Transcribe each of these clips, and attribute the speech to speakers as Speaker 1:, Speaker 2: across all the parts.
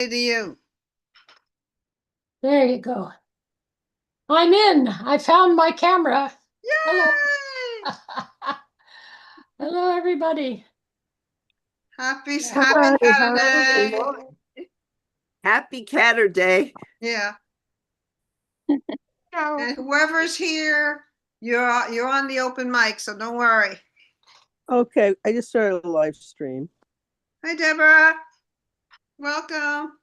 Speaker 1: To you.
Speaker 2: There you go. I'm in. I found my camera.
Speaker 1: Yay!
Speaker 2: Hello. Hello, everybody.
Speaker 1: Happy
Speaker 3: Hello,
Speaker 1: Saturday.
Speaker 3: Happy Saturday.
Speaker 1: Yeah. And whoever's here, you're on the open mic, so don't worry.
Speaker 4: Okay, I just started a live stream.
Speaker 1: Hi, Deborah. Welcome.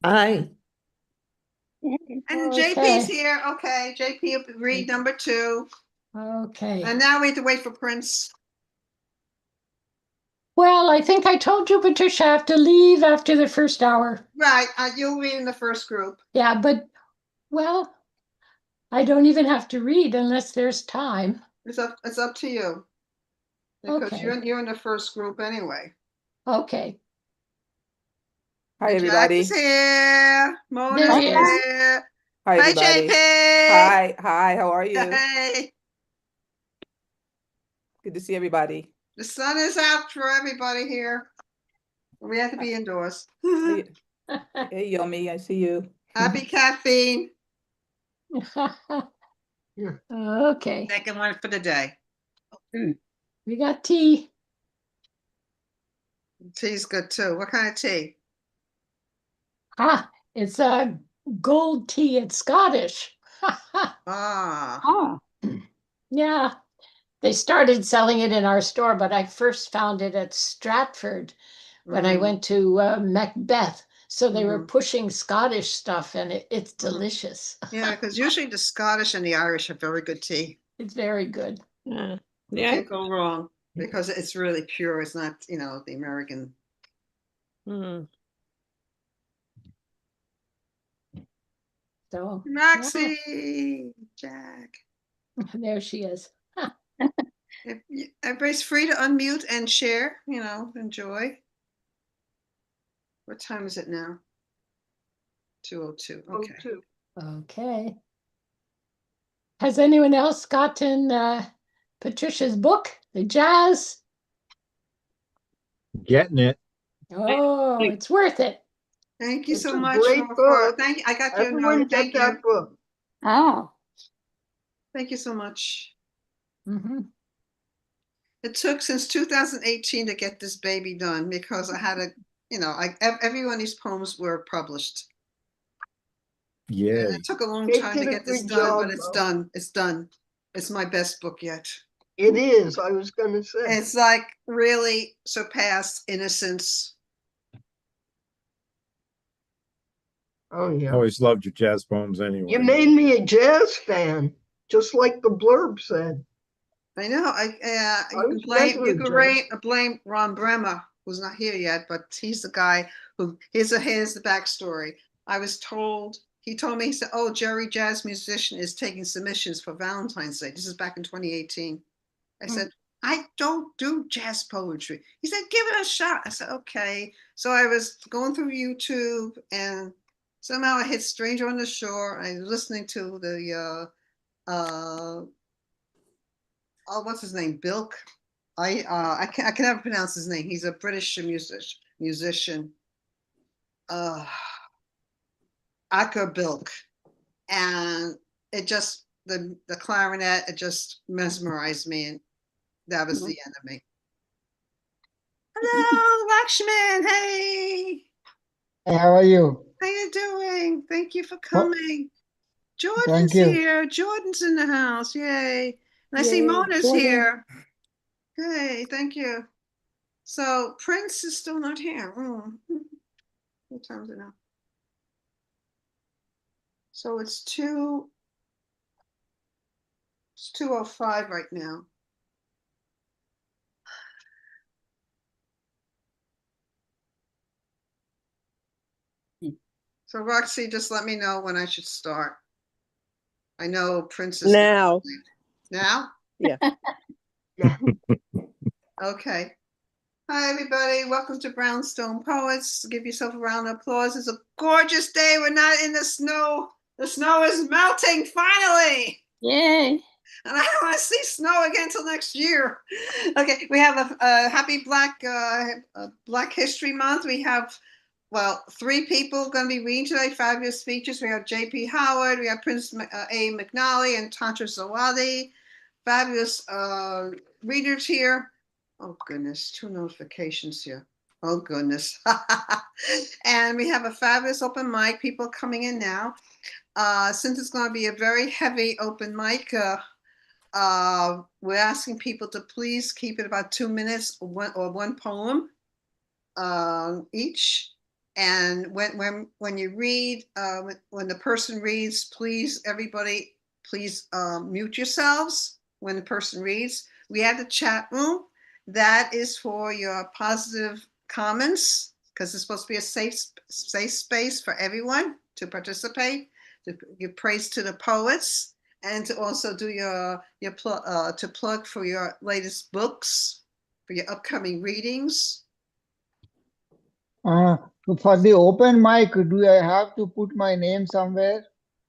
Speaker 3: Hi.
Speaker 1: And
Speaker 2: Okay.
Speaker 1: JP's here. Okay, JP will read number 2.
Speaker 2: Okay.
Speaker 1: And now we have to wait for Prince.
Speaker 2: Well, I think I told you, Patricia, I have to leave after the first hour.
Speaker 1: Right, you'll read in the first group.
Speaker 2: Yeah, but, well, I don't even have to read unless there's time.
Speaker 1: It's up to you. Because
Speaker 2: Okay.
Speaker 1: you're in the first group anyway.
Speaker 2: Okay.
Speaker 3: Hi,
Speaker 1: And
Speaker 3: everybody.
Speaker 1: Jack is here. Mona's
Speaker 2: There he is.
Speaker 1: here.
Speaker 3: Hi,
Speaker 1: Hi,
Speaker 3: everybody.
Speaker 1: JP.
Speaker 3: Hi. How are you?
Speaker 1: Hey.
Speaker 3: Good to see everybody.
Speaker 1: The sun is out for everybody here. We have to be indoors.
Speaker 3: Hey, Yomi, I see you.
Speaker 1: Happy caffeine.
Speaker 2: Okay.
Speaker 1: Second one for the day.
Speaker 2: We got tea.
Speaker 1: Tea's good too. What kind of tea?
Speaker 2: It's a gold tea. It's Scottish.
Speaker 1: Ah.
Speaker 2: Yeah. They started selling it in our store, but I first found it at Stratford when I went to Macbeth. So they were pushing Scottish stuff, and it's delicious.
Speaker 1: Yeah, because usually the Scottish and the Irish have very good tea.
Speaker 2: It's very good.
Speaker 1: You can't go wrong because it's really pure. It's not, the American.
Speaker 2: So
Speaker 1: Maxie, Jack.
Speaker 2: there she is.
Speaker 1: Everybody's free to unmute and share, enjoy. What time is it now? 2:02. Okay.
Speaker 2: Okay. Has anyone else gotten Patricia's book, The Jazz?
Speaker 5: Getting it.
Speaker 2: Oh, it's worth it.
Speaker 1: Thank you
Speaker 6: It's
Speaker 1: so
Speaker 6: a
Speaker 1: much.
Speaker 6: great book.
Speaker 1: Thank you. I got your
Speaker 6: Everyone
Speaker 1: note.
Speaker 6: get
Speaker 1: Thank
Speaker 6: that
Speaker 1: you.
Speaker 6: book.
Speaker 3: Oh.
Speaker 1: Thank you so much.
Speaker 2: Mm-hmm.
Speaker 1: It took since 2018 to get this baby done because I had every one of these poems were published.
Speaker 5: Yeah.
Speaker 1: And it took a long
Speaker 6: They
Speaker 1: time to
Speaker 6: did a
Speaker 1: get this
Speaker 6: good
Speaker 1: done,
Speaker 6: job,
Speaker 1: but it's
Speaker 6: though.
Speaker 1: done. It's done. It's my best book yet.
Speaker 6: It is, I was going to say.
Speaker 1: It's like really surpassed Innocence.
Speaker 6: Oh,
Speaker 5: I
Speaker 6: yeah.
Speaker 5: always loved your jazz poems anyway.
Speaker 6: You made me a jazz fan, just like the blurb said.
Speaker 1: I know. You can blame Ron Bremer, who's not here yet, but he's the guy who. Here's the backstory. I was told. He told me, he said, "Oh, Jerry Jazz Musician is taking submissions for Valentine's Day." This is back in 2018. I said, "I don't do jazz poetry." He said, "Give it a shot." I said, "Okay." So I was going through YouTube, and somehow I hit "Stranger on the Shore." I was listening to the what's his name? Bilk. I can never pronounce his name. He's a British musician. Acker Bilk, and it just the clarinet. It just mesmerized me, and that was the end of me. Hello, Lakshman. Hey.
Speaker 7: Hey, how are you?
Speaker 1: How you doing? Thank you for coming. Jordan's
Speaker 7: thank you.
Speaker 1: here. Jordan's in the house. Yay. And I see
Speaker 2: Yay,
Speaker 1: Mona's
Speaker 2: Jordan.
Speaker 1: here. Hey, thank you. So Prince is still not here. What time is it now? So it's 2:05 right now. So Roxy, just let me know when I should start. I know Prince is
Speaker 4: Now.
Speaker 1: Now?
Speaker 4: Yeah.
Speaker 1: Okay. Hi, everybody. Welcome to Brownstone Poets. Give yourself a round of applause. It's a gorgeous day. We're not in the snow. The snow is melting finally.
Speaker 3: Yay.
Speaker 1: And I don't want to see snow again until next year. Okay, we have a happy Black History Month. We have well, 3 people going to be reading today, fabulous speeches. We have J.P. Howard, we have Prince A. McNally, and Tantra Zawadi. Fabulous readers here. Oh, goodness, 2 notifications here. Oh, goodness. And we have a fabulous open mic, people coming in now. Since it's going to be a very heavy open mic, we're asking people to please keep it about 2 minutes or one poem each. And when you read, when the person reads, please, everybody, please mute yourselves when the person reads. We have the chat room. That is for your positive comments, because it's supposed to be a safe space for everyone to participate, to give praise to the poets, and to also do to plug for your latest books, for your upcoming readings.
Speaker 7: For the open mic, do I have to put my name somewhere?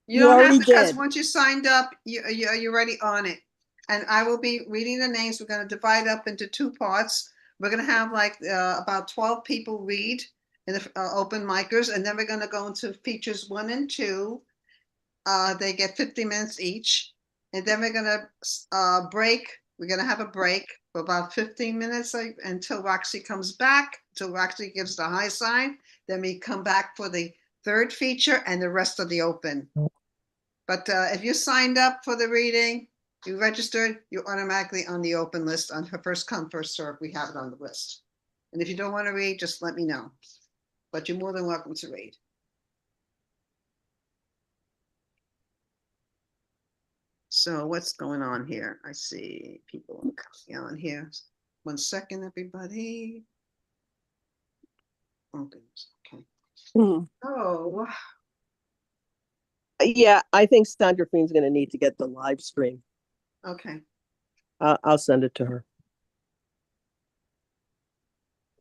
Speaker 1: You don't
Speaker 4: already
Speaker 1: have to, because
Speaker 4: did.
Speaker 1: once you signed up, you're already on it. And I will be reading the names. We're going to divide up into 2 parts. We're going to have like about 12 people read in the open micers, and then we're going to go into features 1 and 2. They get 50 minutes each, and then we're going to break. We're going to have a break for about 15 minutes until Roxy comes back, until Roxy gives the high sign. Then we come back for the 3rd feature and the rest of the open. But if you signed up for the reading, you registered, you're automatically on the open list on her first come, first serve. We have it on the list. And if you don't want to read, just let me know. But you're more than welcome to read. So what's going on here? I see people coming on here. 1 second, everybody. Oh, goodness. Okay. Oh,
Speaker 4: Yeah, I think Sandra Green's going to need to get the live stream.
Speaker 1: okay.
Speaker 4: I'll send it to her.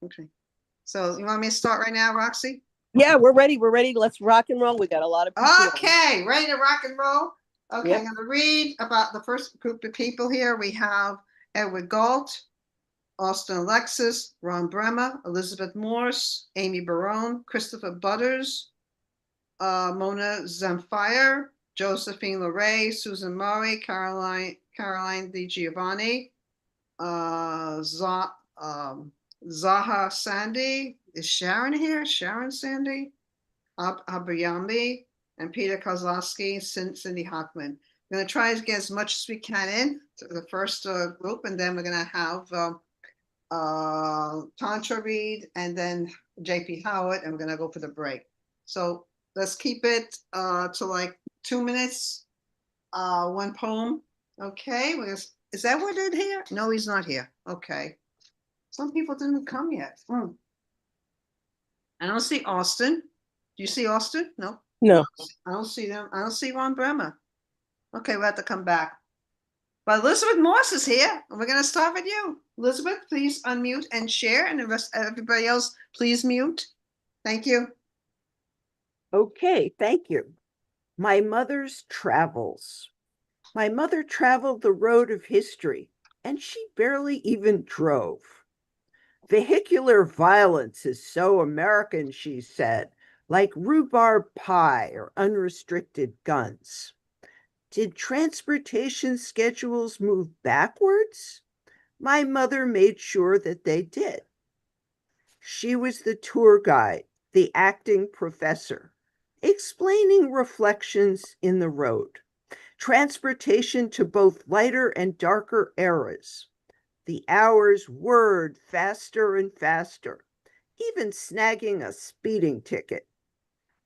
Speaker 1: Okay. So you want me to start right now, Roxy?
Speaker 4: Yeah, we're ready. We're ready. Let's rock and roll. We got a lot of people on.
Speaker 1: Okay, ready to rock and roll? Okay,
Speaker 4: Yep.
Speaker 1: I'm going to read about the first group of people here. We have Edward Galt, Austin Alexis, Ron Bremer, Elizabeth Morse, Amy Barone, Christopher Butters, Mona Zamfire, Josephine Leray, Susan Murray, Caroline Di Giovanni, Zaha Sandy. Is Sharon here? Sharon Sandy? Abrayambi, and Peter Kozlowski, Cindy Hockman. We're going to try to get as much as we can in to the first group, and then we're going to have Tantra read, and then J.P. Howard, and we're going to go for the break. So let's keep it to like 2 minutes, 1 poem. Okay, is that what it here? No, he's not here. Okay. Some people didn't come yet. I don't see Austin. Do you see Austin? No.
Speaker 4: No.
Speaker 1: I don't see them. I don't see Ron Bremer. Okay, we'll have to come back. But Elizabeth Morse is here, and we're going to start with you. Elizabeth, please unmute and share, and the rest, everybody else, please mute. Thank you.
Speaker 8: Okay, thank you. My mother's travels. My mother traveled the road of history, and she barely even drove. Vehicular violence is so American, she said, like rhubarb pie or unrestricted guns. Did transportation schedules move backwards? My mother made sure that they did. She was the tour guide, the acting professor, explaining reflections in the road, transportation to both lighter and darker eras. The hours whirred faster and faster, even snagging a speeding ticket.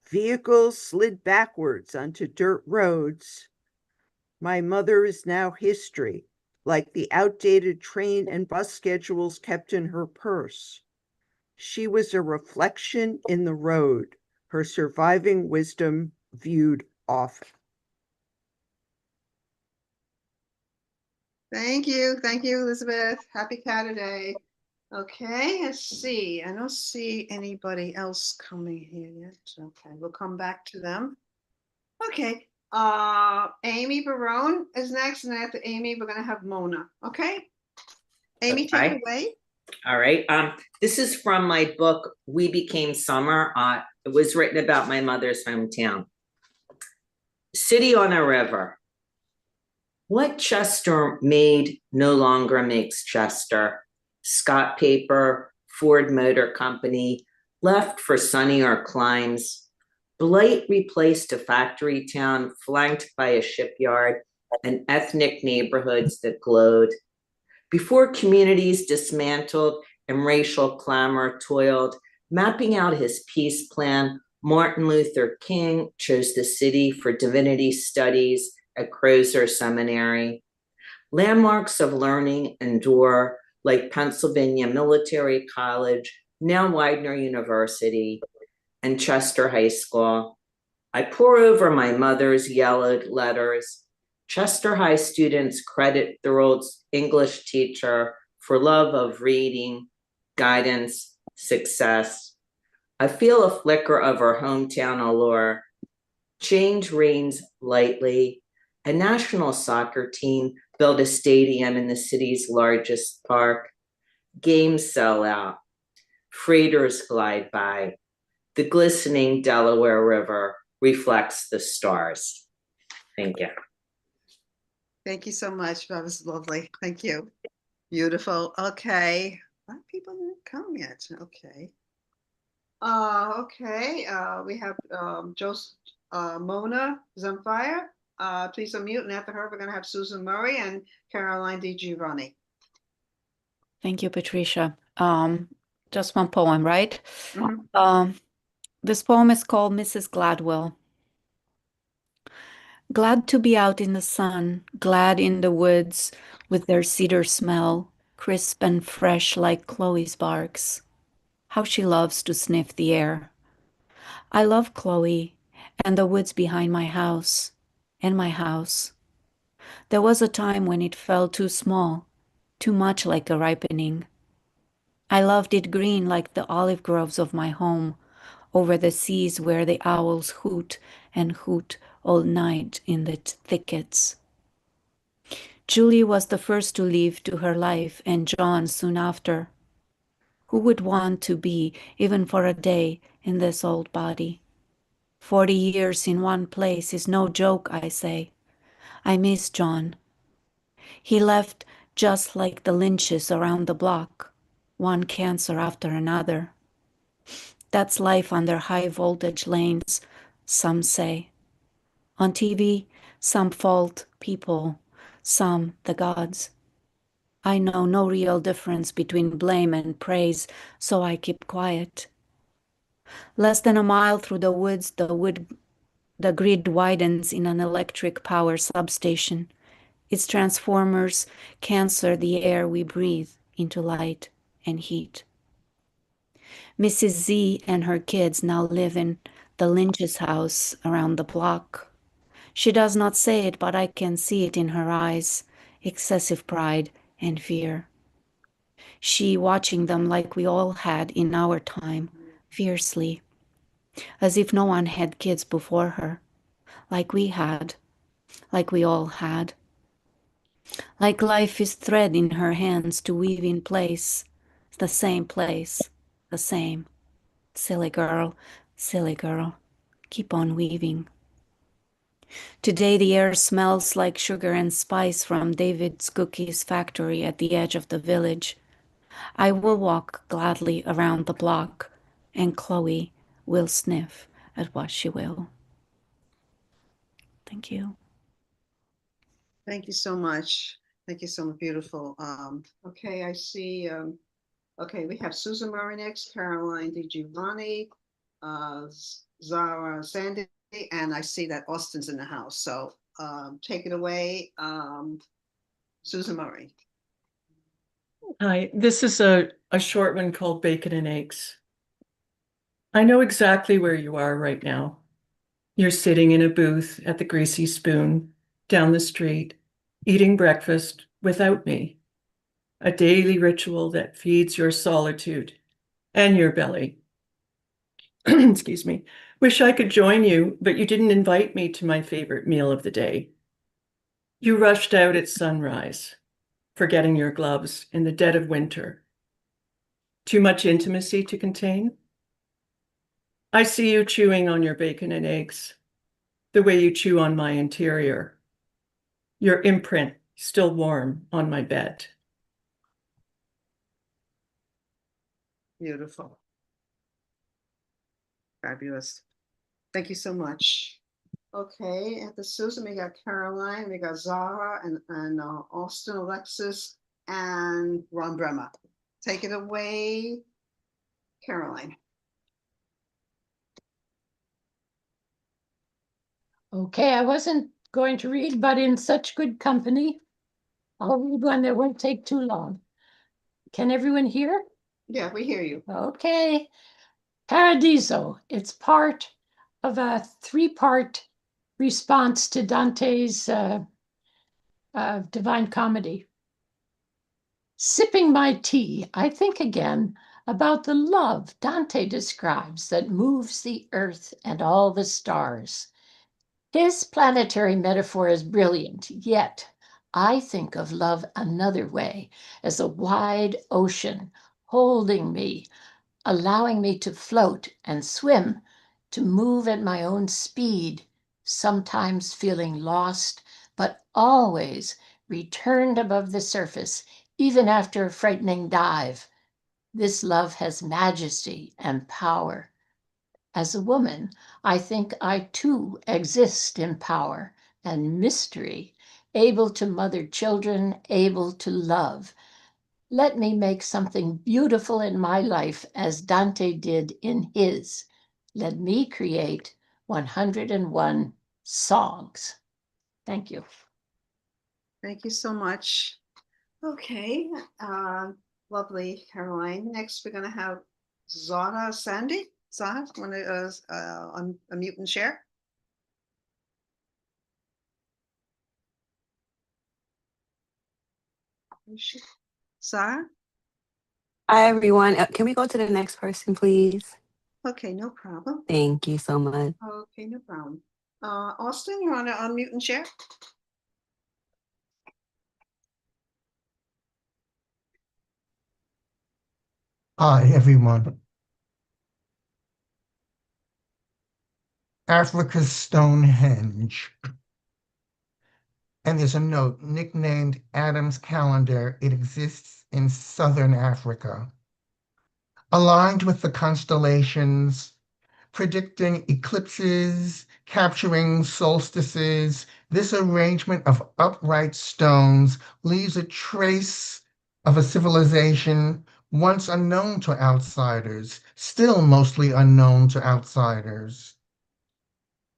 Speaker 8: Vehicles slid backwards onto dirt roads. My mother is now history, like the outdated train and bus schedules kept in her purse. She was a reflection in the road, her surviving wisdom viewed often.
Speaker 1: Thank you. Thank you, Elizabeth. Happy Saturday. Okay, let's see. I don't see anybody else coming here yet. Okay, we'll come back to them. Okay, Amy Barone is next, and after Amy, we're gonna have Mona. Okay, Amy, take it away.
Speaker 9: All right. This is from my book, We Became Summer. It was written about my mother's hometown. City on a river. What Chester made no longer makes Chester. Scott Paper, Ford Motor Company, left for sunnier climes. Blight replaced a factory town flanked by a shipyard and ethnic neighborhoods that glowed. Before communities dismantled and racial clamor toiled, mapping out his peace plan, Martin Luther King chose the city for divinity studies at Crozer Seminary. Landmarks of learning endure, like Pennsylvania Military College, now Widener University, and Chester High School. I pore over my mother's yellowed letters. Chester High students credit their old English teacher for love of reading, guidance, success. I feel a flicker of her hometown allure. Change reigns lightly. A national soccer team built a stadium in the city's largest park. Games sell out. Freighters glide by. The glistening Delaware River reflects the stars. Thank you.
Speaker 1: Thank you so much. That was lovely. Thank you. Beautiful. Okay. A lot of people didn't come yet. Okay. Okay. We have Mona is on fire. Please unmute, and after her, we're going to have Susan Murray and Caroline Di Giovanni.
Speaker 10: Thank you, Patricia. Just one poem, right?
Speaker 1: Mm-hmm.
Speaker 10: This poem is called Mrs. Gladwell. Glad to be out in the sun, glad in the woods with their cedar smell, crisp and fresh like Chloe's barks. How she loves to sniff the air. I love Chloe and the woods behind my house and my house. There was a time when it felt too small, too much like a ripening. I loved it green like the olive groves of my home, over the seas where the owls hoot and hoot all night in the thickets. Julie was the first to leave to her life, and John soon after. Who would want to be, even for a day, in this old body? 40 years in one place is no joke, I say. I miss John. He left just like the Lynches around the block, one cancer after another. That's life under high voltage lanes, some say. On TV, some fault people, some the gods. I know no real difference between blame and praise, so I keep quiet. Less than a mile through the woods, the grid widens in an electric power substation. Its transformers cancer the air we breathe into light and heat. Mrs. Z and her kids now live in the Lynch's house around the block. She does not say it, but I can see it in her eyes, excessive pride and fear. She watching them like we all had in our time, fiercely, as if no one had kids before her, like we had, like we all had. Like life is thread in her hands to weave in place, the same place, the same. Silly girl, keep on weaving. Today the air smells like sugar and spice from David's Cookies factory at the edge of the village. I will walk gladly around the block, and Chloe will sniff at what she will. Thank you.
Speaker 1: Thank you so much. Thank you so much. Beautiful. Okay, I see. Okay, we have Susan Murray next, Caroline Di Giovanni, Zara Sandy, and I see that Austin's in the house. So take it away, Susan Murray.
Speaker 11: Hi, this is a short one called Bacon and Eggs. I know exactly where you are right now. You're sitting in a booth at the Greasy Spoon down the street, eating breakfast without me. A daily ritual that feeds your solitude and your belly. Excuse me. Wish I could join you, but you didn't invite me to my favorite meal of the day. You rushed out at sunrise, forgetting your gloves in the dead of winter. Too much intimacy to contain? I see you chewing on your bacon and eggs, the way you chew on my interior. Your imprint still warm on my bed.
Speaker 1: Beautiful. Fabulous. Thank you so much. Okay, at the Susan, we got Caroline, we got Zara, and Austin, Alexis, and Ron Bremmer. Take it away, Caroline.
Speaker 2: Okay, I wasn't going to read, but in such good company, I'll read one that won't take too long. Can everyone hear?
Speaker 1: Yeah, we hear you.
Speaker 2: Okay. Paradiso. It's part of a three-part response to Dante's Divine Comedy. Sipping my tea, I think again about the love Dante describes that moves the earth and all the stars. His planetary metaphor is brilliant, yet I think of love another way, as a wide ocean holding me, allowing me to float and swim, to move at my own speed, sometimes feeling lost, but always returned above the surface, even after a frightening dive. This love has majesty and power. As a woman, I think I too exist in power and mystery, able to mother children, able to love. Let me make something beautiful in my life as Dante did in his. Let me create 101 songs. Thank you.
Speaker 1: Thank you so much. Okay, lovely, Caroline. Next, we're gonna have Zara Sandy. Zara, want to unmute and share? Zara?
Speaker 12: Hi, everyone. Can we go to the next person, please?
Speaker 1: Okay, no problem.
Speaker 12: Thank you so much.
Speaker 1: Okay, no problem. Austin, you want to unmute and share?
Speaker 6: Hi, everyone. Africa's Stonehenge. And there's a note nicknamed Adam's Calendar. It exists in southern Africa. Aligned with the constellations, predicting eclipses, capturing solstices, this arrangement of upright stones leaves a trace of a civilization once unknown to outsiders, still mostly unknown to outsiders.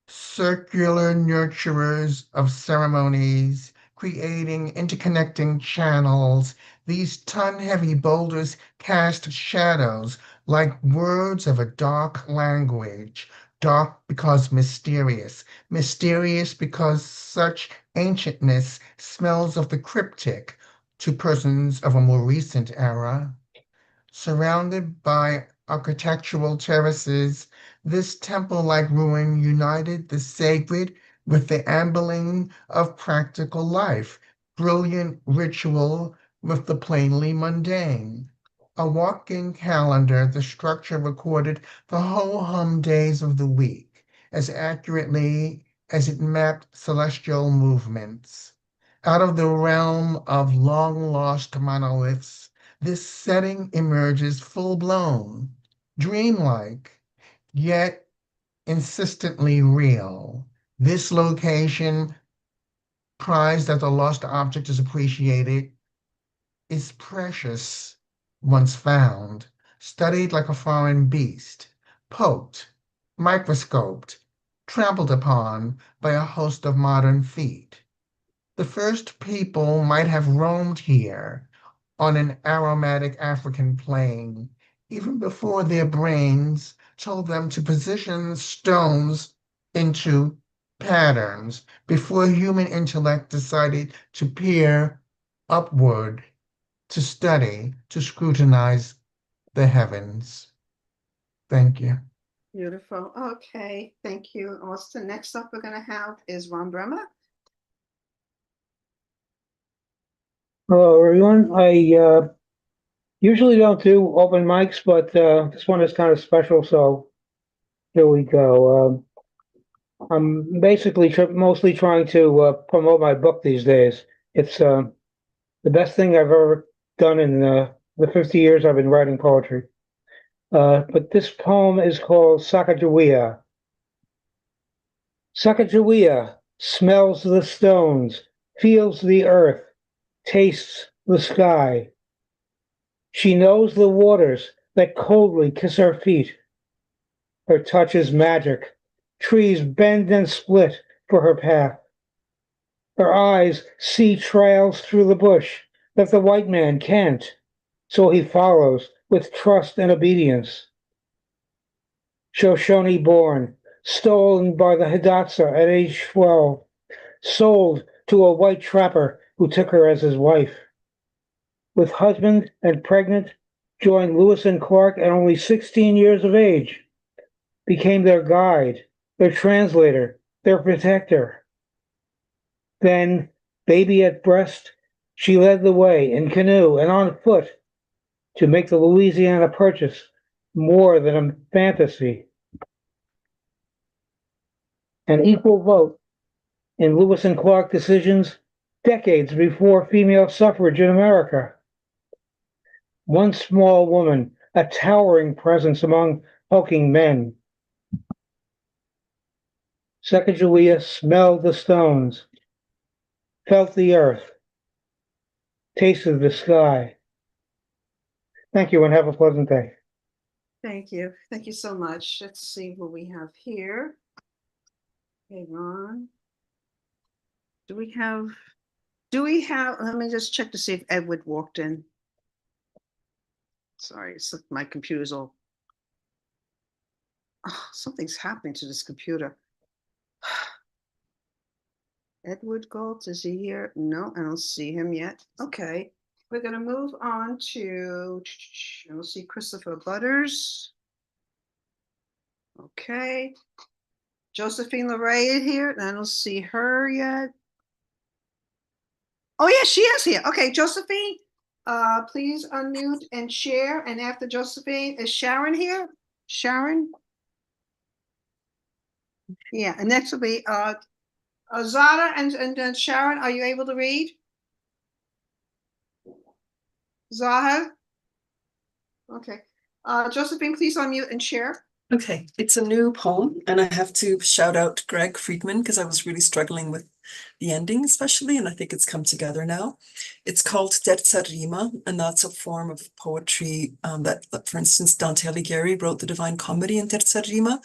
Speaker 6: Circular nurturers of ceremonies, creating interconnecting channels. These ton-heavy boulders cast shadows like words of a dark language. Dark because mysterious. Mysterious because such ancientness smells of the cryptic to persons of a more recent era. Surrounded by architectural terraces, this temple-like ruin united the sacred with the ambling of practical life, brilliant ritual with the plainly mundane. A walking calendar, the structure recorded the ho-hum days of the week as accurately as it mapped celestial movements. Out of the realm of long-lost monoliths, this setting emerges full-blown, dreamlike, yet insistently real. This location, prized that the lost object is appreciated, is precious once found, studied like a foreign beast, poked, microscoped, trampled upon by a host of modern feet. The first people might have roamed here on an aromatic African plain, even before their brains told them to position stones into patterns, before human intellect decided to peer upward, to study, to scrutinize the heavens. Thank you.
Speaker 1: Beautiful. Okay, thank you, Austin. Next up we're going to have is Ron Bremmer.
Speaker 13: Hello, everyone. Usually don't do open mics, but this one is kind of special, so here we go. I'm basically mostly trying to promote my book these days. It's the best thing I've ever done in the 50 years I've been writing poetry. But this poem is called Sacagawea. Sacagawea smells the stones, feels the earth, tastes the sky. She knows the waters that coldly kiss her feet. Her touch is magic. Trees bend and split for her path. Her eyes see trails through the bush that the white man can't, so he follows with trust and obedience. Shoshone born, stolen by the Hidatsa at age 12, sold to a white trapper who took her as his wife. With husband and pregnant, joined Lewis and Clark at only 16 years of age, became their guide, their translator, their protector. Then, baby at breast, she led the way in canoe and on foot to make the Louisiana Purchase more than a fantasy. An equal vote in Lewis and Clark decisions decades before female suffrage in America. One small woman, a towering presence among hulking men. Sacagawea smelled the stones, felt the earth, tasted the sky. Thank you and have a pleasant day.
Speaker 1: Thank you. Thank you so much. Let's see what we have here. Okay, Ron. Do we have, let me just check to see if Edward walked in. Sorry, it's my computer's all, oh, something's happening to this computer. Edward Galt, is he here? No, I don't see him yet. Okay, we're gonna move on to, we'll see Christopher Butters. Okay. Josephine LeRae here, I don't see her yet. Oh yeah, she is here. Okay, Josephine, please unmute and share. And after Josephine, is Sharon here? Sharon? Yeah, and next will be Zara and Sharon, are you able to read? Zaha? Okay. Josephine, please unmute and share.
Speaker 14: Okay, it's a new poem, and I have to shout out Greg Friedman because I was really struggling with the ending, especially, and I think it's come together now. It's called Terza Rima, and that's a form of poetry that, for instance, Dante Alighieri wrote the Divine Comedy in Terza Rima.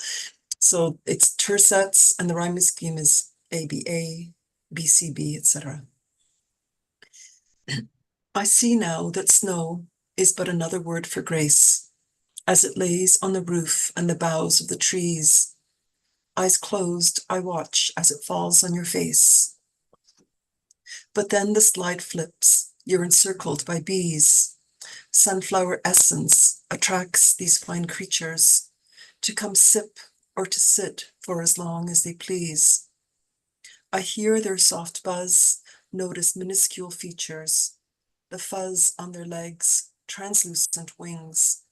Speaker 14: So it's tercets, and the rhyming scheme is ABA, BCB, etc. I see now that snow is but another word for grace. As it lays on the roof and the boughs of the trees. Eyes closed, I watch as it falls on your face. But then the slide flips, you're encircled by bees. Sunflower essence attracts these fine creatures to come sip or to sit for as long as they please. I hear their soft buzz, notice minuscule features, the fuzz on their legs, translucent wings.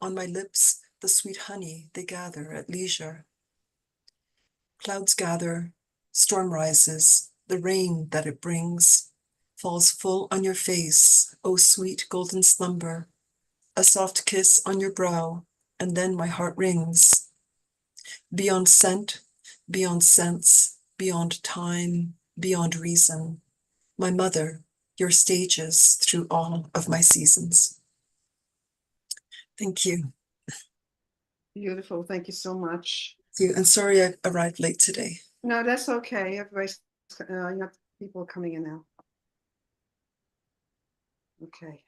Speaker 14: On my lips, the sweet honey they gather at leisure. Clouds gather, storm rises, the rain that it brings falls full on your face, oh sweet golden slumber, a soft kiss on your brow, and then my heart rings. Beyond scent, beyond sense, beyond time, beyond reason, my mother, your stages through all of my seasons. Thank you.
Speaker 1: Beautiful. Thank you so much.
Speaker 14: Thank you. And sorry I arrived late today.
Speaker 1: No, that's okay. Everybody's, you have people coming in now. Okay.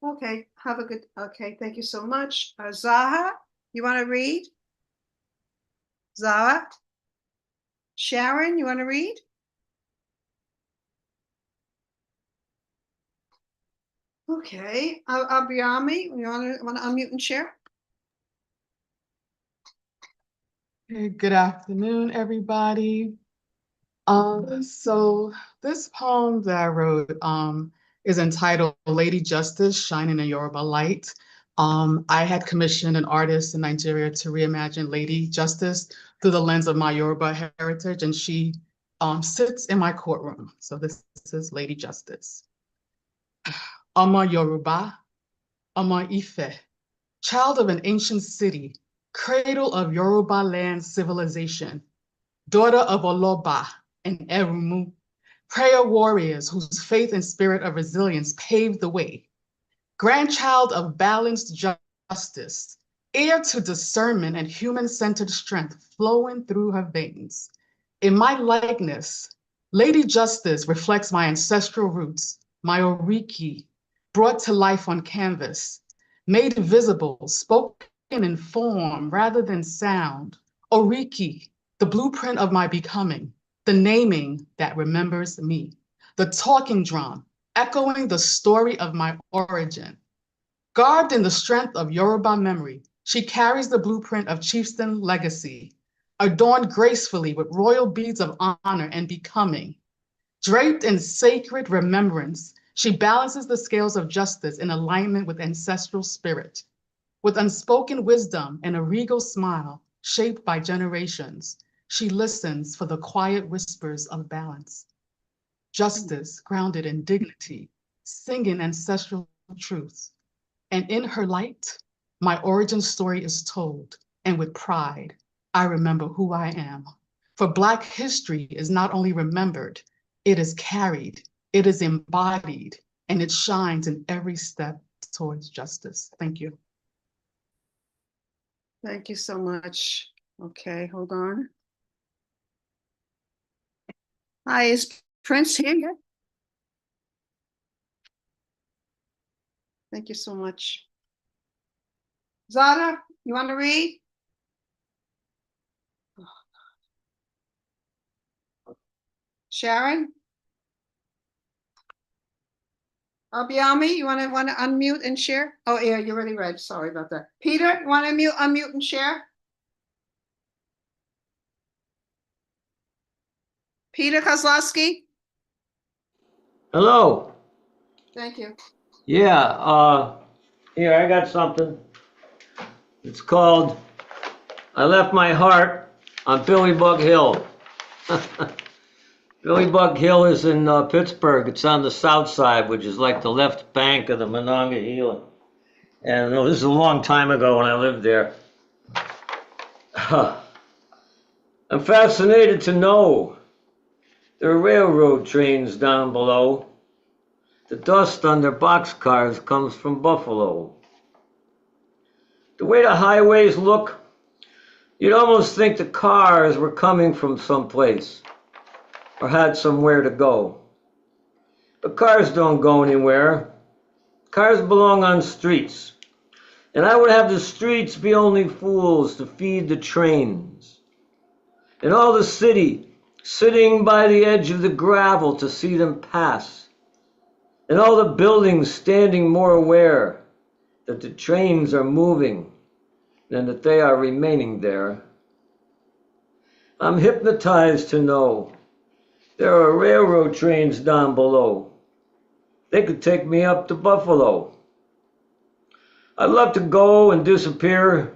Speaker 1: Okay, have a good, okay, thank you so much. Zaha, you want to read? Zaha? Sharon, you want to read? Okay, Abiami, you want to unmute and share?
Speaker 15: Hey, good afternoon, everybody. So this poem that I wrote, is entitled Lady Justice, Shining a Yoruba Light. I had commissioned an artist in Nigeria to reimagine Lady Justice through the lens of my Yoruba heritage, and she sits in my courtroom. So this is Lady Justice. Ọmọ Yoruba, Ọmọ Ife, child of an ancient city, cradle of Yoruba land civilization, daughter of Oloba and Erumu, prayer warriors whose faith and spirit of resilience paved the way, grandchild of balanced justice, heir to discernment and human-centered strength flowing through her veins. In my likeness, Lady Justice reflects my ancestral roots, my Oriki, brought to life on canvas, made visible, spoken in form rather than sound. Oriki, the blueprint of my becoming, the naming that remembers me, the talking drum, echoing the story of my origin. Garbed in the strength of Yoruba memory, she carries the blueprint of chieftain legacy, adorned gracefully with royal beads of honor and becoming. Draped in sacred remembrance, she balances the scales of justice in alignment with ancestral spirit. With unspoken wisdom and a regal smile shaped by generations, she listens for the quiet whispers of balance. Justice grounded in dignity, singing ancestral truths. And in her light, my origin story is told, and with pride, I remember who I am. For Black history is not only remembered, it is carried, it is embodied, and it shines in every step towards justice. Thank you.
Speaker 1: Thank you so much. Okay, hold on. Hi, is Prince here yet? Thank you so much. Zara, you want to read? Sharon? Abiami, you want to unmute and share? Oh, yeah, you already read. Sorry about that. Peter, you want to unmute and share? Peter Kozlowski?
Speaker 16: Hello.
Speaker 1: Thank you.
Speaker 16: Yeah, here I got something. It's called I Left My Heart on Billy Bug Hill. Billy Bug Hill is in Pittsburgh. It's on the south side, which is like the left bank of the Monongahela. And this is a long time ago when I lived there. I'm fascinated to know there are railroad trains down below. The dust on their boxcars comes from Buffalo. The way the highways look, you'd almost think the cars were coming from someplace or had somewhere to go. But cars don't go anywhere. Cars belong on streets. And I would have the streets be only fools to feed the trains. And all the city sitting by the edge of the gravel to see them pass. And all the buildings standing more aware that the trains are moving than that they are remaining there. I'm hypnotized to know there are railroad trains down below. They could take me up to Buffalo. I'd love to go and disappear,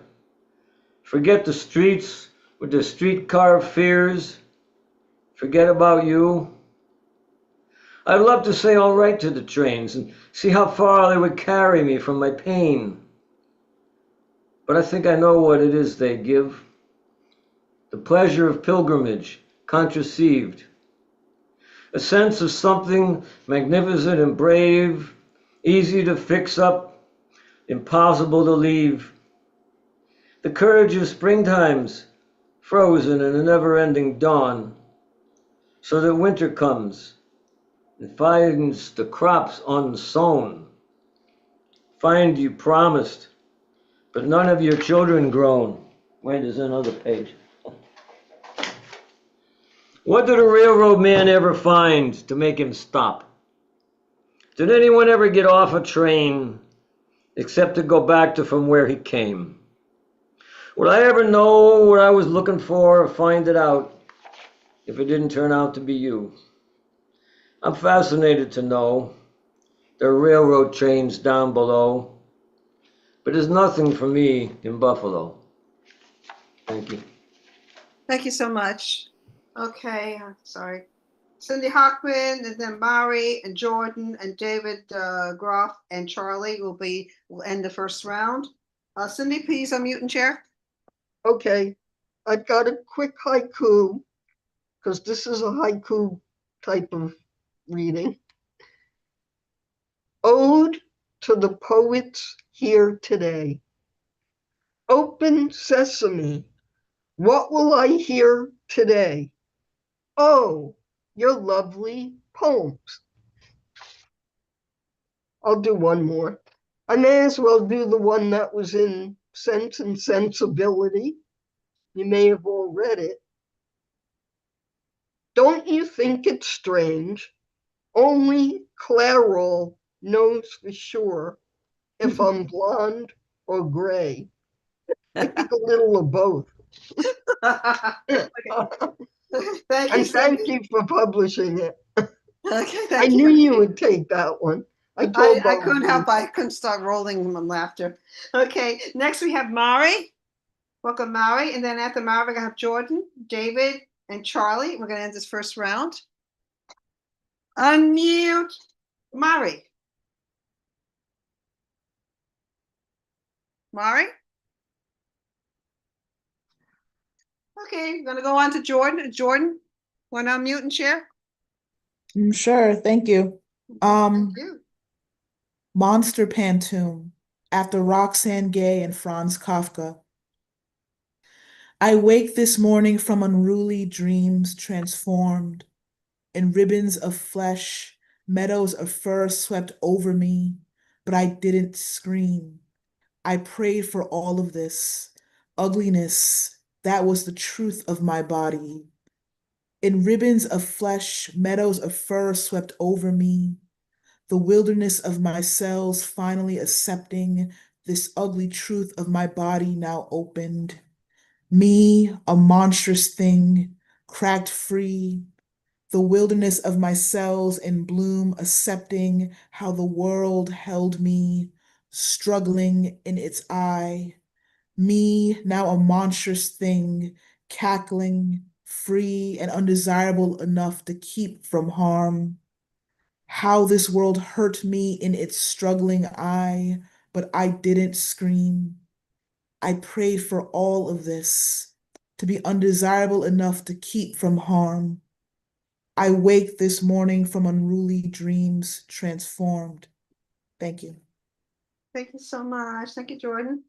Speaker 16: forget the streets with their streetcar fears, forget about you. I'd love to say all right to the trains and see how far they would carry me from my pain. But I think I know what it is they give. The pleasure of pilgrimage, contraceived. A sense of something magnificent and brave, easy to fix up, impossible to leave. The courage of springtimes, frozen in a never-ending dawn, so that winter comes and finds the crops unsown. Find you promised, but none of your children grown. Wait, there's another page. What did a railroad man ever find to make him stop? Did anyone ever get off a train except to go back to from where he came? Would I ever know what I was looking for or find it out if it didn't turn out to be you? I'm fascinated to know There are railroad trains down below, but there's nothing for me in Buffalo. Thank you.
Speaker 1: Thank you so much. Okay, sorry. Cindy Hockman, and then Mari and Jordan and David Groff and Charlie will end the first round. Cindy, please unmute and share.
Speaker 17: Okay, I've got a quick haiku because this is a haiku type of reading. Ode to the poets here today. Open sesame, what will I hear today? Oh, your lovely poems. I'll do one more. I may as well do the one that was in Sense and Sensibility. You may have all read it. Don't you think it's strange? Only Clairol knows for sure if I'm blonde or gray. I think a little of both.
Speaker 1: Thank you,
Speaker 17: and thank
Speaker 1: Cindy.
Speaker 17: you for publishing it.
Speaker 1: Okay,
Speaker 17: I knew you would take that one. I
Speaker 1: couldn't help. I couldn't start rolling from laughter. Okay, next we have Mari. Welcome, Mari. And then after Mari, we're going to have Jordan, David, and Charlie. We're going to end this first round. Unmute Mari. Mari? Okay, we're going to go on to Jordan. Jordan, want to unmute and share?
Speaker 18: Sure, thank you.
Speaker 1: Thank you.
Speaker 18: Monster Pantoum, after Roxane Gay and Franz Kafka. I wake this morning from unruly dreams transformed. In ribbons of flesh, meadows of fur swept over me, but I didn't scream. I prayed for all of this. Ugliness, that was the truth of my body. In ribbons of flesh, meadows of fur swept over me, the wilderness of my cells finally accepting this ugly truth of my body now opened. Me, a monstrous thing, cracked free, the wilderness of my cells in bloom accepting how the world held me, struggling in its eye. Me, now a monstrous thing, cackling, free and undesirable enough to keep from harm. How this world hurt me in its struggling eye, but I didn't scream. I prayed for all of this, to be undesirable enough to keep from harm. I wake this morning from unruly dreams transformed. Thank you.
Speaker 1: Thank you so much. Thank you, Jordan.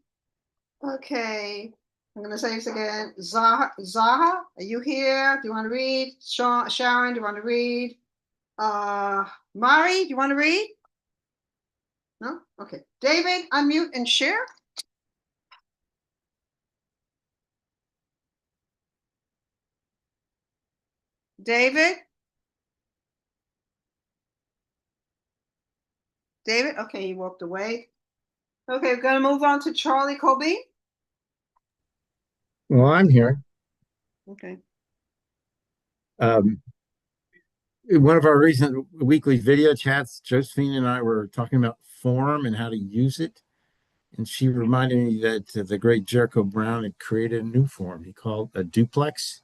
Speaker 1: Okay, I'm going to say this again. Zaha, are you here? Do you want to read? Sharon, do you want to read? Mari, do you want to read? No? Okay. David, unmute and share. David? David? Okay, he walked away. Okay, we're going to move on to Charlie Colby.
Speaker 5: Well, I'm here.
Speaker 1: Okay.
Speaker 5: One of our recent weekly video chats, Josephine and I were talking about form and how to use it. And she reminded me that the great Jericho Brown had created a new form he called a duplex.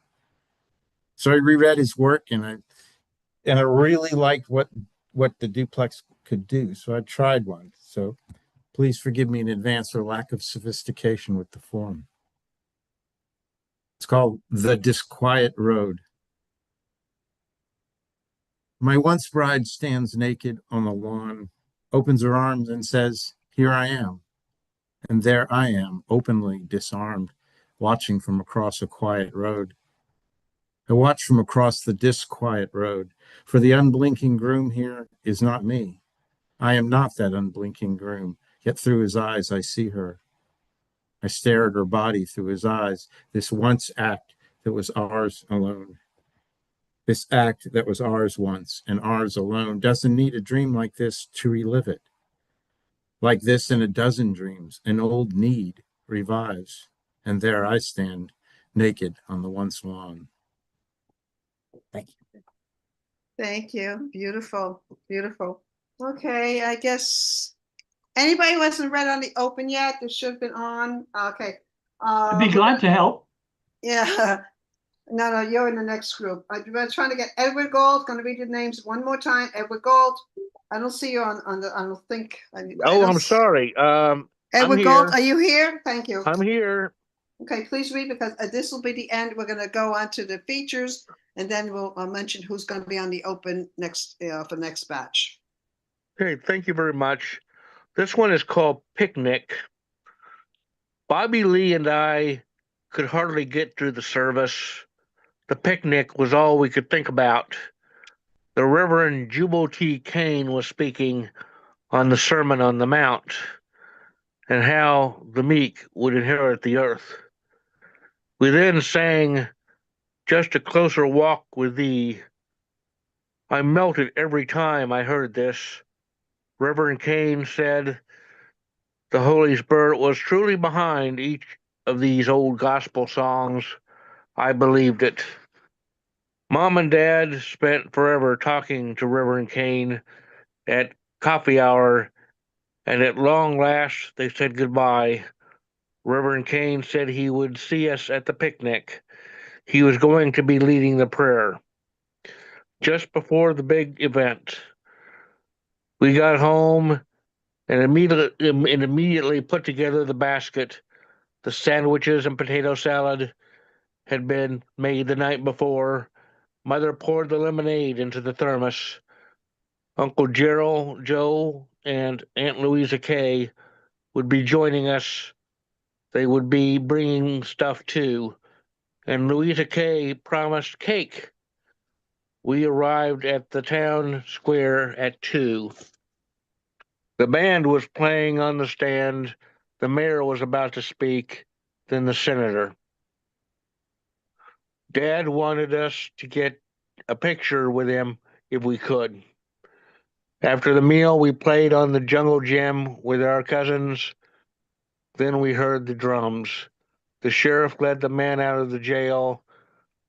Speaker 5: So I reread his work and I really liked what the duplex could do. So I tried one. So please forgive me in advance for lack of sophistication with the form. It's called The Disquiet Road. My once bride stands naked on the lawn, opens her arms and says, "Here I am." And there I am, openly disarmed, watching from across a quiet road. I watch from across the disquiet road, for the unblinking groom here is not me. I am not that unblinking groom, yet through his eyes I see her. I stare at her body through his eyes, this once act that was ours alone. This act that was ours once and ours alone doesn't need a dream like this to relive it. Like this in a dozen dreams, an old need revives, and there I stand, naked on the once lawn. Thank you.
Speaker 1: Thank you. Beautiful. Beautiful. Okay, I guess anybody who hasn't read on the open yet, this should have been on. Okay.
Speaker 19: I'd be glad to help.
Speaker 1: Yeah. No, you're in the next group. I'm trying to get Edward Gold. Going to read your names one more time. Edward Gold. I don't see you on the. I don't think.
Speaker 20: I'm sorry.
Speaker 1: Edward
Speaker 20: I'm
Speaker 1: Gold,
Speaker 20: here.
Speaker 1: are you here? Thank you.
Speaker 20: I'm here.
Speaker 1: Okay, please read because this will be the end. We're going to go on to the features, and then we'll mention who's going to be on the open next for next batch.
Speaker 20: Okay, thank you very much. This one is called Picnic. Bobby Lee and I could hardly get through the service. The picnic was all we could think about. The Reverend Jubal T. Kane was speaking on the Sermon on the Mount and how the meek would inherit the earth. We then sang Just a Closer Walk with Thee. I melted every time I heard this. Reverend Kane said the Holy Spirit was truly behind each of these old gospel songs. I believed it. Mom and Dad spent forever talking to Reverend Kane at coffee hour, and at long last they said goodbye. Reverend Kane said he would see us at the picnic. He was going to be leading the prayer. Just before the big event, we got home and immediately put together the basket. The sandwiches and potato salad had been made the night before. Mother poured the lemonade into the thermos. Uncle Gerald, Joe, and Aunt Louisa Kay would be joining us. They would be bringing stuff too. And Louisa Kay promised cake. We arrived at the town square at 2. The band was playing on the stand. The mayor was about to speak, then the senator. Dad wanted us to get a picture with him if we could. After the meal, we played on the jungle gym with our cousins. Then we heard the drums. The sheriff led the man out of the jail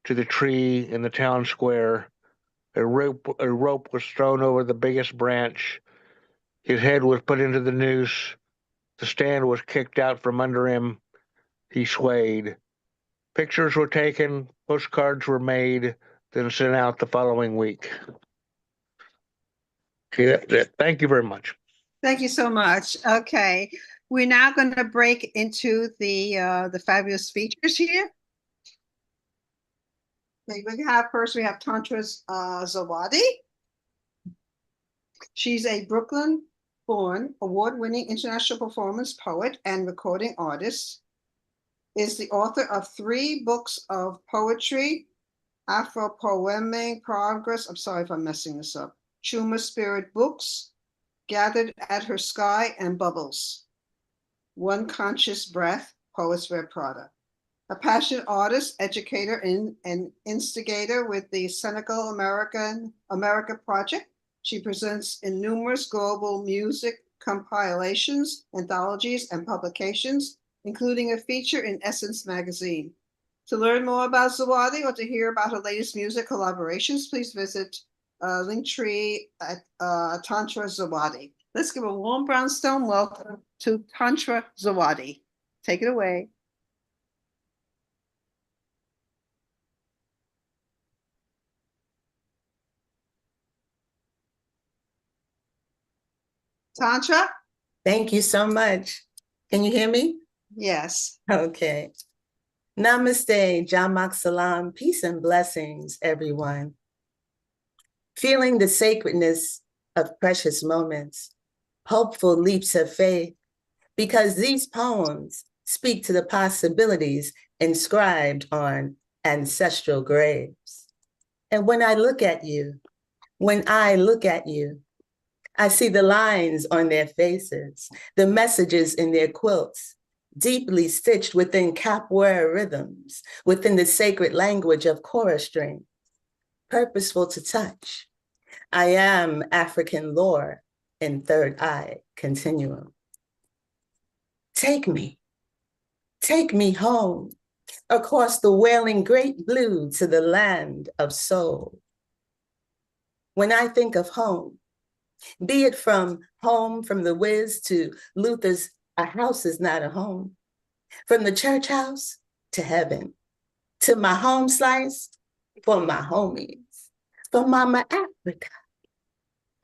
Speaker 20: to the tree in the town square. A rope was thrown over the biggest branch. His head was put into the noose. The stand was kicked out from under him. He swayed. Pictures were taken, postcards were made, then sent out the following week. Okay, that's it. Thank you very much.
Speaker 1: Thank you so much. Okay, we're now going to break into the fabulous features here. Okay, we have Tantra Zawadi. She's a Brooklyn-born, award-winning international performance poet and recording artist. Is the author of 3 books of poetry, Afro-Poemic Progress. I'm sorry if I'm messing this up. Chuma Spirit Books, Gathered at Her Sky, and Bubbles. One Conscious Breath, Poets Wear Prada. A passionate artist, educator, and instigator with the Senegal America Project. She presents in numerous global music compilations, anthologies, and publications, including a feature in Essence magazine. To learn more about Zawadi or to hear about her latest music collaborations, please visit Linktree at Tantra Zawadi. Let's give a warm Brownstone welcome to Tantra Zawadi. Take it away. Tantra?
Speaker 21: Thank you so much. Can you hear me?
Speaker 1: Yes.
Speaker 21: Okay. Namaste, Jamak Salam, peace and blessings, everyone. Feeling the sacredness of precious moments, hopeful leaps of faith, because these poems speak to the possibilities inscribed on ancestral graves. And when I look at you, I see the lines on their faces, the messages in their quilts, deeply stitched within capoeira rhythms, within the sacred language of chorus strings, purposeful to touch. I am African lore in third eye continuum. Take me home, across the wailing great blue to the land of soul. When I think of home, Be it from home, from the whiz to Luther's a house is not a home, from the church house to heaven, to my home slice for my homies, for Mama Africa.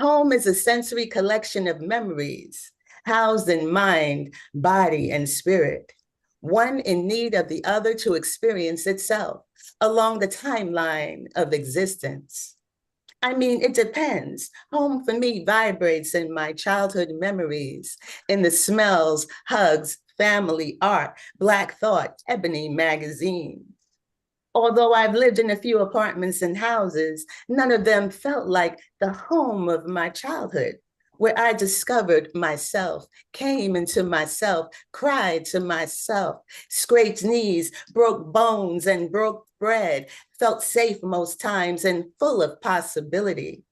Speaker 21: Home is a sensory collection of memories housed in mind, body, and spirit, one in need of the other to experience itself along the timeline of existence. I mean, it depends. Home for me vibrates in my childhood memories, in the smells, hugs, family, art, Black Thought, Ebony magazine. Although I've lived in a few apartments and houses, none of them felt like the home of my childhood, where I discovered myself, came into myself, cried to myself, scraped knees, broke bones, and broke bread, felt safe most times and full of possibility,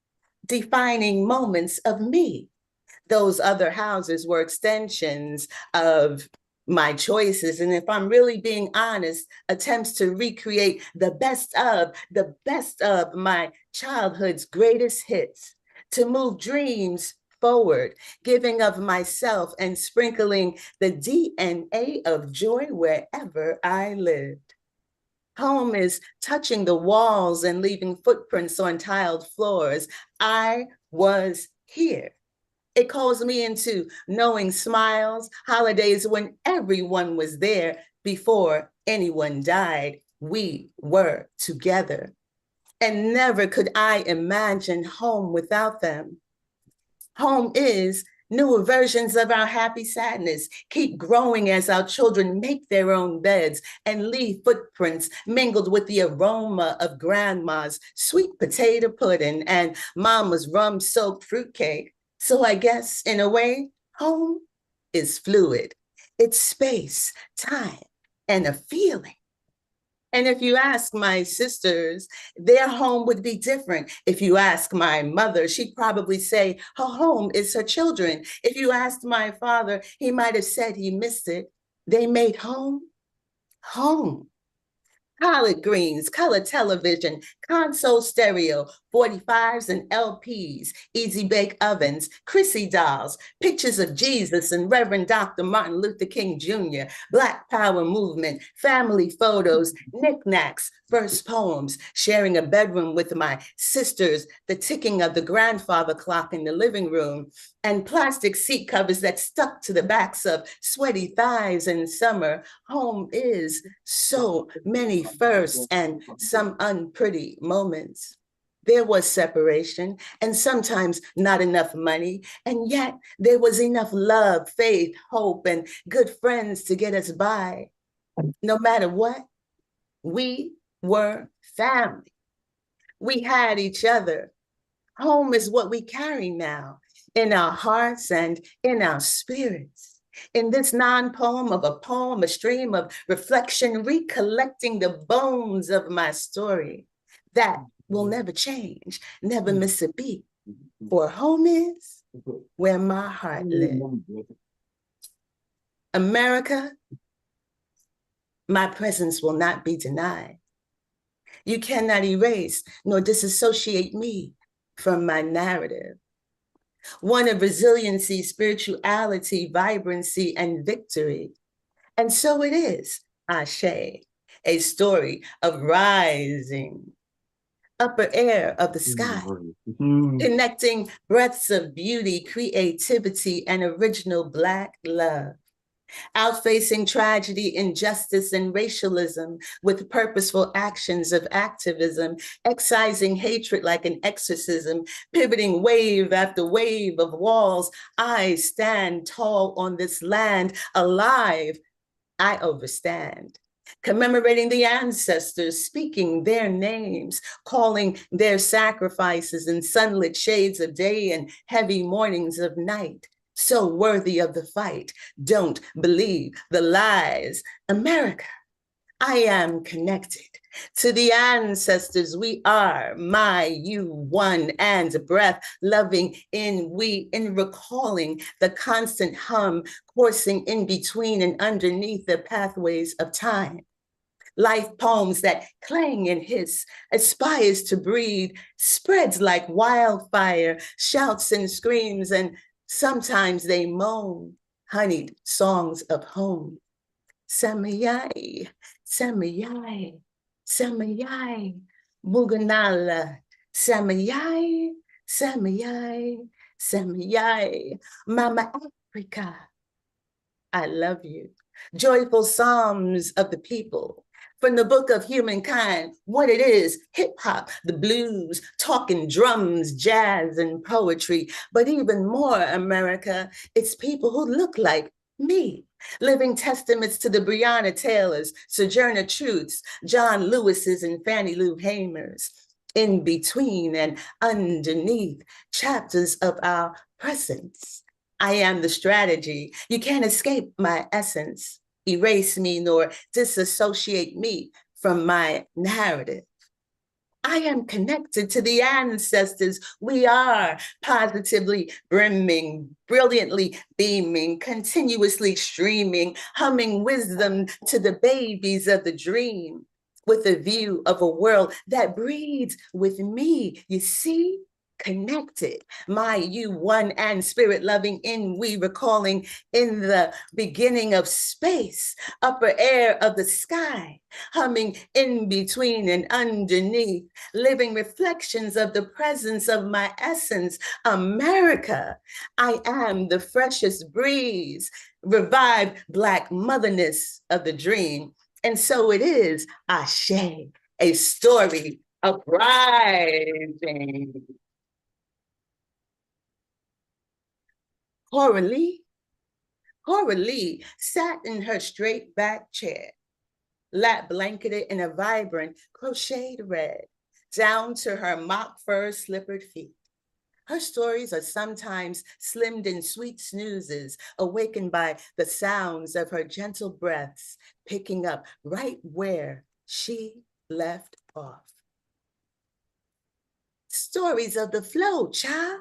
Speaker 21: defining moments of me. Those other houses were extensions of my choices. And if I'm really being honest, attempts to recreate the best of my childhood's greatest hits, to move dreams forward, giving of myself and sprinkling the DNA of joy wherever I lived. Home is touching the walls and leaving footprints on tiled floors. I was here. It calls me into knowing smiles, holidays when everyone was there before anyone died. We were together. And never could I imagine home without them. Home is newer versions of our happy sadness, keep growing as our children make their own beds and leave footprints mingled with the aroma of grandma's sweet potato pudding and mama's rum-soaked fruitcake. So I guess, in a way, home is fluid. It's space, time, and a feeling. And if you ask my sisters, their home would be different. If you ask my mother, she'd probably say her home is her children. If you asked my father, he might have said he missed it. They made home, home. Collard greens, color television, console stereo, 45s and LPs, easy bake ovens, Chrissy dolls, pictures of Jesus and Reverend Dr. Martin Luther King Jr., Black Power movement, family photos, knickknacks, first poems, sharing a bedroom with my sisters, the ticking of the grandfather clock in the living room, and plastic seat covers that stuck to the backs of sweaty thighs in summer. Home is so many firsts and some unpretty moments. There was separation and sometimes not enough money, and yet there was enough love, faith, hope, and good friends to get us by. No matter what, we were family. We had each other. Home is what we carry now in our hearts and in our spirits. In this non-poem of a poem, a stream of reflection, recollecting the bones of my story that will never change, never miss a beat. For home is where my heart lives. America, my presence will not be denied. You cannot erase nor disassociate me from my narrative. One of resiliency, spirituality, vibrancy, and victory. And so it is, Ashe, a story of rising, upper air of the sky, connecting breaths of beauty, creativity, and original Black love. Outfacing tragedy, injustice, and racialism with purposeful actions of activism, excising hatred like an exorcism, pivoting wave after wave of walls. I stand tall on this land, alive. I overstand. Commemorating the ancestors, speaking their names, calling their sacrifices in sunlit shades of day and heavy mornings of night. So worthy of the fight. Don't believe the lies. America, I am connected to the ancestors. We are my, you, one, and breath, loving in we, in recalling the constant hum coursing in between and underneath the pathways of time. Life poems that clang and hiss, aspires to breathe, spreads like wildfire, shouts and screams, and sometimes they moan, honeyed songs of home. Samayai, Samayai, Samayai, Muganala, Samayai, Samayai, Samayai, Mama Africa, I love you. Joyful Psalms of the people. From the book of humankind, what it is, hip hop, the blues, talking drums, jazz, and poetry. But even more, America, it's people who look like me, living testaments to the Breonna Taylors, Sojourner Truths, John Lewis's, and Fannie Lou Hamers. In between and underneath, chapters of our presence. I am the strategy. You can't escape my essence, erase me, nor disassociate me from my narrative. I am connected to the ancestors. We are positively brimming, brilliantly beaming, continuously streaming, humming wisdom to the babies of the dream, with a view of a world that breathes with me. You see? Connected, my you one and spirit loving in we recalling in the beginning of space, upper air of the sky, humming in between and underneath, living reflections of the presence of my essence. America, I am the freshest breeze, revived Black motherness of the dream. And so it is, Ashe, a story of rising. Coralie sat in her straight back chair, lap blanketed in a vibrant crocheted red, down to her mock fur slippered feet. Her stories are sometimes slimmed in sweet snoozes, awakened by the sounds of her gentle breaths, picking up right where she left off. Stories of the flow, child.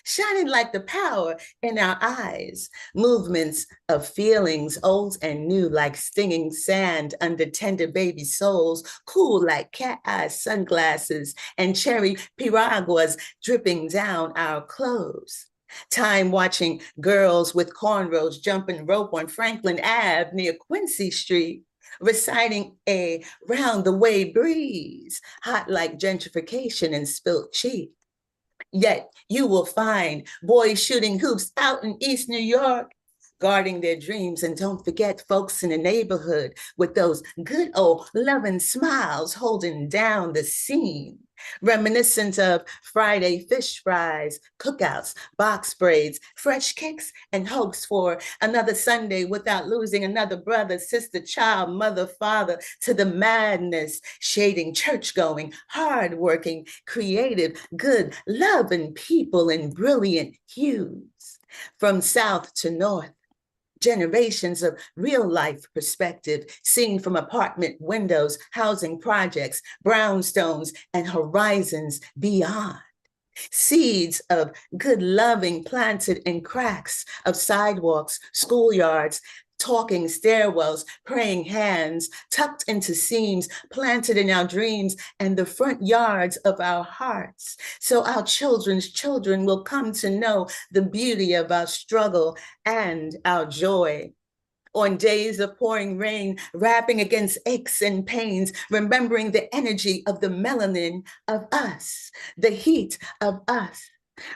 Speaker 21: Shining like the power in our eyes, movements of feelings old and new like stinging sand under tender baby souls, cool like cat eye sunglasses and cherry piraguas dripping down our clothes. Time watching girls with cornrows jumping rope on Franklin Ave near Quincy Street, reciting a round the way breeze, hot like gentrification and spilt cheek. Yet you will find boys shooting hoops out in East New York, guarding their dreams. And don't forget folks in the neighborhood with those good old loving smiles holding down the scene. Reminiscent of Friday fish fries, cookouts, box braids, fresh kicks, and hopes for another Sunday without losing another brother, sister, child, mother, father to the madness, shading church-going, hardworking, creative, good, loving people in brilliant hues. From south to north, generations of real life perspective seen from apartment windows, housing projects, brownstones, and horizons beyond. Seeds of good loving planted in cracks of sidewalks, schoolyards, talking stairwells, praying hands, tucked into seams, planted in our dreams and the front yards of our hearts. So our children's children will come to know the beauty of our struggle and our joy. On days of pouring rain, rapping against aches and pains, remembering the energy of the melanin of us, the heat of us.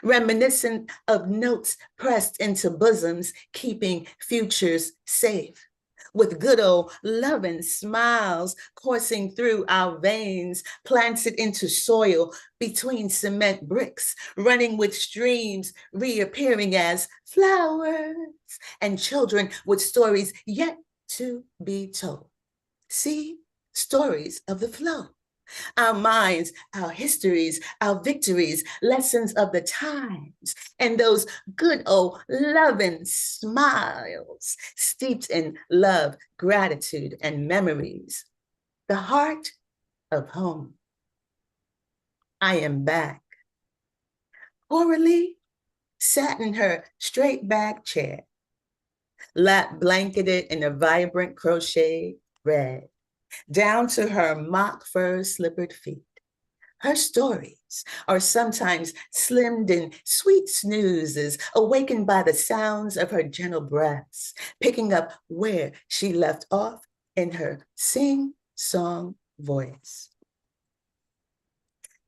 Speaker 21: Reminiscent of notes pressed into bosoms, keeping futures safe. With good old loving smiles coursing through our veins, planted into soil between cement bricks, running with streams, reappearing as flowers, and children with stories yet to be told. See, stories of the flow. Our minds, our histories, our victories, lessons of the times, and those good old loving smiles steeped in love, gratitude, and memories. The heart of home. I am back. Coralie sat in her straight back chair, lap blanketed in a vibrant crochet red, down to her mock fur slippered feet. Her stories are sometimes slimmed in sweet snoozes, awakened by the sounds of her gentle breaths, picking up where she left off in her sing-song voice.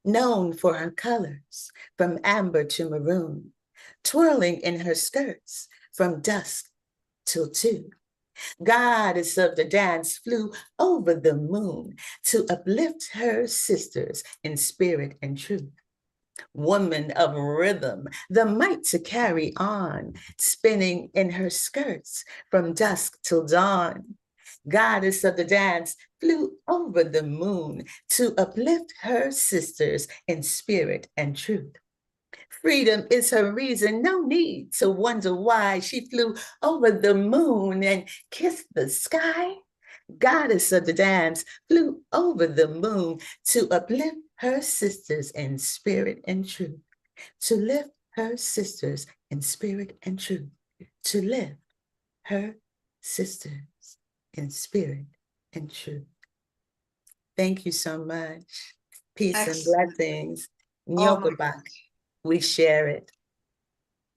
Speaker 21: Known for her colors, from amber to maroon, twirling in her skirts from dusk till 2. Goddess of the dance flew over the moon to uplift her sisters in spirit and truth. Woman of rhythm, the might to carry on, spinning in her skirts from dusk till dawn. Goddess of the dance flew over the moon to uplift her sisters in spirit and truth. Freedom is her reason, no need to wonder why she flew over the moon and kissed the sky. Goddess of the dance flew over the moon to uplift her sisters in spirit and truth. To lift her sisters in spirit and truth. To lift her sisters in spirit and truth. Thank you so much. Peace
Speaker 1: Excellent.
Speaker 21: and blessings.
Speaker 1: Oh my
Speaker 21: Nyokobak.
Speaker 1: God.
Speaker 21: We share it.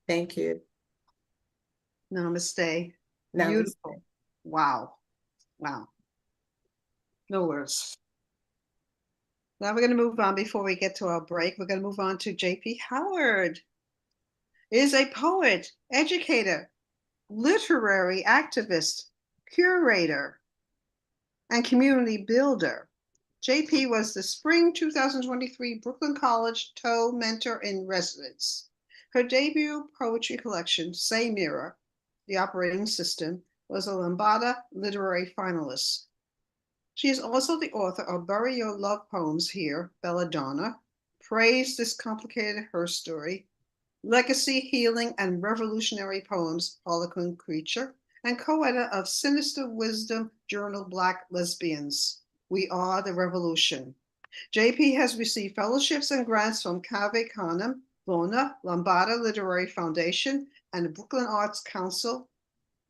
Speaker 21: Thank you.
Speaker 1: Namaste.
Speaker 21: Namaste.
Speaker 1: Beautiful. Wow. Wow. No words. Now we're going to move on before we get to our break. We're going to move on to J.P. Howard. Is a poet, educator, literary activist, curator, and community builder. JP was the spring 2023 Brooklyn College Toe Mentor in Residence. Her debut poetry collection, Say Mirror, The Operating System, was a Lambada Literary Finalist. She is also the author of Bury Your Love Poems Here, Belladonna, Praise This Complicated Her Story, Legacy, Healing, and Revolutionary Poems, Harlequin Creature, and co-editor of Sinister Wisdom Journal Black Lesbians, We Are the Revolution. JP has received fellowships and grants from Cave Canem, Bona, Lambada Literary Foundation, and the Brooklyn Arts Council.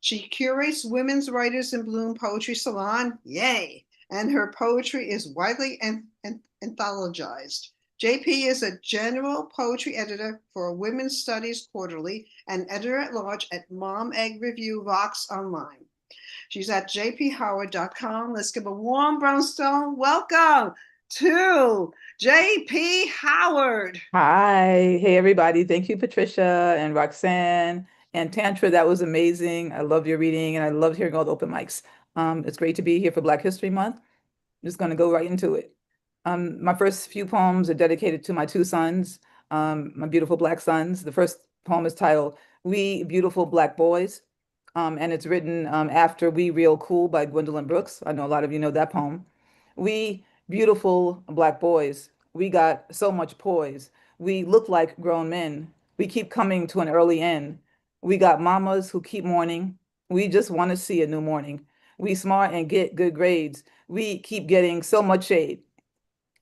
Speaker 1: She curates Women's Writers in Bloom Poetry Salon, yay! And her poetry is widely anthologized. JP is a general poetry editor for Women's Studies Quarterly and editor-at-large at Mom Egg Review Vox Online. She's at jphoward.com. Let's give a warm Brownstone welcome to JP Howard.
Speaker 3: Hi. Hey, everybody. Thank you, Patricia and Roxanne and Tantra. That was amazing. I love your reading and I loved hearing all the open mics. It's great to be here for Black History Month. I'm just going to go right into it. My first few poems are dedicated to my 2 sons, my beautiful Black sons. The first poem is titled We Beautiful Black Boys, and it's written after We Real Cool by Gwendolyn Brooks. I know a lot of you know that poem. We beautiful Black boys, we got so much poise. We look like grown men. We keep coming to an early end. We got mamas who keep mourning. We just want to see a new morning. We smart and get good grades. We keep getting so much shade.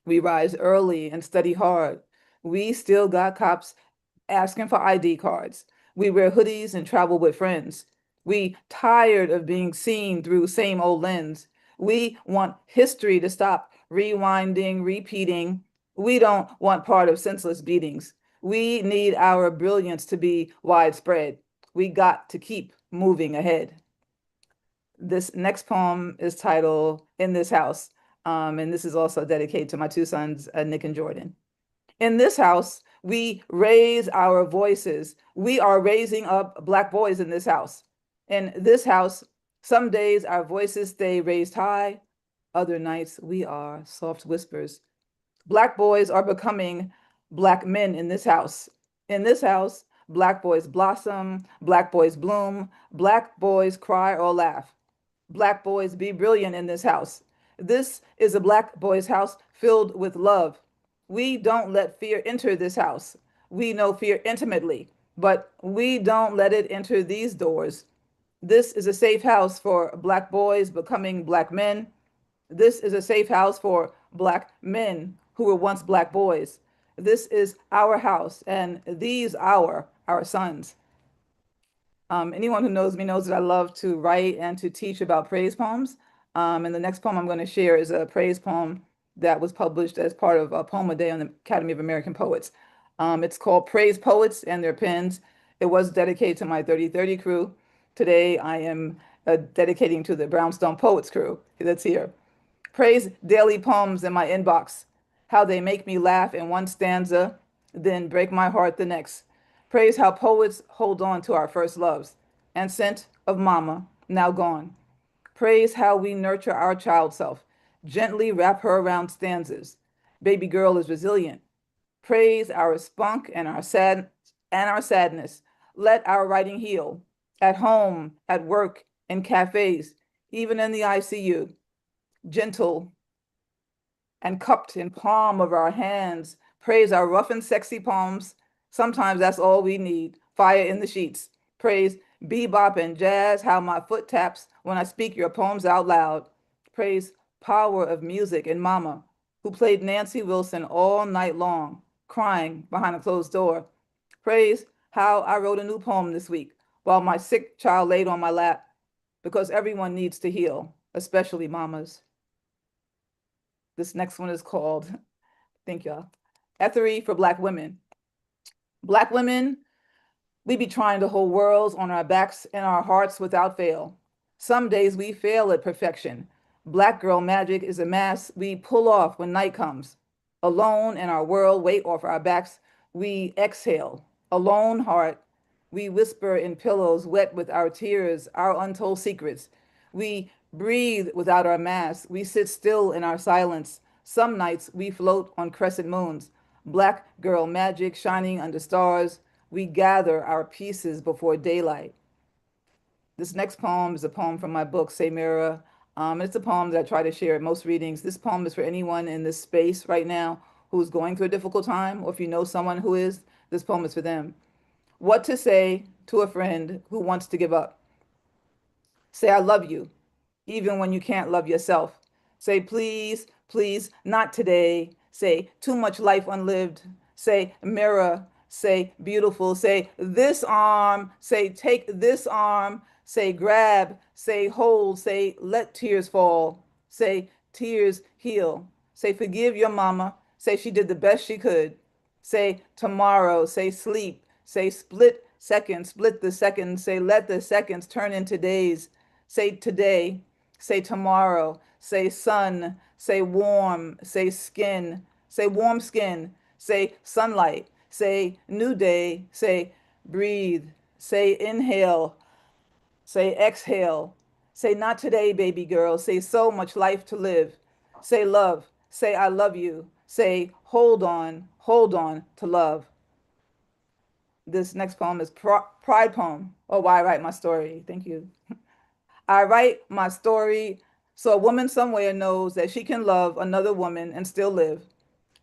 Speaker 3: We rise early and study hard. We still got cops asking for ID cards. We wear hoodies and travel with friends. We tired of being seen through same old lens. We want history to stop rewinding, repeating. We don't want part of senseless beatings. We need our brilliance to be widespread. We got to keep moving ahead. This next poem is titled In This House, and this is also dedicated to my 2 sons, Nick and Jordan. In this house, we raise our voices. We are raising up Black boys in this house. In this house, some days our voices stay raised high. Other nights we are soft whispers. Black boys are becoming Black men in this house. In this house, Black boys blossom, Black boys bloom, Black boys cry or laugh. Black boys be brilliant in this house. This is a Black boys' house filled with love. We don't let fear enter this house. We know fear intimately, but we don't let it enter these doors. This is a safe house for Black boys becoming Black men. This is a safe house for Black men who were once Black boys. This is our house, and these are our sons. Anyone who knows me knows that I love to write and to teach about praise poems. And the next poem I'm going to share is a praise poem that was published as part of a Poem a Day on the Academy of American Poets. It's called Praise Poets and Their Pens. It was dedicated to my 3030 crew. Today I am dedicating to the Brownstone Poets crew that's here. Praise daily poems in my inbox, how they make me laugh in one stanza, then break my heart the next. Praise how poets hold on to our first loves, and scent of mama, now gone. Praise how we nurture our child self, gently wrap her around stanzas. Baby girl is resilient. Praise our spunk and our sadness. Let our writing heal. At home, at work, in cafes, even in the ICU. Gentle and cupped in palm of our hands. Praise our rough and sexy palms. Sometimes that's all we need. Fire in the sheets. Praise bebop and jazz, how my foot taps when I speak your poems out loud. Praise power of music and mama, who played Nancy Wilson all night long, crying behind a closed door. Praise how I wrote a new poem this week while my sick child laid on my lap, because everyone needs to heal, especially mamas. This next one is called, thank y'all, Ethery for Black Women. Black women, we be trying to hold worlds on our backs and our hearts without fail. Some days we fail at perfection. Black girl magic is a mask we pull off when night comes. Alone in our world, weight off our backs, we exhale. A lone heart, we whisper in pillows wet with our tears, our untold secrets. We breathe without our masks. We sit still in our silence. Some nights we float on crescent moons. Black girl magic shining under stars. We gather our pieces before daylight. This next poem is a poem from my book, Say Mirror. It's a poem that I try to share at most readings. This poem is for anyone in this space right now who's going through a difficult time, or if you know someone who is, this poem is for them. What to say to a friend who wants to give up. Say, I love you, even when you can't love yourself. Say, please, please, not today. Say, too much life unlived. Say, mirror. Say, beautiful. Say, this arm. Say, take this arm. Say, grab. Say, hold. Say, let tears fall. Say, tears heal. Say, forgive your mama. Say, she did the best she could. Say, tomorrow. Say, sleep. Say, split seconds. Split the seconds. Say, let the seconds turn into days. Say, today. Say, tomorrow. Say, sun. Say, warm. Say, skin. Say, warm skin. Say, sunlight. Say, new day. Say, breathe. Say, inhale. Say, exhale. Say, not today, baby girl. Say, so much life to live. Say, love. Say, I love you. Say, hold on to love. This next poem is Pride Poem, or Why I Write My Story. Thank you. I write my story so a woman somewhere knows that she can love another woman and still live.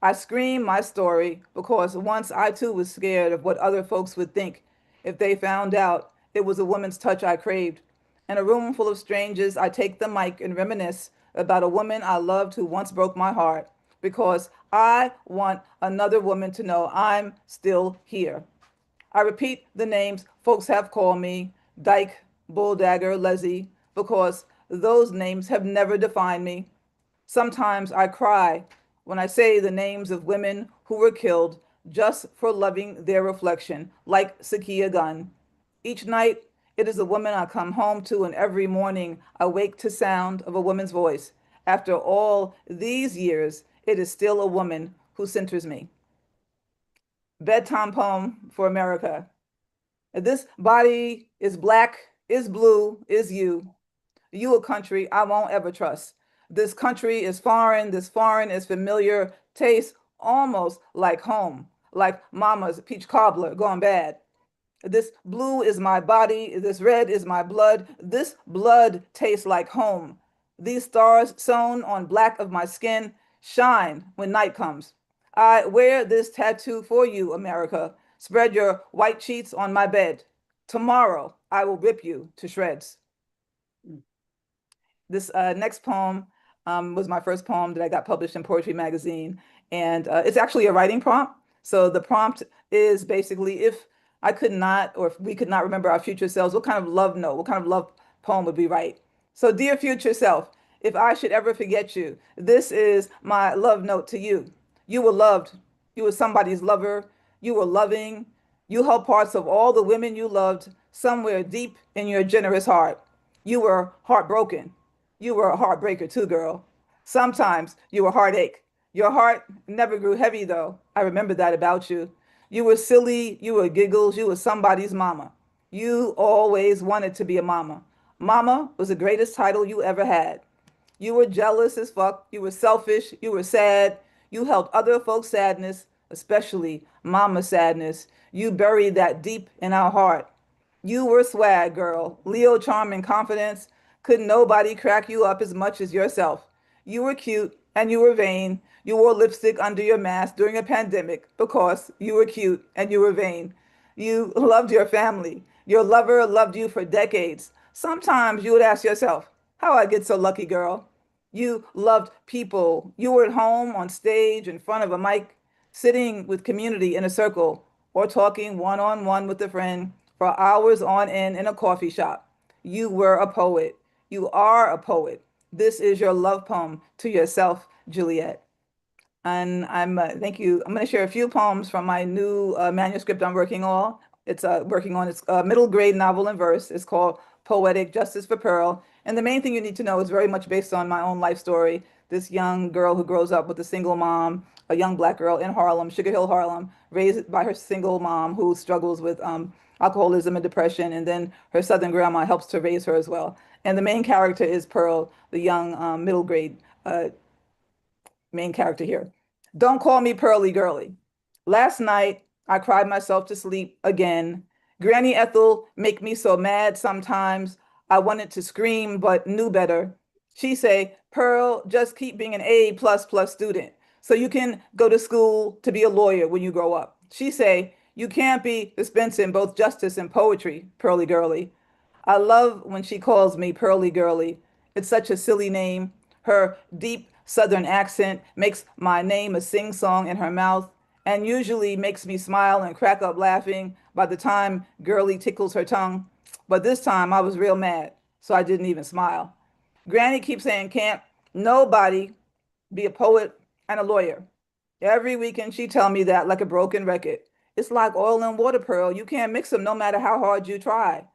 Speaker 3: I scream my story because once I too was scared of what other folks would think if they found out it was a woman's touch I craved. In a room full of strangers, I take the mic and reminisce about a woman I loved who once broke my heart, because I want another woman to know I'm still here. I repeat the names folks have called me, Dyke, Bulldagger, Leslie, because those names have never defined me. Sometimes I cry when I say the names of women who were killed just for loving their reflection, like Sakia Gunn. Each night, it is a woman I come home to, and every morning I wake to sound of a woman's voice. After all these years, it is still a woman who centers me. Bedtime poem for America. This body is black, is blue, is you. You a country I won't ever trust. This country is foreign, this foreign is familiar, tastes almost like home, like mama's peach cobbler gone bad. This blue is my body, this red is my blood, this blood tastes like home. These stars sewn on black of my skin shine when night comes. I wear this tattoo for you, America. Spread your white sheets on my bed. Tomorrow, I will rip you to shreds. This next poem was my first poem that I got published in Poetry Magazine. And it's actually a writing prompt. So the prompt is basically, if I could not, or if we could not remember our future selves, what kind of love note, what kind of love poem would we write? So dear future self, if I should ever forget you, this is my love note to you. You were loved. You were somebody's lover. You were loving. You held parts of all the women you loved somewhere deep in your generous heart. You were heartbroken. You were a heartbreaker too, girl. Sometimes you were heartache. Your heart never grew heavy, though. I remember that about you. You were silly. You were giggles. You were somebody's mama. You always wanted to be a mama. Mama was the greatest title you ever had. You were jealous as fuck. You were selfish. You were sad. You held other folks' sadness, especially mama's sadness. You buried that deep in our heart. You were swag, girl. Leo charm and confidence. Couldn't nobody crack you up as much as yourself. You were cute and you were vain. You wore lipstick under your mask during a pandemic because you were cute and you were vain. You loved your family. Your lover loved you for decades. Sometimes you would ask yourself, how I get so lucky, girl? You loved people. You were at home, on stage, in front of a mic, sitting with community in a circle, or talking one-on-one with a friend for hours on end in a coffee shop. You were a poet. You are a poet. This is your love poem to yourself, Juliet. And thank you. I'm going to share a few poems from my new manuscript I'm working on. It's a middle grade novel in verse. It's called Poetic Justice for Pearl. And the main thing you need to know is very much based on my own life story. This young girl who grows up with a single mom, a young Black girl in Harlem, Sugar Hill, Harlem, raised by her single mom who struggles with alcoholism and depression. And then her Southern grandma helps to raise her as well. And the main character is Pearl, the young middle grade main character here. Don't call me Pearly Girly. Last night, I cried myself to sleep again. Granny Ethel make me so mad sometimes. I wanted to scream, but knew better. She say, Pearl, just keep being an A++ student so you can go to school to be a lawyer when you grow up. She say, you can't be dispensing both justice and poetry, Pearly Girly. I love when she calls me Pearly Girly. It's such a silly name. Her deep Southern accent makes my name a sing-song in her mouth and usually makes me smile and crack up laughing by the time Girly tickles her tongue. But this time I was real mad, so I didn't even smile. Granny keeps saying, can't nobody be a poet and a lawyer. Every weekend she tell me that like a broken record. It's like oil and water, Pearl. You can't mix them no matter how hard you try.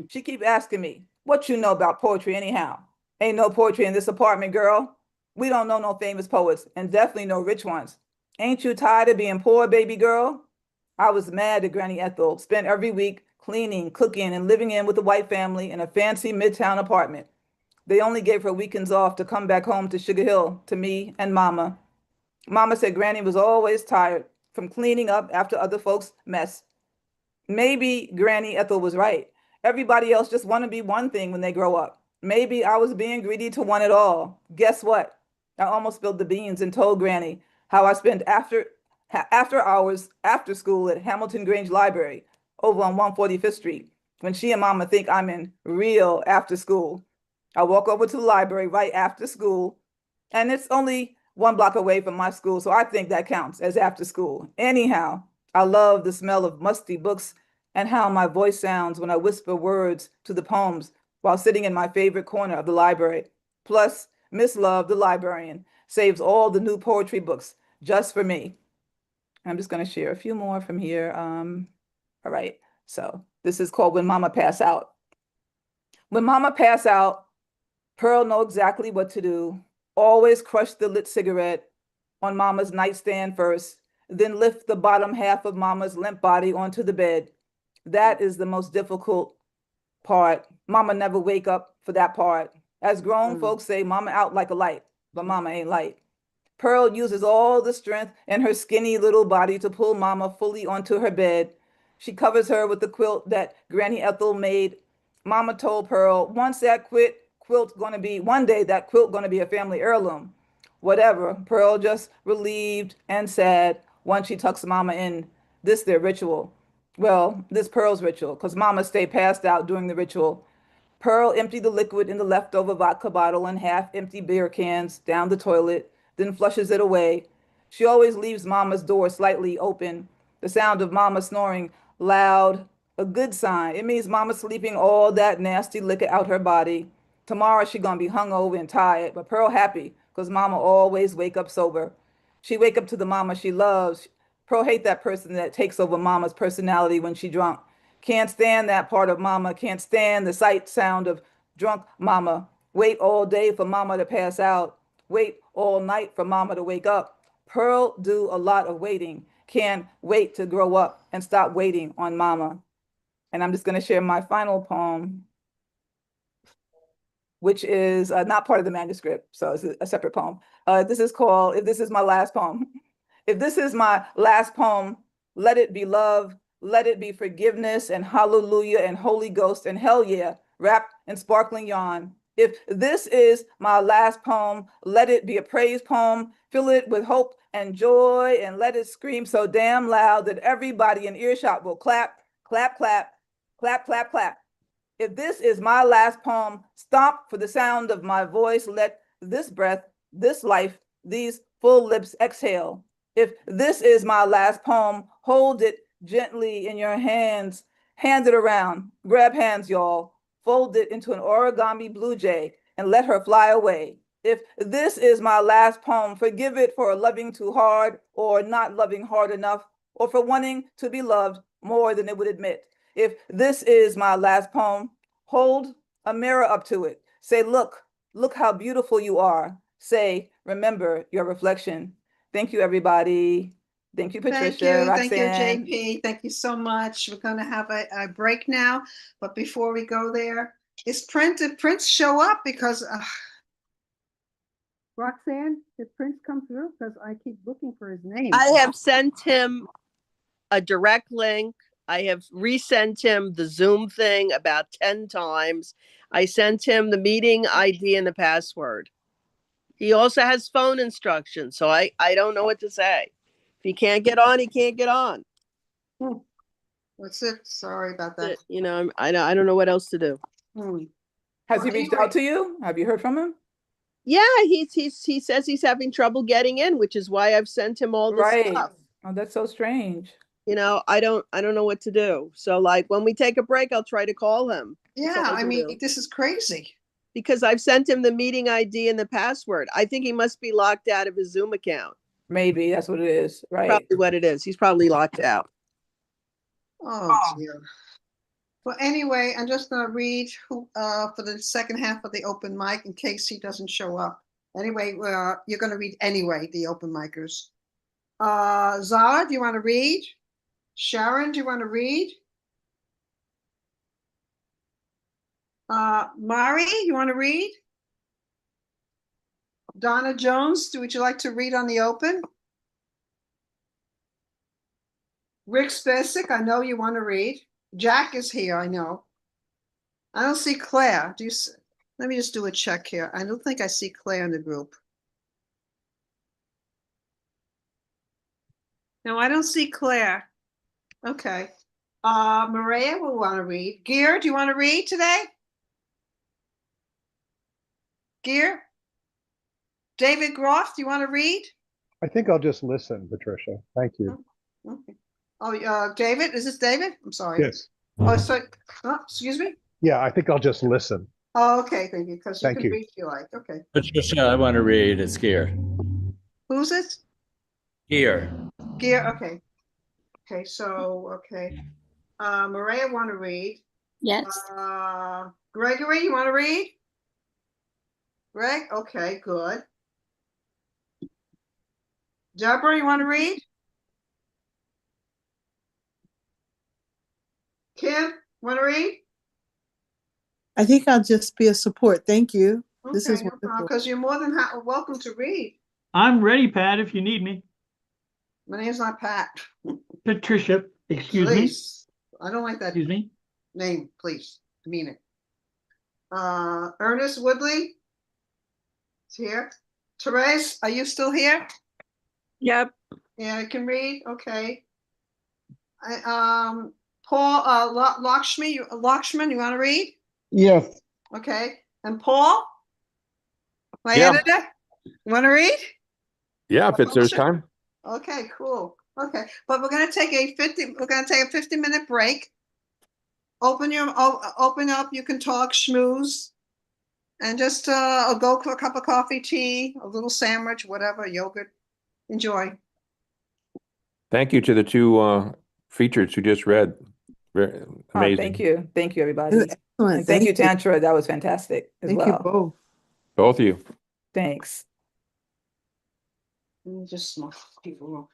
Speaker 3: She keep asking me, what you know about poetry anyhow? Ain't no poetry in this apartment, girl. We don't know no famous poets and definitely no rich ones. Ain't you tired of being poor, baby girl? I was mad at Granny Ethel, spent every week cleaning, cooking, and living in with a white family in a fancy midtown apartment. They only gave her weekends off to come back home to Sugar Hill to me and Mama. Mama said Granny was always tired from cleaning up after other folks' mess. Maybe Granny Ethel was right. Everybody else just want to be one thing when they grow up. Maybe I was being greedy to want it all. Guess what? I almost spilled the beans and told Granny how I spent after hours after school at Hamilton Grange Library over on 145th Street when she and Mama think I'm in real after school. I walk over to the library right after school, and it's only 1 block away from my school, so I think that counts as after school. Anyhow, I love the smell of musty books and how my voice sounds when I whisper words to the poems while sitting in my favorite corner of the library. Plus, Miss Love, the librarian, saves all the new poetry books just for me. I'm just going to share a few more from here. All right, so this is called When Mama Pass Out. When Mama pass out, Pearl know exactly what to do. Always crush the lit cigarette on Mama's nightstand first, then lift the bottom half of Mama's limp body onto the bed. That is the most difficult part. Mama never wake up for that part. As grown folks say, Mama out like a light, but Mama ain't light. Pearl uses all the strength in her skinny little body to pull Mama fully onto her bed. She covers her with the quilt that Granny Ethel made. Mama told Pearl, one day that quilt gonna be a family heirloom. Whatever, Pearl just relieved and sad once she tucks Mama in. This their ritual. Well, this Pearl's ritual, because Mama stayed passed out during the ritual. Pearl emptied the liquid in the leftover vodka bottle and half-empty beer cans down the toilet, then flushes it away. She always leaves Mama's door slightly open. The sound of Mama snoring loud, a good sign. It means Mama's sleeping all that nasty liquor out her body. Tomorrow she gonna be hungover and tired, but Pearl happy because mama always wake up sober. She wake up to the mama she loves. Pearl hate that person that takes over mama's personality when she drunk. Can't stand that part of mama. Can't stand the sight sound of drunk mama. Wait all day for mama to pass out. Wait all night for mama to wake up. Pearl do a lot of waiting. Can't wait to grow up and stop waiting on mama. And I'm just going to share my final poem, which is not part of the manuscript, so it's a separate poem. This is called If This Is My Last Poem. If this is my last poem, let it be love, let it be forgiveness and hallelujah and Holy Ghost and hell yeah, wrapped in sparkling yarn. If this is my last poem, let it be a praise poem, fill it with hope and joy, and let it scream so damn loud that everybody in earshot will clap, clap, clap, clap, clap, clap. If this is my last poem, stomp for the sound of my voice. Let this breath, this life, these full lips exhale. If this is my last poem, hold it gently in your hands. Hand it around. Grab hands, y'all. Fold it into an origami blue jay and let her fly away. If this is my last poem, forgive it for loving too hard or not loving hard enough or for wanting to be loved more than it would admit. If this is my last poem, hold a mirror up to it. Say, look how beautiful you are. Say, remember your reflection. Thank you, everybody. Thank you, Patricia, Roxanne.
Speaker 1: Thank you, JP. Thank you so much. We're going to have a break now. But before we go there, did Prince show up? Because, Roxanne, did Prince come through? Because I keep looking for his name.
Speaker 4: I have sent him a direct link. I have resent him the Zoom thing about 10 times. I sent him the meeting ID and the password. He also has phone instructions, so I don't know what to say. If he can't get on, he can't get on.
Speaker 1: What's it? Sorry about that.
Speaker 4: You know, I don't know what else to do.
Speaker 3: Has he reached out to you? Have you heard from him?
Speaker 4: Yeah, he says he's having trouble getting in, which is why I've sent him all this stuff.
Speaker 3: Oh, that's so strange.
Speaker 4: You know, I don't know what to do. So like when we take a break, I'll try to call him.
Speaker 1: Yeah, I mean, this is crazy.
Speaker 4: Because I've sent him the meeting ID and the password. I think he must be locked out of his Zoom account.
Speaker 3: Maybe that's what it is, right?
Speaker 4: Probably what it is. He's probably locked out.
Speaker 1: Oh dear. Well, anyway, I'm just going to read who for the second half of the open mic in case he doesn't show up. Anyway, you're going to read anyway, the open micers. Zara, do you want to read? Sharon, do you want to read? Mari, you want to read? Donna Jones, would you like to read on the open? Rick Spesic, I know you want to read. Jack is here, I know. I don't see Claire. Let me just do a check here. I don't think I see Claire in the group. No, I don't see Claire. Okay. Maria will want to read. Gear, do you want to read today? Gear? David Groff, do you want to read?
Speaker 7: I think I'll just listen, Patricia. Thank you.
Speaker 1: Okay. Oh, David, is this David? I'm sorry.
Speaker 7: Yes.
Speaker 1: Oh, sorry. Oh, excuse me?
Speaker 7: Yeah, I think I'll just listen.
Speaker 1: Oh, okay, thank you. Because you
Speaker 7: Thank
Speaker 1: can
Speaker 7: you.
Speaker 1: read if you like. Okay.
Speaker 22: Patricia, I want to read. It's Gear.
Speaker 1: Who's it?
Speaker 22: Gear.
Speaker 1: Gear, okay. Okay, so, okay. Maria want to read.
Speaker 2: Yes.
Speaker 1: Gregory, you want to read? Greg, okay, good. Deborah, you want to read? Kim, want to read?
Speaker 23: I think I'll just be a support. Thank you.
Speaker 1: Okay,
Speaker 23: This is wonderful.
Speaker 1: because you're more than welcome to read.
Speaker 19: I'm ready, Pat, if you need me.
Speaker 1: My name's not Pat.
Speaker 19: Patricia, excuse
Speaker 1: Please. I don't like that
Speaker 19: Excuse me?
Speaker 1: name, please. I mean it. Ernest Woodley is here. Therese, are you still here?
Speaker 4: Yep.
Speaker 1: Yeah, I can read. Okay. Paul Lakshman, you want to read?
Speaker 6: Yes.
Speaker 1: Okay. And Paul, my
Speaker 24: Yeah.
Speaker 1: editor, you want to read?
Speaker 24: Yeah, if it's there's
Speaker 1: Publisher?
Speaker 24: time.
Speaker 1: Okay, cool. Okay, but we're gonna take a 50-minute break. Open up. You can talk, schmooze, And just I'll go for a cup of coffee, tea, a little sandwich, whatever, yogurt. Enjoy.
Speaker 24: Thank you to the two features you just read. Very amazing.
Speaker 3: Thank you, everybody.
Speaker 23: Excellent.
Speaker 3: And thank you, Tantra. That was fantastic as
Speaker 23: Thank
Speaker 3: well.
Speaker 23: you both.
Speaker 24: Both of you.
Speaker 3: Thanks.
Speaker 1: Let me just smoke people.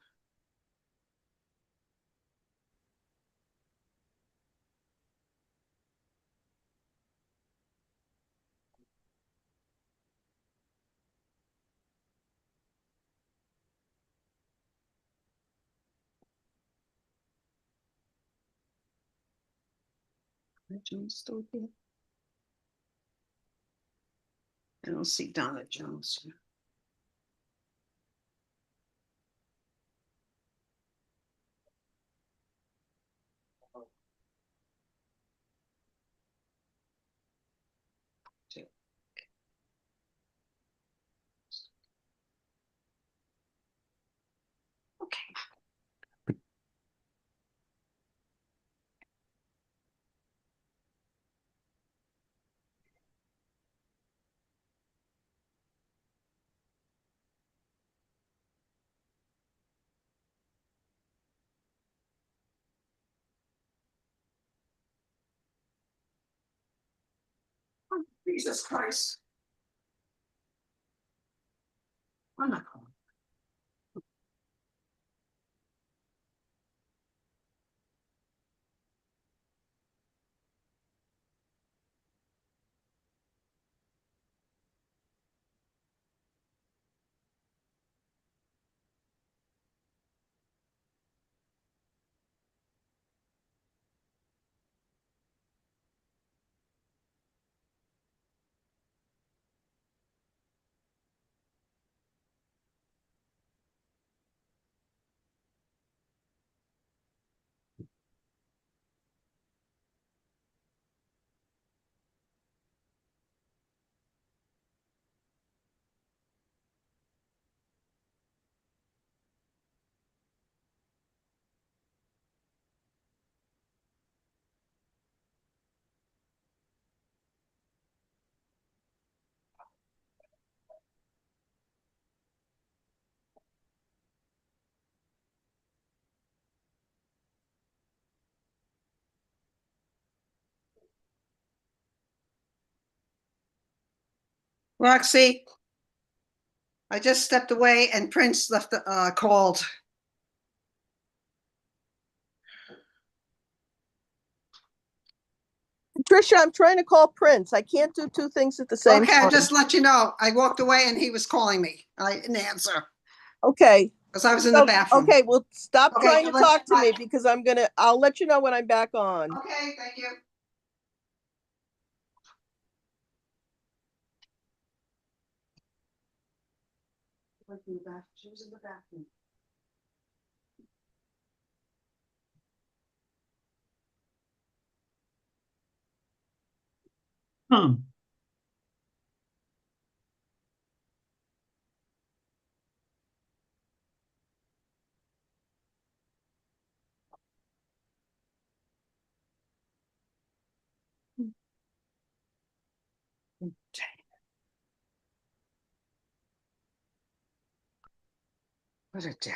Speaker 1: Jones still here. I don't see Donna Jones here. Jesus Christ. I'm not going. Roxy, I just stepped away and Prince left called.
Speaker 4: Patricia, I'm trying to call Prince. I can't do two things at the same
Speaker 1: Okay,
Speaker 4: time.
Speaker 1: I'll just let you know. I walked away and he was calling me. I didn't answer.
Speaker 4: Okay.
Speaker 1: Because I was in the bathroom.
Speaker 4: Okay, well, stop
Speaker 1: Okay,
Speaker 4: trying to
Speaker 1: let's
Speaker 4: talk to
Speaker 1: try.
Speaker 4: me because I'll let you know when I'm back on.
Speaker 1: Okay, thank you. She was in the bathroom. What a day.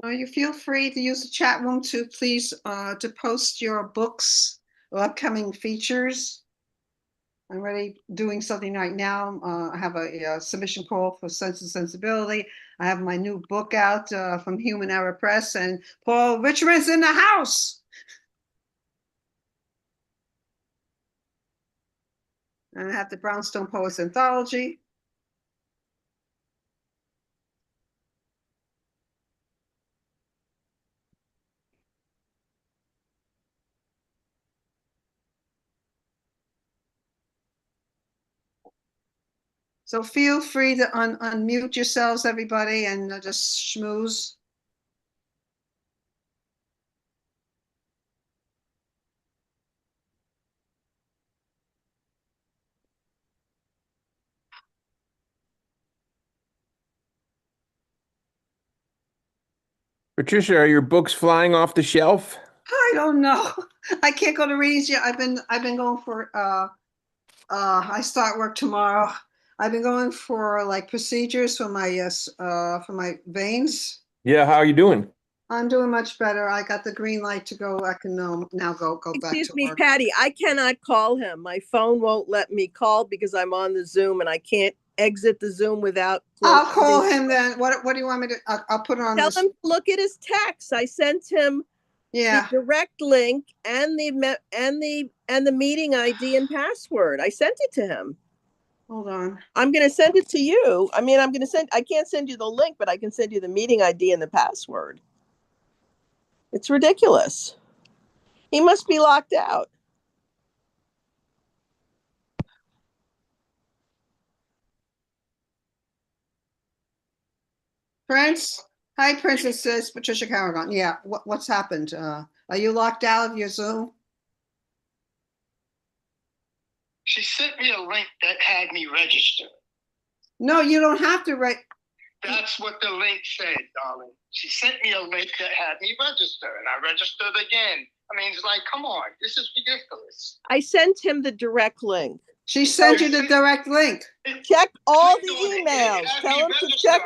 Speaker 1: You feel free to use the chat room to please to post your books or upcoming features. I'm already doing something right now. I have a submission call for Sense and Sensibility. I have my new book out from Human Error Press, and Paul Richmond's in the house. And I have the Brownstone Poets Anthology. So feel free to unmute yourselves, everybody, and just schmooze.
Speaker 24: Patricia, are your books flying off the shelf?
Speaker 1: I don't know. I can't go to readings yet. I've been going for I start work tomorrow. I've been going for like procedures for my veins.
Speaker 24: Yeah, how are you doing?
Speaker 1: I'm doing much better. I got the green light to go. I can now go back
Speaker 4: Excuse
Speaker 1: to
Speaker 4: me,
Speaker 1: work.
Speaker 4: Patty, I cannot call him. My phone won't let me call because I'm on the Zoom and I can't exit the Zoom without.
Speaker 1: I'll call him then. What do you want me to? I'll put it on.
Speaker 4: Tell him to look at his text. I sent him the direct link and the meeting ID and password. I sent it to him.
Speaker 1: Hold on.
Speaker 4: I'm going to send it to you. I mean, I can't send you the link, but I can send you the meeting ID and the password. It's ridiculous. He must be locked out.
Speaker 1: Prince. Hi, Princess, says Patricia Carragon. Yeah, what's happened? Are you locked out of your Zoom?
Speaker 8: She sent me a link that had me register.
Speaker 1: No, you don't have to write.
Speaker 8: That's what the link said, darling. She sent me a link that had me register, and I registered again. I mean, it's like, come on, this is ridiculous.
Speaker 4: I sent him the direct link.
Speaker 1: She sent you the direct link.
Speaker 4: Check all the emails. Tell him to check.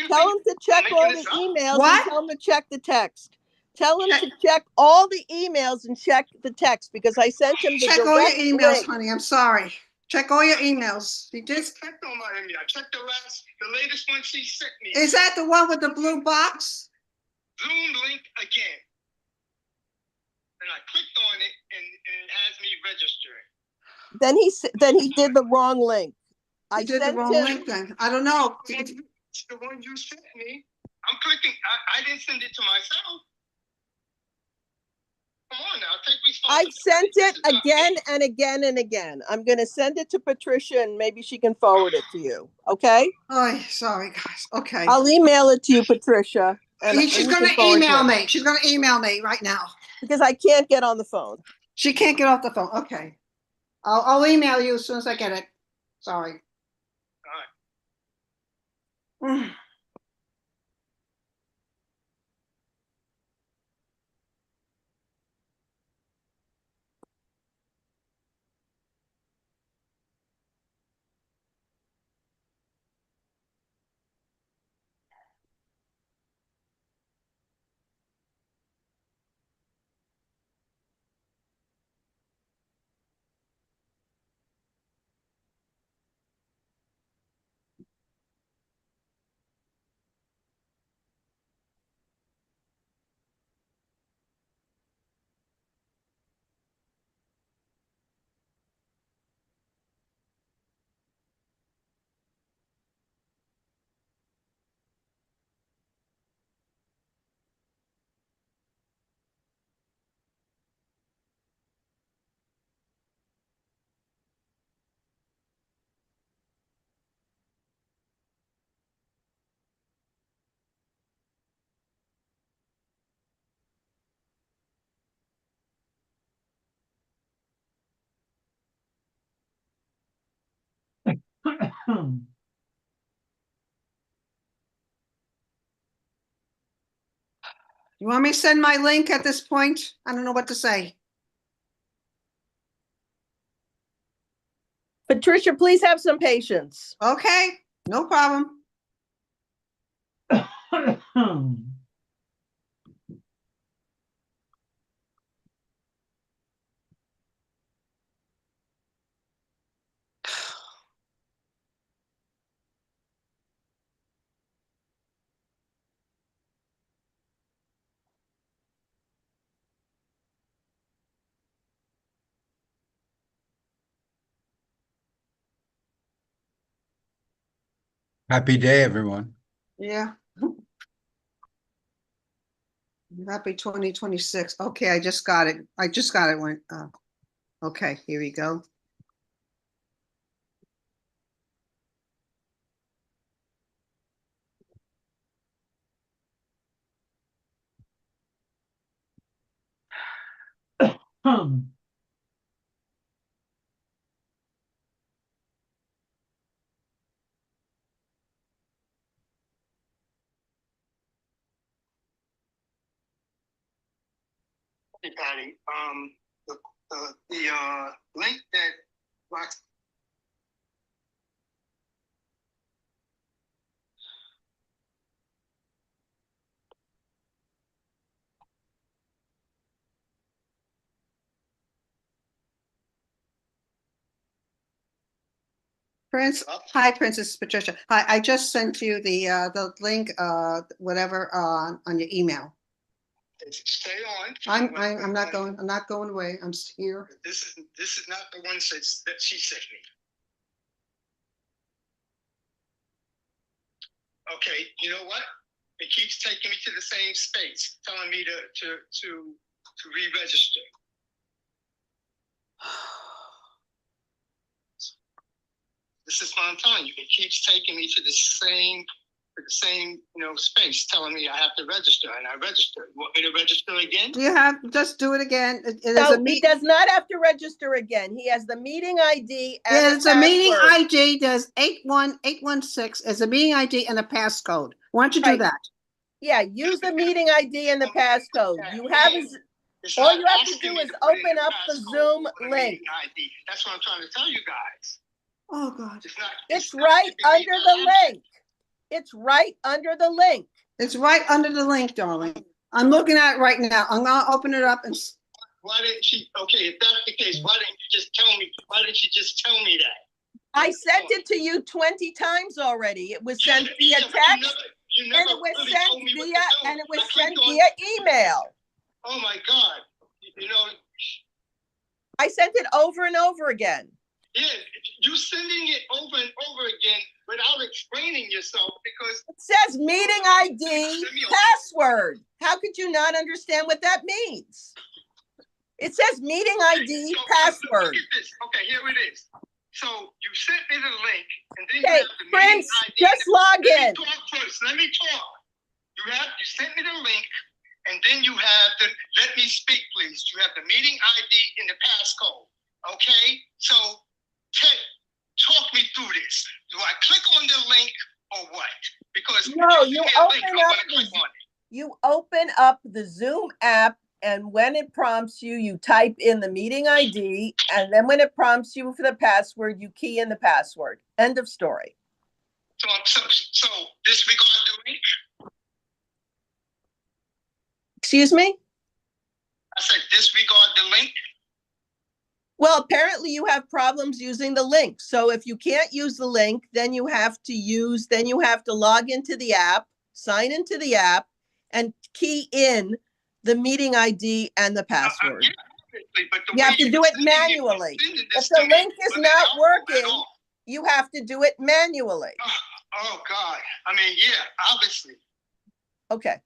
Speaker 4: Tell him to check all the emails and tell him to check the text. Tell him to check all the emails and check the text because I sent him the direct link.
Speaker 1: Check all your emails, honey. I'm sorry. Check all your emails.
Speaker 8: She just checked on my email. I checked the latest one she sent me.
Speaker 1: Is that the one with the blue box?
Speaker 8: Zoom link again. And I clicked on it and it has me registering.
Speaker 4: Then he did the wrong link.
Speaker 1: I did the wrong link then. I don't know.
Speaker 8: It's the one you sent me. I'm clicking. I didn't send it to myself. Come on now, take responsibility.
Speaker 4: I sent it again and again and again. I'm going to send it to Patricia and maybe she can forward it to you. Okay?
Speaker 1: Oh, sorry, guys. Okay.
Speaker 4: I'll email it to you, Patricia.
Speaker 1: She's going to email me. She's going to email me right now.
Speaker 4: Because I can't get on the phone.
Speaker 1: She can't get off the phone. Okay. I'll email you as soon as I get it. Sorry. All right. You want me to send my link at this point? I don't know what to say.
Speaker 4: Patricia, please have some patience.
Speaker 1: Okay, no problem.
Speaker 9: Happy day, everyone.
Speaker 1: Yeah. Happy 2026. Okay, I just got it. Okay, here we go.
Speaker 8: Hey, Patty, the link that Rox
Speaker 1: Prince, hi, Princess Patricia. Hi, I just sent you the link, whatever, on your email.
Speaker 8: stay on.
Speaker 1: I'm not going away. I'm here.
Speaker 8: This is not the one that she sent me. Okay, you know what? It keeps taking me to the same space, telling me to re-register. This is what I'm telling you. It keeps taking me to the same space, telling me I have to register, and I register. You want me to register again?
Speaker 1: Just do it again.
Speaker 4: No, he does not have to register again. He has the meeting ID and
Speaker 1: Yeah, it's a meeting
Speaker 4: password.
Speaker 1: ID. There's 81816 as a meeting ID and a passcode. Why don't you do that?
Speaker 4: Yeah, use the meeting ID and the passcode. You have all you have to do is open up the Zoom link.
Speaker 8: That's what I'm trying to tell you guys.
Speaker 1: Oh God.
Speaker 4: It's right under the link. It's right under the link.
Speaker 1: It's right under the link, darling. I'm looking at it right now. I'm gonna open it up and.
Speaker 8: Why didn't she? Okay, if that's the case, why didn't you just tell me? Why didn't she just tell me that?
Speaker 4: I sent it to you 20 times already. It was sent via text, and it was sent via email.
Speaker 8: Oh my God! You know,
Speaker 4: I sent it over and over again.
Speaker 8: Yeah, you sending it over and over again without explaining yourself because
Speaker 4: it says meeting ID, password. How could you not understand what that means? It says meeting ID, password.
Speaker 8: Look at this. Okay, here it is. So you sent me the link, and then
Speaker 4: okay,
Speaker 8: you have the
Speaker 4: Prince,
Speaker 8: meeting ID.
Speaker 4: just log in.
Speaker 8: Let me talk first. Let me talk. You sent me the link, and then you have the. Let me speak, please. You have the meeting ID and the passcode. Okay, so talk me through this. Do I click on the link or what? Because
Speaker 4: no, you open up the Zoom app, and when it prompts you, you type in the meeting ID, and then when it prompts you for the password, you key in the password. End of story.
Speaker 8: So disregard the link?
Speaker 4: Excuse me?
Speaker 8: I said disregard the link?
Speaker 4: Well, apparently you have problems using the link. So if you can't use the link, then you have to log into the app, sign into the app, and key in the meeting ID and the password. You have to do it manually. If the link is not working, you have to do it manually.
Speaker 8: Oh God. I mean, yeah, obviously.
Speaker 4: Okay.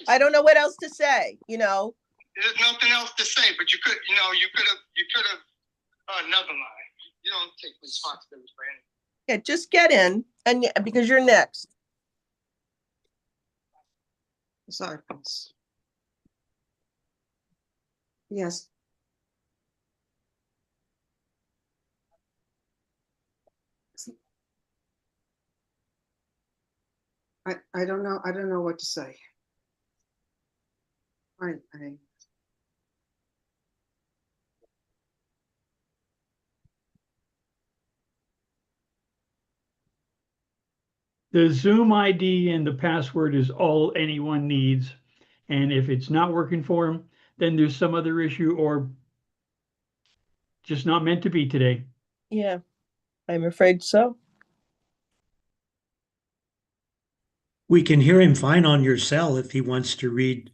Speaker 4: I don't know what else to say,
Speaker 8: There's nothing else to say, but you could have, never mind. You don't take responsibility for anything.
Speaker 4: Yeah, just get in, and because you're next.
Speaker 1: Sorry, Prince. Yes. I don't know. I don't know what to say.
Speaker 19: The Zoom ID and the password is all anyone needs. And if it's not working for them, then there's some other issue or just not meant to be today.
Speaker 4: Yeah, I'm afraid so.
Speaker 10: We can hear him fine on your cell if he wants to read.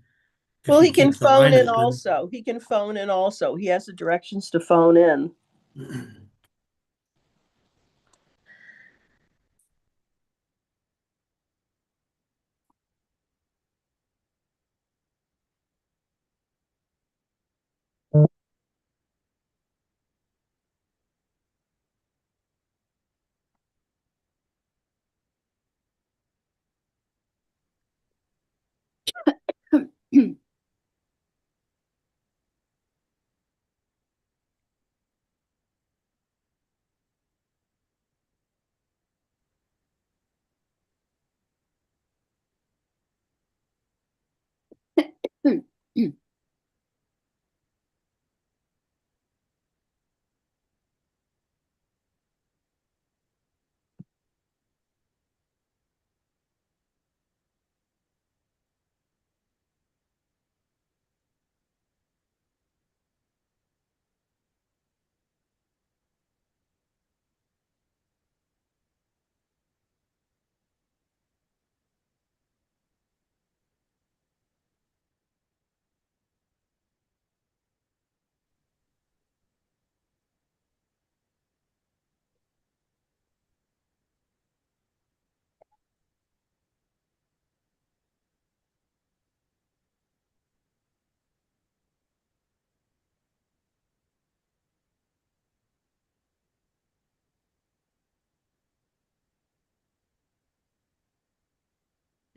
Speaker 4: Well, he can
Speaker 10: keeps the
Speaker 4: phone
Speaker 10: line
Speaker 4: in
Speaker 10: open.
Speaker 4: also. He can phone in also. He has the directions to phone in.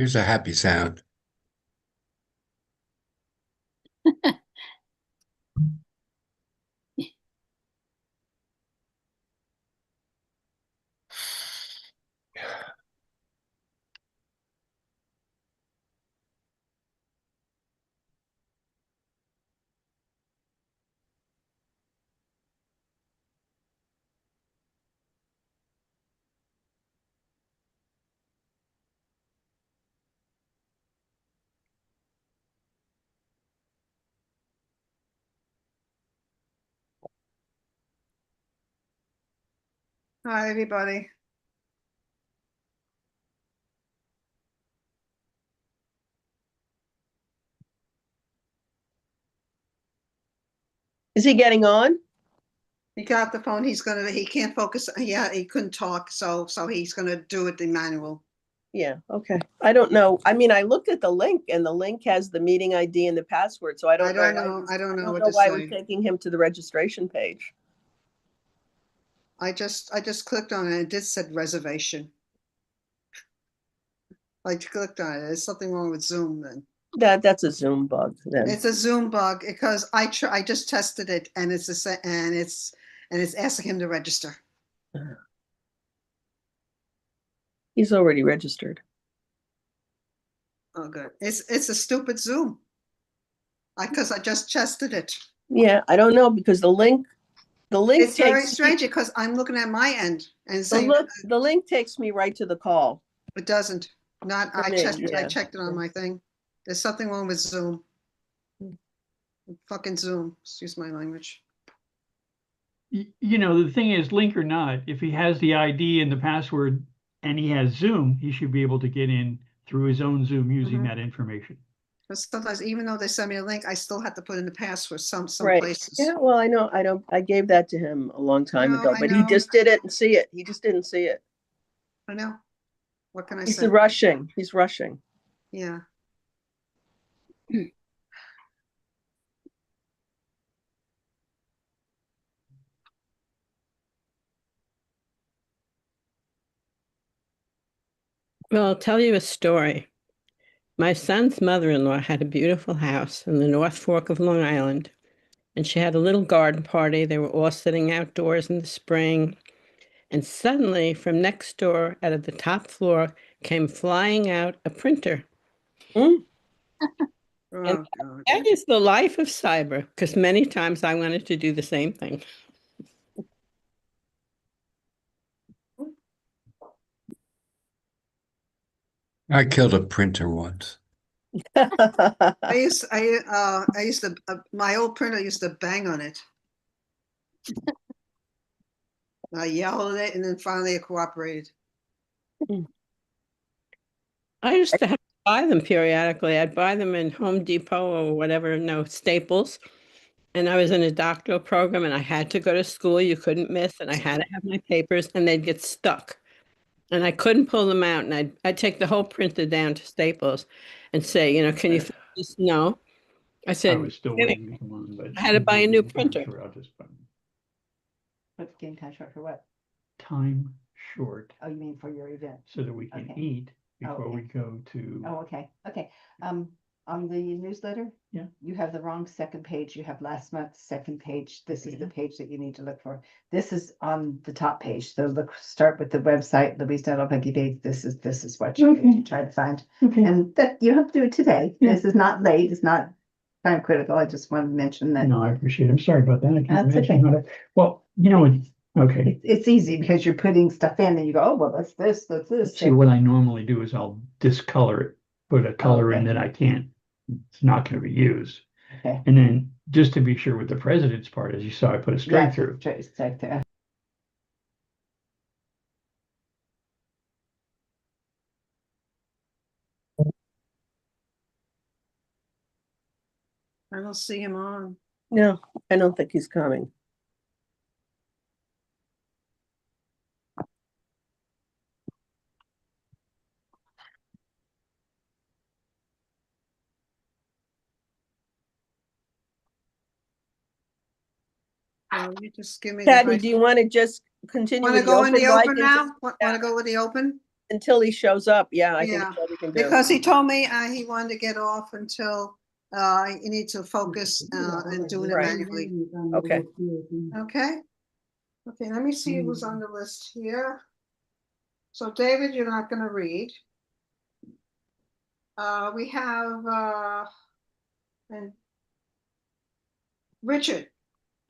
Speaker 9: Here's a happy sound.
Speaker 1: Hi, everybody.
Speaker 4: Is he getting on?
Speaker 1: He got the phone. He can't focus. Yeah, he couldn't talk. So he's gonna do it the manual.
Speaker 4: Yeah, okay. I don't know. I mean, I looked at the link and the link has the meeting ID and the password. So I don't know.
Speaker 1: I don't know what
Speaker 4: know
Speaker 1: to
Speaker 4: why it was
Speaker 1: say.
Speaker 4: taking him to the registration page.
Speaker 1: I just clicked on it. It did said reservation. I clicked on it. There's something wrong with Zoom then.
Speaker 4: That's a Zoom bug then.
Speaker 1: It's a Zoom bug because I just tested it and it's asking him to register.
Speaker 4: He's already registered.
Speaker 1: Oh, good. It's a stupid Zoom. Because I just tested it.
Speaker 4: Yeah, I don't know because the link
Speaker 1: It's very
Speaker 4: takes
Speaker 1: strange because I'm looking at my end and saying
Speaker 4: the link takes me right to the call.
Speaker 1: it doesn't. Not
Speaker 4: For
Speaker 1: I
Speaker 4: me,
Speaker 1: checked.
Speaker 4: yeah.
Speaker 1: I checked it on my thing. There's something wrong with Zoom. Fucking Zoom. Excuse my language.
Speaker 19: You know, the thing is, link or not, if he has the ID and the password and he has Zoom, he should be able to get in through his own Zoom using that information.
Speaker 1: Because sometimes, even though they send me a link, I still have to put in the password some
Speaker 4: Right.
Speaker 1: places.
Speaker 4: Yeah, well, I know. I gave that to him a long time ago, but he just didn't see it. He just didn't see it.
Speaker 1: I know. What can I
Speaker 4: He's
Speaker 1: say?
Speaker 4: rushing. He's rushing.
Speaker 1: Yeah.
Speaker 11: Well, I'll tell you a story. My son's mother-in-law had a beautiful house in the North Fork of Long Island, and she had a little garden party. They were all sitting outdoors in the spring, and suddenly from next door, out of the top floor, came flying out a printer.
Speaker 1: Oh,
Speaker 11: And
Speaker 1: God.
Speaker 11: that is the life of cyber, because many times I wanted to do the same thing.
Speaker 9: I killed a printer once.
Speaker 1: I used to my old printer used to bang on it. I yelled at it, and then finally it cooperated.
Speaker 11: I used to have to buy them periodically. I'd buy them in Home Depot or whatever, no, Staples. And I was in a doctoral program and I had to go to school. You couldn't miss, and I had to have my papers, and they'd get stuck. And I couldn't pull them out. And I'd take the whole printer down to Staples and say, can you fix this? No. I said,
Speaker 19: I was still waiting to come on, but
Speaker 11: I had to buy a new printer.
Speaker 19: I'll just put
Speaker 12: What's game time short for what?
Speaker 19: time short
Speaker 12: Oh, you mean for your event?
Speaker 19: so that we can
Speaker 12: Okay.
Speaker 19: eat before
Speaker 12: okay.
Speaker 19: we go to.
Speaker 12: Oh, okay, okay. On the newsletter?
Speaker 19: Yeah.
Speaker 12: You have the wrong second page. You have last month's second page. This is the page that you need to look for. This is on the top page. So start with the website, Louise.Opeggy. This is what you need to try to find.
Speaker 19: Okay.
Speaker 12: And that you have to do it today.
Speaker 19: Yeah.
Speaker 12: This is not late. It's not time critical. I just wanted to mention that.
Speaker 19: No, I appreciate it. I'm sorry about that. I can't
Speaker 12: That's
Speaker 19: imagine
Speaker 12: okay.
Speaker 19: how to. Well, okay.
Speaker 12: It's easy because you're putting stuff in and you go, oh, well, that's this, that's this.
Speaker 19: See, what I normally do is I'll discolor it, put a color in that I can't, it's not going to be used.
Speaker 12: Okay.
Speaker 19: And then just to be sure with the president's part, as you saw, I put a strike through.
Speaker 12: Straight through.
Speaker 1: I don't see him on.
Speaker 4: No, I don't think he's coming.
Speaker 1: You just give me.
Speaker 4: Patty, do you want to just continue?
Speaker 1: Want to
Speaker 4: with
Speaker 1: go in the open
Speaker 4: mic
Speaker 1: now? Want to go with the open?
Speaker 4: Until he shows up? Yeah, I think
Speaker 1: Yeah,
Speaker 4: that's what we can do.
Speaker 1: because he told me he wanted to get off until you need to focus and doing it manually.
Speaker 4: Okay.
Speaker 1: Okay. Okay, let me see who's on the list here. So David, you're not going to read. We have and Richard,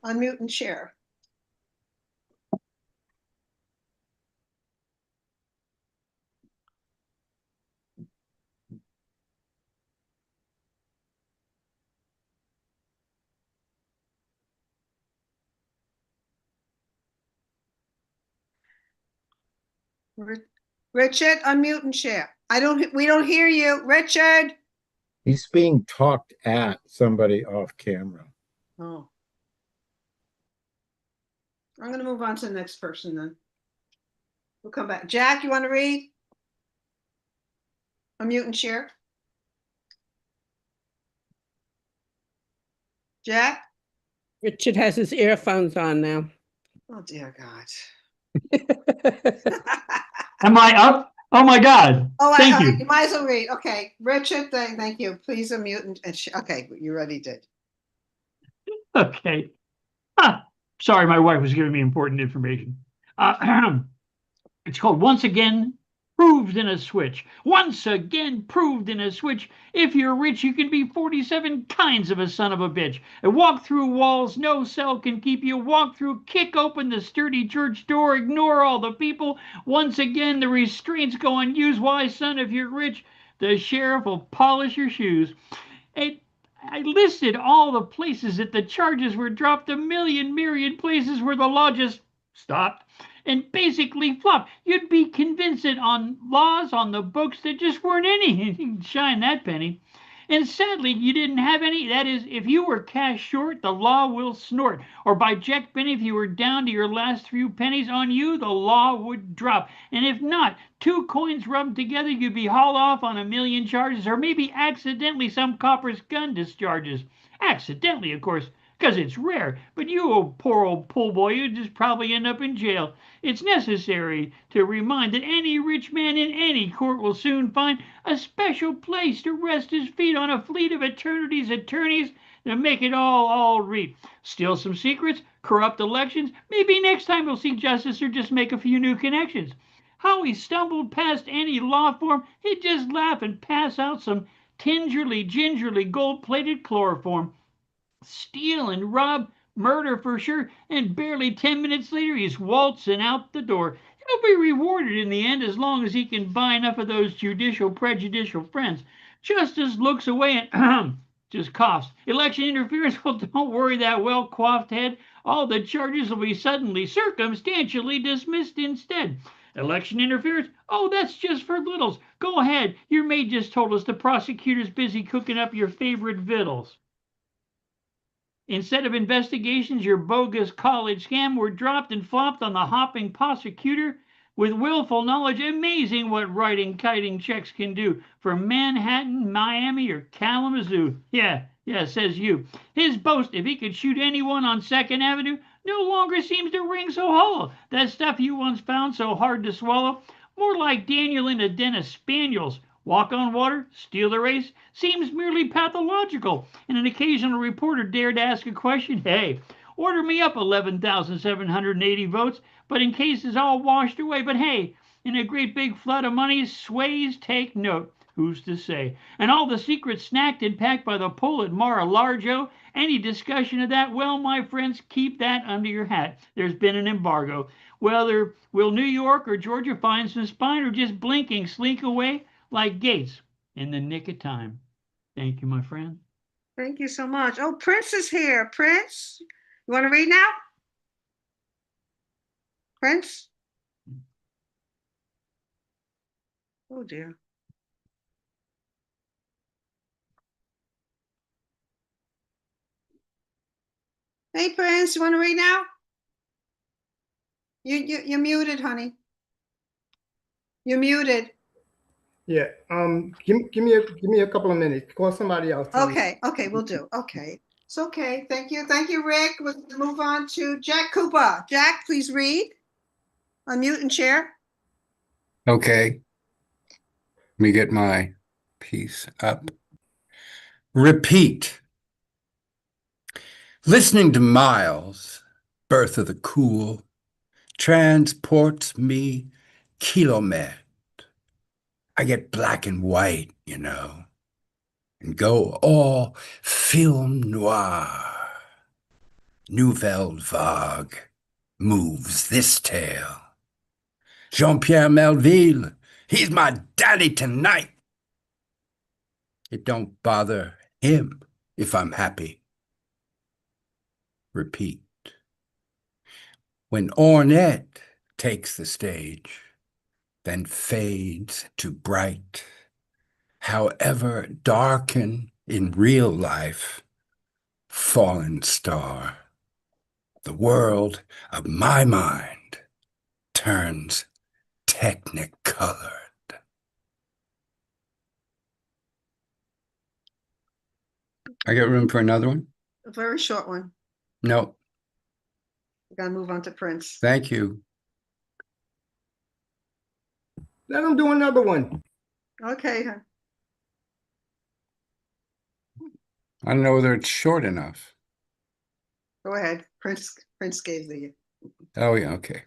Speaker 1: unmute and share. Richard, unmute and share. We don't hear you, Richard.
Speaker 5: He's being talked at somebody off camera.
Speaker 1: Oh. I'm going to move on to the next person then. We'll come back. Jack, you want to read? Unmute and share. Jack?
Speaker 11: Richard has his earphones on now.
Speaker 1: Oh, dear God.
Speaker 19: Am I up? Oh my God.
Speaker 1: Oh,
Speaker 19: Thank you.
Speaker 1: You might as well read. Okay. Richard, thank you. Please unmute and okay, you already did.
Speaker 19: Okay. Sorry, my wife was giving me important information. It's called Once Again Proved in a Switch. Once again proved in a switch. If you're rich, you can be 47 kinds of a son of a bitch. And walk through walls no cell can keep you. Walk through, kick open the sturdy church door, ignore all the people. Once again, the restraints go unused. Why, son, if you're rich, the sheriff will polish your shoes. I listed all the places that the charges were dropped, a myriad places where the law just stopped and basically flopped. You'd be convinced that on laws on the books there just weren't any. Shine that penny. And sadly, you didn't have any. That is, if you were cash short, the law will snort. Or by Jack Benny, if you were down to your last few pennies on you, the law would drop. And if not, 2 coins rubbed together, you'd be hauled off on a million charges, or maybe accidentally some copper's gun discharges. Accidentally, of course, because it's rare. But you, poor old pool boy, you'd just probably end up in jail. It's necessary to remind that any rich man in any court will soon find a special place to rest his feet on a fleet of eternity's attorneys to make it all read. Steal some secrets, corrupt elections. Maybe next time he'll seek justice or just make a few new connections. How he stumbled past any law form, he'd just laugh and pass out some gingerly gold-plated chloroform. Steal and rob, murder for sure, and barely 10 minutes later he's waltzing out the door. He'll be rewarded in the end as long as he can buy enough of those judicial prejudicial friends. Justice looks away and just coughs. Election interference? Well, don't worry that well-coiffed head. All the charges will be suddenly circumstantially dismissed instead. Election interference? Oh, that's just for littles. Go ahead. Your maid just told us the prosecutor's busy cooking up your favorite victuals. Instead of investigations, your bogus college scam were dropped and flopped on the hopping prosecutor with willful knowledge. Amazing what writing kiting checks can do for Manhattan, Miami, or Kalamazoo. Yeah, says you. His boast, if he could shoot anyone on 2nd Avenue, no longer seems to ring so hollow. That stuff you once found so hard to swallow, more like Daniel in a den of spaniels. Walk on water, steal the race, seems merely pathological, and an occasional reporter dared ask a question. Hey, order me up 11,780 votes, but in case it's all washed away. But hey, in a great big flood of money, sways take note. Who's to say? And all the secrets snacked and packed by the poll at Mar-a-Lago. Any discussion of that, well, my friends, keep that under your hat. There's been an embargo. Whether will New York or Georgia find some spine or just blinking slink away like Gates in the nick of time. Thank you, my friend.
Speaker 1: Thank you so much. Oh, Prince is here. Prince, you want to read now? Prince? Oh, dear. Hey, Prince, you want to read now? You're muted, honey. You're muted.
Speaker 13: Yeah. Give me a couple of minutes. Call somebody else.
Speaker 1: Okay. We'll do. Okay. It's okay. Thank you, Rick. We'll move on to Jack Cooper. Jack, please read. Unmute and share.
Speaker 9: Okay. Let me get my piece up. Repeat. Listening to Miles, Birth of the Cool, transports me kilometers. I get black and white, and go all film noir. Nouvelle Vague moves this tale. Jean-Pierre Melville, he's my daddy tonight. It don't bother him if I'm happy. Repeat. When Ornette takes the stage, then fades to bright, however darken in real life, fallen star, the world of my mind turns technicolored. I got room for another one?
Speaker 1: A very short one.
Speaker 9: No.
Speaker 1: We gotta move on to Prince.
Speaker 9: Thank you.
Speaker 13: Let him do another one.
Speaker 1: Okay.
Speaker 9: I don't know whether it's short enough.
Speaker 1: Go ahead. Prince gave the.
Speaker 9: Oh, yeah, okay.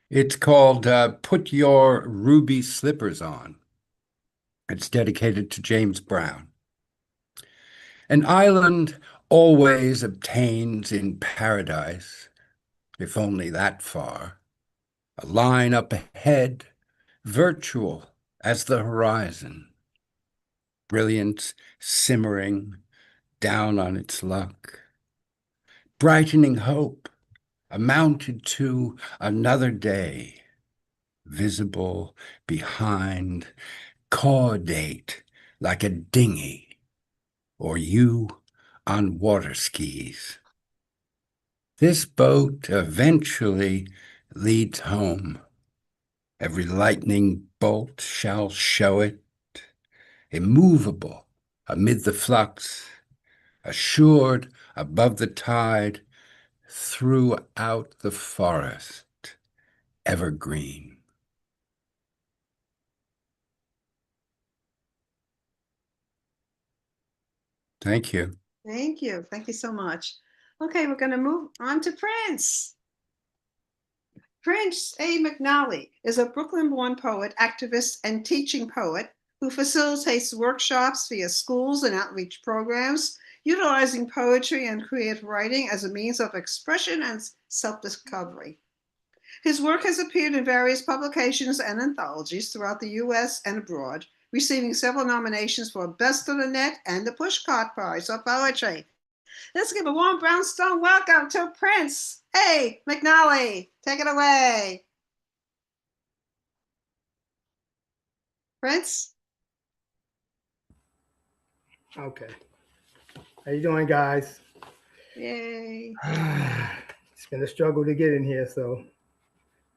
Speaker 9: It's called Put Your Ruby Slippers On. It's dedicated to James Brown. An island always obtains in paradise, if only that far. A line up ahead, virtual as the horizon. Brilliance simmering down on its luck. Brightening hope amounted to another day, visible behind, caudate like a dinghy, or you on water skis. This boat eventually leads home. Every lightning bolt shall show it, immovable amid the flux, assured above the tide, throughout the forest, evergreen. Thank you.
Speaker 1: Thank you. Thank you so much. Okay, we're going to move on to Prince. Prince A. McNally is a Brooklyn-born poet, activist, and teaching poet who facilitates workshops via schools and outreach programs, utilizing poetry and creative writing as a means of expression and self-discovery. His work has appeared in various publications and anthologies throughout the U.S. and abroad, receiving several nominations for Best of the Net and the Pushcart Prize for Poetry. Let's give a warm Brownstone welcome to Prince. Hey, McNally, take it away. Prince?
Speaker 13: Okay. How you doing, guys?
Speaker 1: Yay.
Speaker 13: It's been a struggle to get in here, so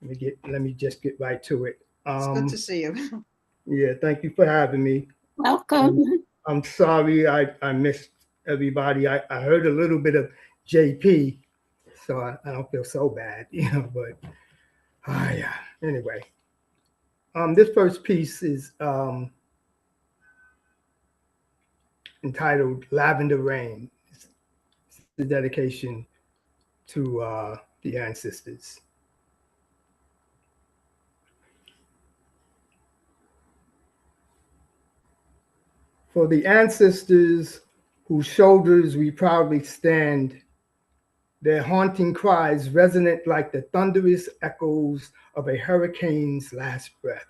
Speaker 13: let me just get right to it.
Speaker 1: It's good to see you.
Speaker 13: Yeah, thank you for having me.
Speaker 2: Welcome.
Speaker 13: I'm sorry I missed everybody. I heard a little bit of JP, so I don't feel so bad, but yeah. Anyway, this first piece is entitled Lavender Rain. It's the dedication to the ancestors. For the ancestors whose shoulders we proudly stand, their haunting cries resonant like the thunderous echoes of a hurricane's last breath.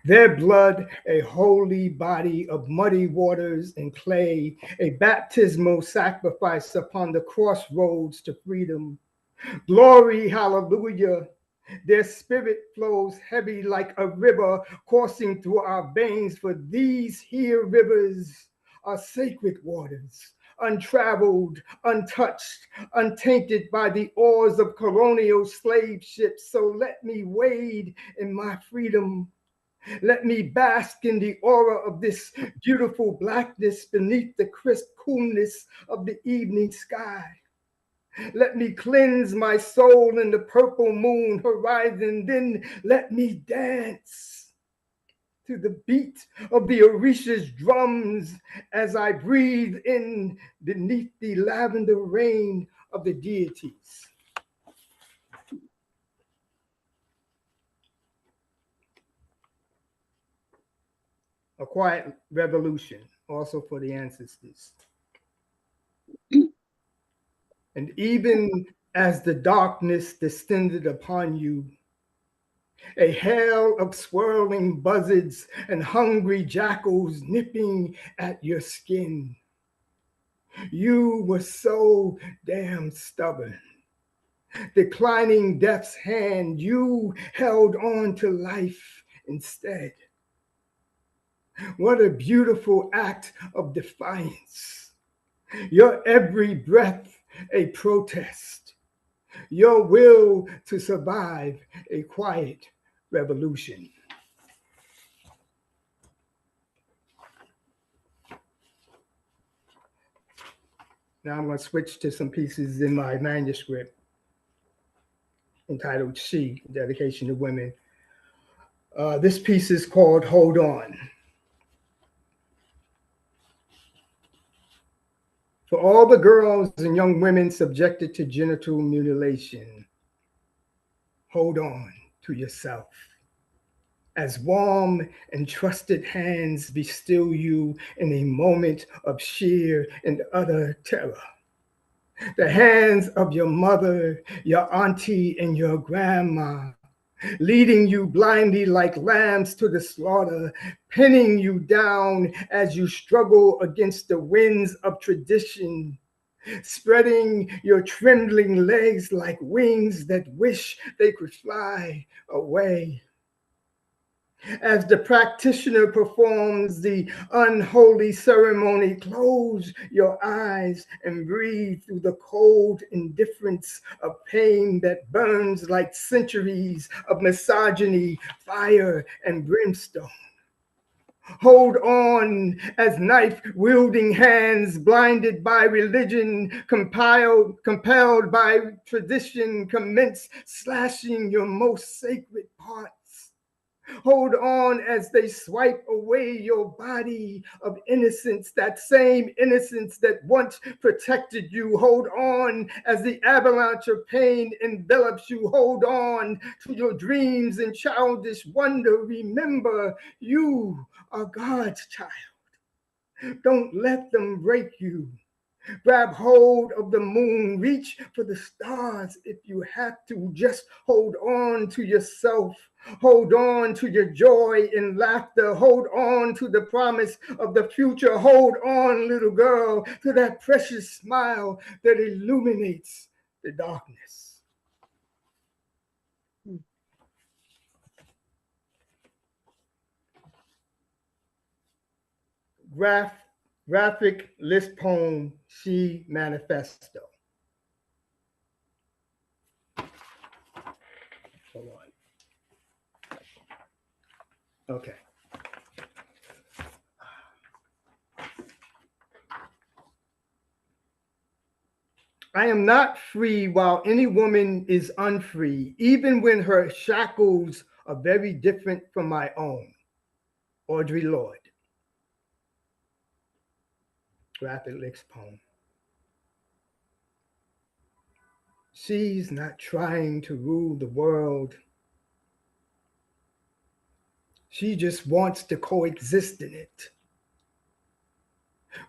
Speaker 13: Their blood, a holy body of muddy waters and clay, a baptismal sacrifice upon the crossroads to freedom. Glory, hallelujah. Their spirit flows heavy like a river coursing through our veins, for these here rivers are sacred waters, untraveled, untouched, untainted by the oars of colonial slave ships. So let me wade in my freedom. Let me bask in the aura of this beautiful blackness beneath the crisp coolness of the evening sky. Let me cleanse my soul in the purple moon horizon. Then let me dance to the beat of the Orisha's drums as I breathe in beneath the lavender rain of the deities. A quiet revolution, also for the ancestors. And even as the darkness descended upon you, a hail of swirling buzzards and hungry jackals nipping at your skin. You were so damn stubborn. Declining death's hand, you held on to life instead. What a beautiful act of defiance. Your every breath a protest. Your will to survive a quiet revolution. Now I'm going to switch to some pieces in my manuscript entitled She, Dedication to Women. This piece is called Hold On. For all the girls and young women subjected to genital mutilation, hold on to yourself. As warm and trusted hands bestill you in a moment of sheer and utter terror. The hands of your mother, your auntie, and your grandma, leading you blindly like lambs to the slaughter, pinning you down as you struggle against the winds of tradition, spreading your trembling legs like wings that wish they could fly away. As the practitioner performs the unholy ceremony, close your eyes and breathe through the cold indifference of pain that burns like centuries of misogyny, fire, and brimstone. Hold on as knife-wielding hands, blinded by religion, compelled by tradition, commence slashing your most sacred parts. Hold on as they swipe away your body of innocence, that same innocence that once protected you. Hold on as the avalanche of pain envelops you. Hold on to your dreams and childish wonder. Remember, you are God's child. Don't let them break you. Grab hold of the moon, reach for the stars if you have to. Just hold on to yourself. Hold on to your joy and laughter. Hold on to the promise of the future. Hold on, little girl, to that precious smile that illuminates the darkness. Graphic list poem, She Manifesto. Hold on. Okay. I am not free while any woman is unfree, even when her shackles are very different from my own. Audre Lorde. Graphic list poem. She's not trying to rule the world. She just wants to coexist in it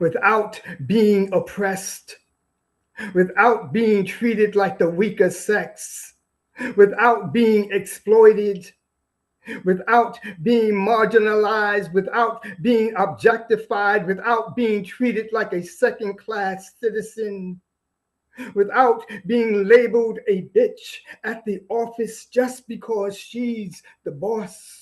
Speaker 13: without being oppressed, without being treated like the weaker sex, without being exploited, without being marginalized, without being objectified, without being treated like a second-class citizen, without being labeled a bitch at the office just because she's the boss.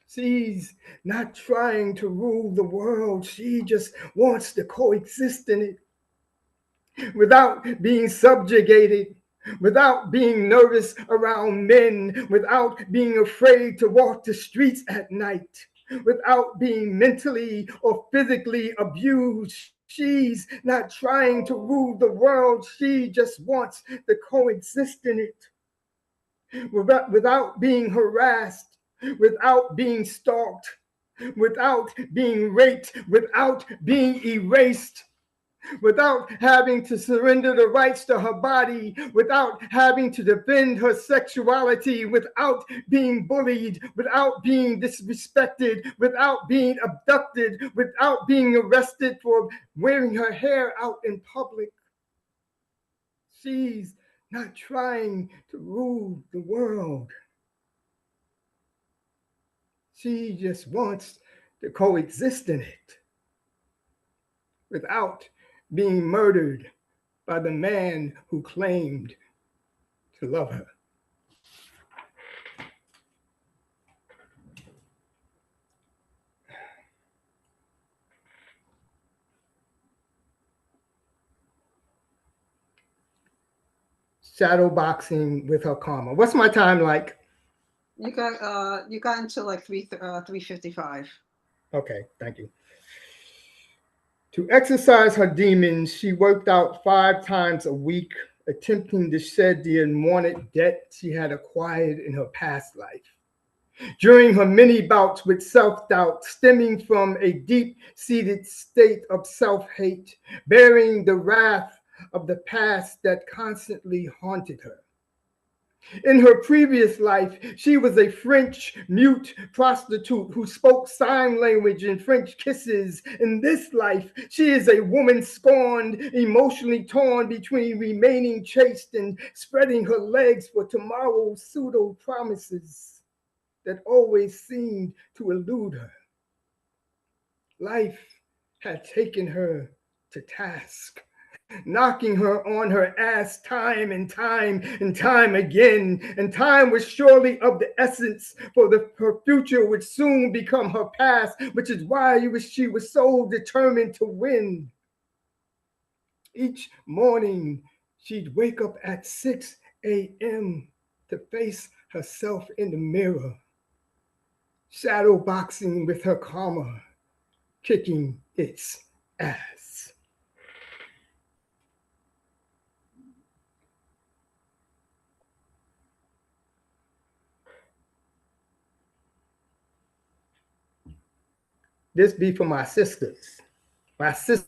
Speaker 13: She's not trying to rule the world. She just wants to coexist in it without being subjugated, without being nervous around men, without being afraid to walk the streets at night, without being mentally or physically abused. She's not trying to rule the world. She just wants to coexist in it without being harassed, without being stalked, without being raped, without being erased, without having to surrender the rights to her body, without having to defend her sexuality, without being bullied, without being disrespected, without being abducted, without being arrested for wearing her hair out in public. She's not trying to rule the world. She just wants to coexist in it without being murdered by the man who claimed to love her. Shadow boxing with her karma. What's my time like?
Speaker 1: You got into like 3:55.
Speaker 13: Okay, thank you. To exercise her demons, she worked out 5 times a week, attempting to shed the unwanted debt she had acquired in her past life. During her many bouts with self-doubt, stemming from a deep-seated state of self-hate, bearing the wrath of the past that constantly haunted her. In her previous life, she was a French mute prostitute who spoke sign language and French kisses. In this life, she is a woman scorned, emotionally torn between remaining chaste and spreading her legs for tomorrow's pseudo promises that always seemed to elude her. Life had taken her to task, knocking her on her ass time and time again. And time was surely of the essence, for her future would soon become her past, which is why she was so determined to win. Each morning, she'd wake up at 6 a.m. to face herself in the mirror, shadow boxing with her karma, kicking its ass. This be for my sisters. My sister.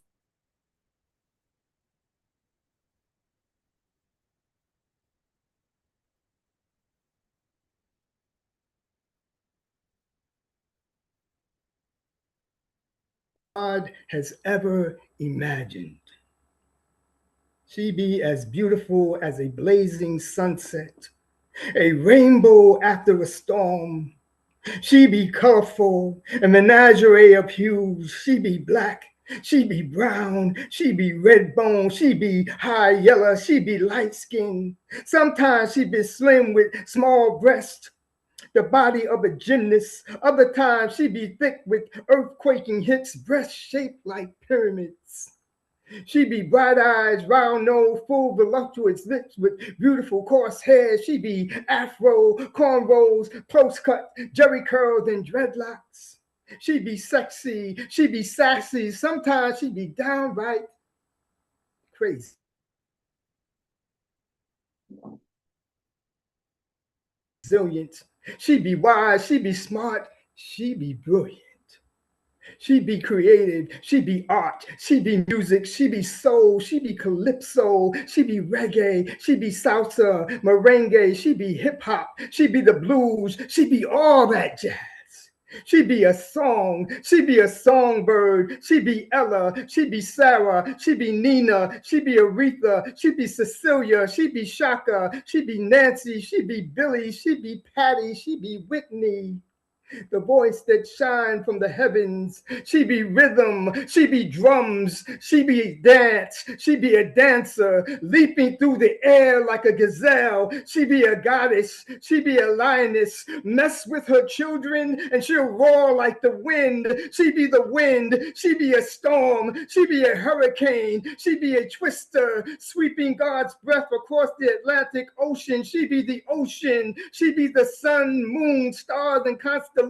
Speaker 13: God has ever imagined. She be as beautiful as a blazing sunset, a rainbow after a storm. She be colorful, a menagerie of hues. She be black, she be brown, she be red bone, she be high yellow, she be light skinned. Sometimes she be slim with small breasts, the body of a gymnast. Other times she be thick with earthquaking hips, breasts shaped like pyramids. She be bright eyes, round nose, full voluptuous lips with beautiful coarse hair. She be afro, cornrows, close cut, jerry curls, and dreadlocks. She be sexy, she be sassy. Sometimes she be downright crazy. Resilient. She be wise, she be smart, she be brilliant. She be creative, she be art, she be music, she be soul, she be calypso, she be reggae, she be salsa, merengue, she be hip hop, she be the blues, she be all that jazz. She be a song, she be a songbird, she be Ella, she be Sarah, she be Nina, she be Aretha, she be Cecilia, she be Shaka, she be Nancy, she be Billy, she be Patty, she be Whitney, the voice that shine from the heavens. She be rhythm, she be drums, she be dance, she be a dancer, leaping through the air like a gazelle. She be a goddess, she be a lioness, mess with her children and she'll roar like the wind. She be the wind, she be a storm, she be a hurricane, she be a twister, sweeping God's breath across the Atlantic Ocean. She be the ocean, she be the sun, moon, stars, and constellations.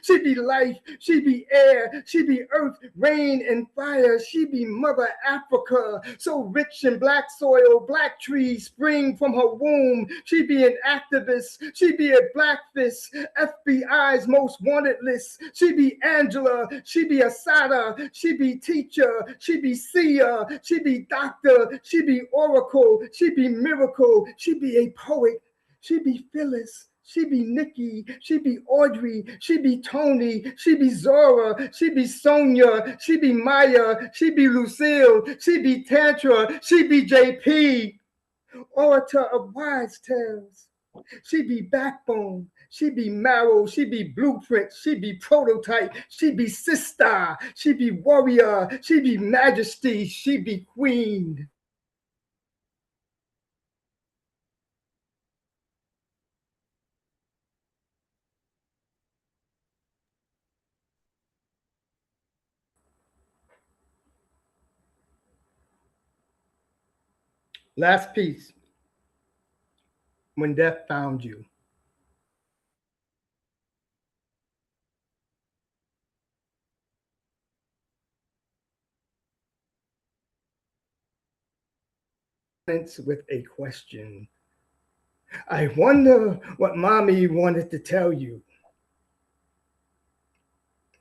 Speaker 13: She be life, she be air, she be earth, rain, and fire. She be Mother Africa, so rich in black soil, black trees spring from her womb. She be an activist, she be a black fist, FBI's most wanted list. She be Angela, she be Asada, she be teacher, she be seer, she be doctor, she be oracle, she be miracle, she be a poet, she be Phyllis. She be Nikki, she be Audrey, she be Tony, she be Zora, she be Sonia, she be Maya, she be Lucille, she be Tantra, she be JP, orator of wise tales. She be backbone, she be marrow, she be blueprint, she be prototype, she be sister, she be warrior, she be majesty, she be queen. Last piece. When death found you. With a question. I wonder what mommy wanted to tell you.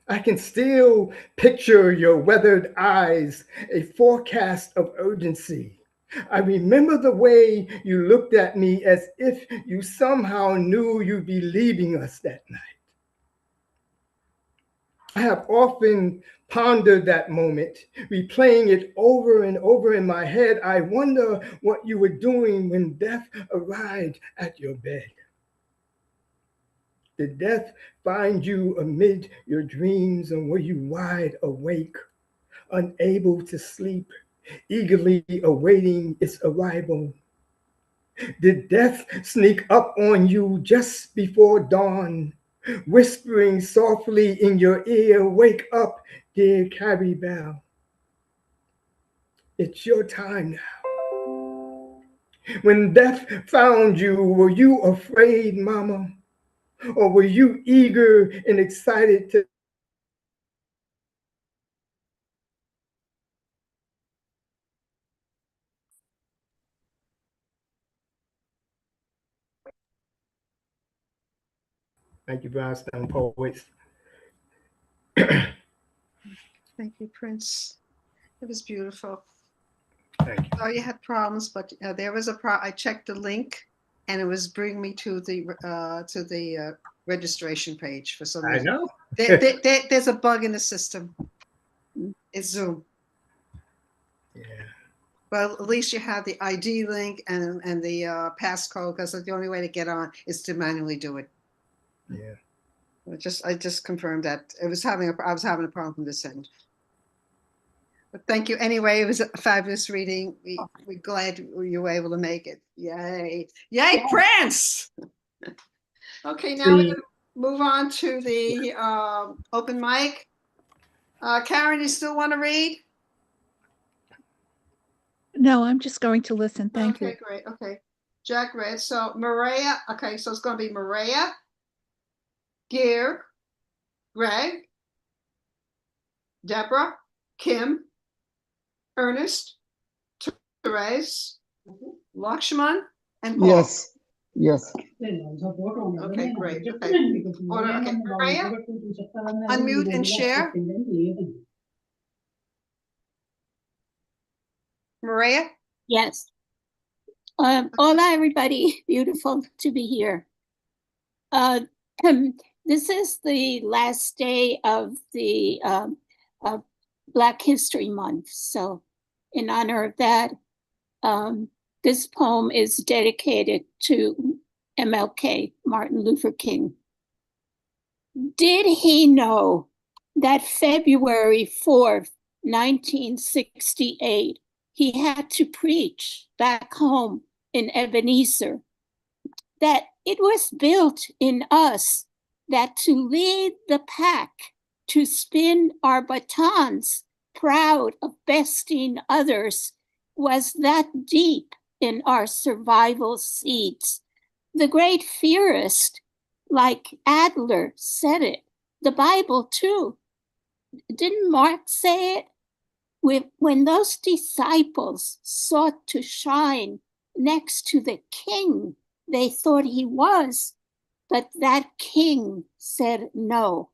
Speaker 13: I can still picture your weathered eyes, a forecast of urgency. I remember the way you looked at me as if you somehow knew you'd be leaving us that night. I have often pondered that moment, replaying it over and over in my head. I wonder what you were doing when death arrived at your bed. Did death find you amid your dreams, or were you wide awake, unable to sleep, eagerly awaiting its arrival? Did death sneak up on you just before dawn, whispering softly in your ear, wake up, dear Carrie Bell. It's your time now. When death found you, were you afraid, Mama? Or were you eager and excited to? Thank you, Brownstone Poets.
Speaker 1: Thank you, Prince. It was beautiful.
Speaker 13: Thank you.
Speaker 1: Oh, you had problems, but there was I checked the link, and it was bringing me to the registration page for some reason.
Speaker 13: I know.
Speaker 1: There's a bug in the system. It's Zoom.
Speaker 13: Yeah.
Speaker 1: Well, at least you have the ID link and the passcode, because the only way to get on is to manually do it.
Speaker 13: Yeah.
Speaker 1: I just confirmed that I was having a problem this end. But thank you anyway. It was a fabulous reading. We're glad you were able to make it. Yay! Yay, Prince! Okay, now we're gonna move on to the open mic. Karen, you still want to read?
Speaker 14: No, I'm just going to listen. Thank you.
Speaker 1: Okay, great. Okay. Jack read. So Maria, okay, so it's going to be Maria, Gear, Greg, Deborah, Kim, Ernest, Therese, Lakshman, and Paul.
Speaker 15: Yes, yes.
Speaker 1: Okay, great. Okay. Order. Okay, Maria, unmute and share. Maria?
Speaker 16: Yes. Hola, everybody. Beautiful to be here. This is the last day of the Black History Month. So in honor of that, this poem is dedicated to MLK, Martin Luther King. Did he know that February 4th, 1968, he had to preach back home in Ebenezer, that it was built in us that to lead the pack, to spin our batons, proud of besting others, was that deep in our survival seeds. The great theorist, like Adler, said it. The Bible, too. Didn't Mark say it? When those disciples sought to shine next to the king they thought he was, but that king said no.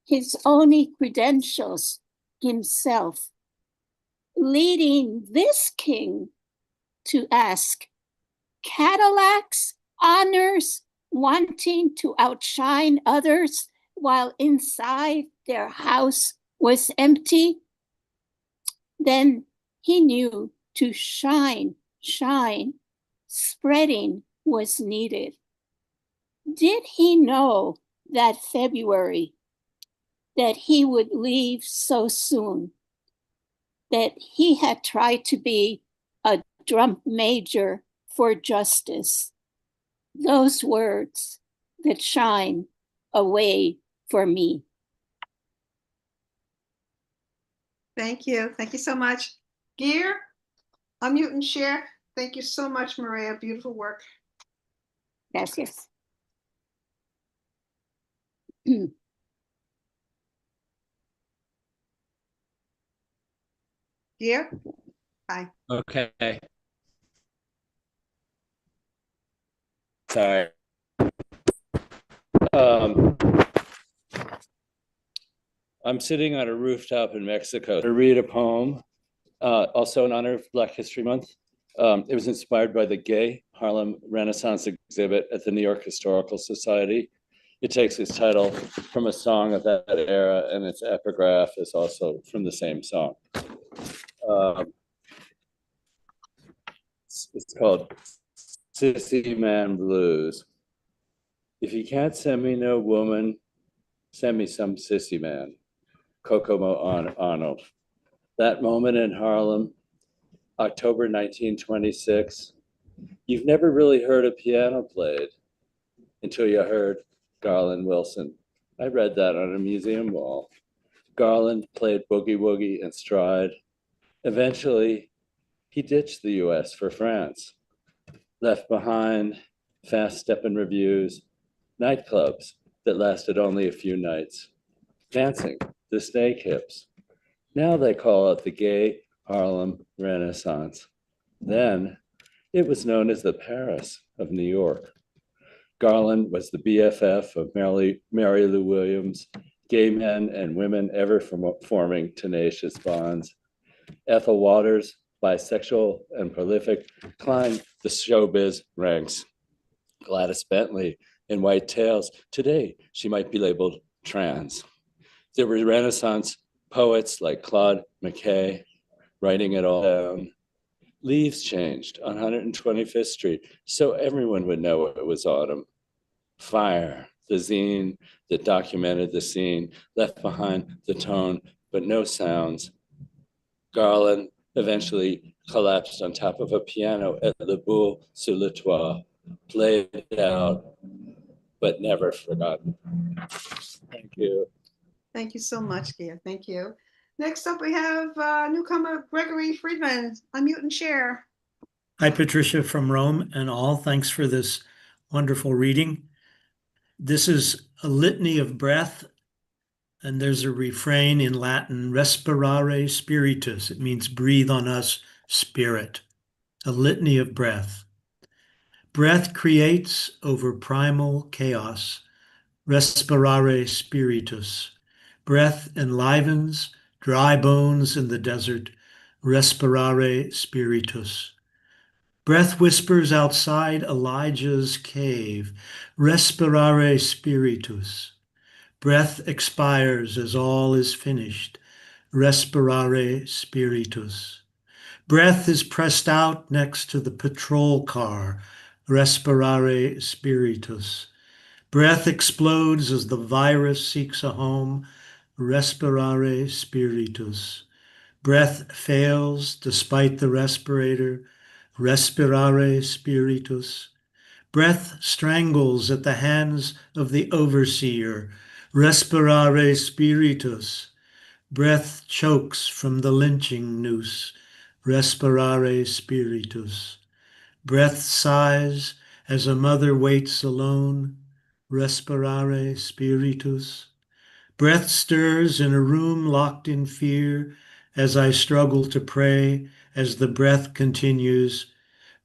Speaker 16: His only credentials, himself. Leading this king to ask, Cadillacs, honors, wanting to outshine others while inside their house was empty. Then he knew to shine, spreading was needed. Did he know that February, that he would leave so soon, that he had tried to be a drum major for justice? Those words that shine a way for me.
Speaker 1: Thank you. Thank you so much. Gear, unmute and share. Thank you so much, Maria. Beautiful work.
Speaker 16: Gracias.
Speaker 1: Gear? Hi.
Speaker 22: Okay. Sorry. I'm sitting on a rooftop in Mexico to read a poem, also in honor of Black History Month. It was inspired by the Gay Harlem Renaissance exhibit at the New York Historical Society. It takes its title from a song of that era, and its epigraph is also from the same song. It's called Sissy Man Blues. If you can't send me no woman, send me some sissy man. Kokomo Arnold. That moment in Harlem, October 1926, you've never really heard a piano played until you heard Garland Wilson. I read that on a museum wall. Garland played boogie woogie and stride. Eventually, he ditched the US for France, left behind fast-stepping reviews, nightclubs that lasted only a few nights, dancing the snake hips. Now they call it the Gay Harlem Renaissance. Then it was known as the Paris of New York. Garland was the BFF of Mary Lou Williams, gay men and women ever forming tenacious bonds. Ethel Waters, bisexual and prolific, climbed the showbiz ranks. Gladys Bentley in white tails. Today, she might be labeled trans. The Renaissance Poets like Claude McKay writing it all down. Leaves changed on 125th Street, so everyone would know it was autumn. Fire, the zine that documented the scene, left behind the tone, but no sounds. Garland eventually collapsed on top of a piano at Le Boule sur le Toit, played out, but never forgotten. Thank you.
Speaker 1: Thank you so much, Gia. Thank you. Next up, we have newcomer Gregory Friedman. Unmute and share.
Speaker 10: Hi, Patricia from Rome and all. Thanks for this wonderful reading. This is a litany of breath, and there's a refrain in Latin, respirare spiritus. It means breathe on us, spirit. A litany of breath. Breath creates over primal chaos, respirare spiritus. Breath enlivens dry bones in the desert, respirare spiritus. Breath whispers outside Elijah's cave, respirare spiritus. Breath expires as all is finished, respirare spiritus. Breath is pressed out next to the patrol car, respirare spiritus. Breath explodes as the virus seeks a home, respirare spiritus. Breath fails despite the respirator, respirare spiritus. Breath strangles at the hands of the overseer, respirare spiritus. Breath chokes from the lynching noose, respirare spiritus. Breath sighs as a mother waits alone, respirare spiritus. Breath stirs in a room locked in fear as I struggle to pray, as the breath continues,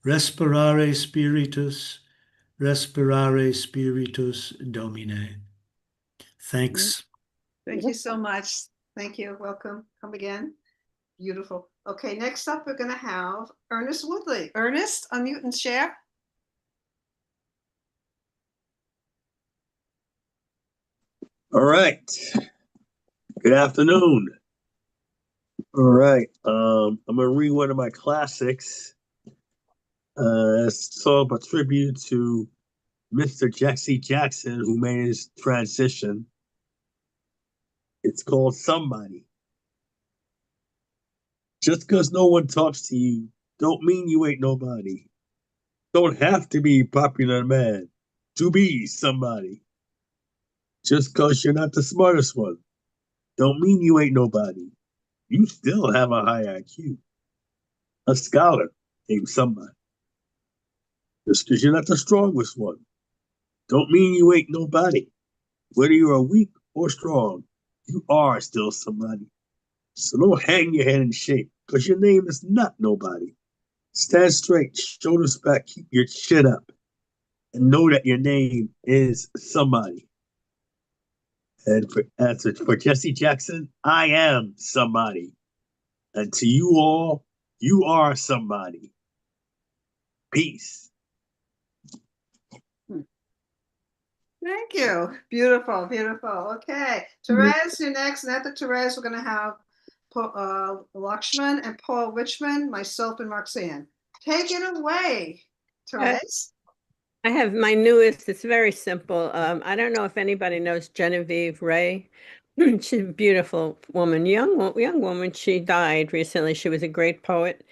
Speaker 10: respirare spiritus, respirare spiritus Domine. Thanks.
Speaker 1: Thank you so much. Thank you. Welcome. Come again. Beautiful. Okay, next up, we're going to have Ernest Woodley. Ernest, unmute and share.
Speaker 15: All right. Good afternoon. All right. I'm gonna read one of my classics. It's sort of a tribute to Mr. Jesse Jackson, who made his transition. It's called Somebody. Just because no one talks to you, don't mean you ain't nobody. Don't have to be a popular man to be somebody. Just because you're not the smartest one, don't mean you ain't nobody. You still have a high IQ. A scholar named somebody. Just because you're not the strongest one, don't mean you ain't nobody. Whether you're weak or strong, you are still somebody. So don't hang your head in shame, because your name is not nobody. Stand straight, shoulders back, keep your chin up, and know that your name is somebody. And for Jesse Jackson, I am somebody. And to you all, you are somebody. Peace.
Speaker 1: Thank you. Beautiful, beautiful. Okay, Therese, you're next. And after Therese, we're going to have Lakshman and Paul Richmond, myself, and Roxanne. Take it away, Therese.
Speaker 11: I have my newest. It's very simple. I don't know if anybody knows Genevieve Ray. She's a beautiful woman, young woman. She died recently. She was a great poet.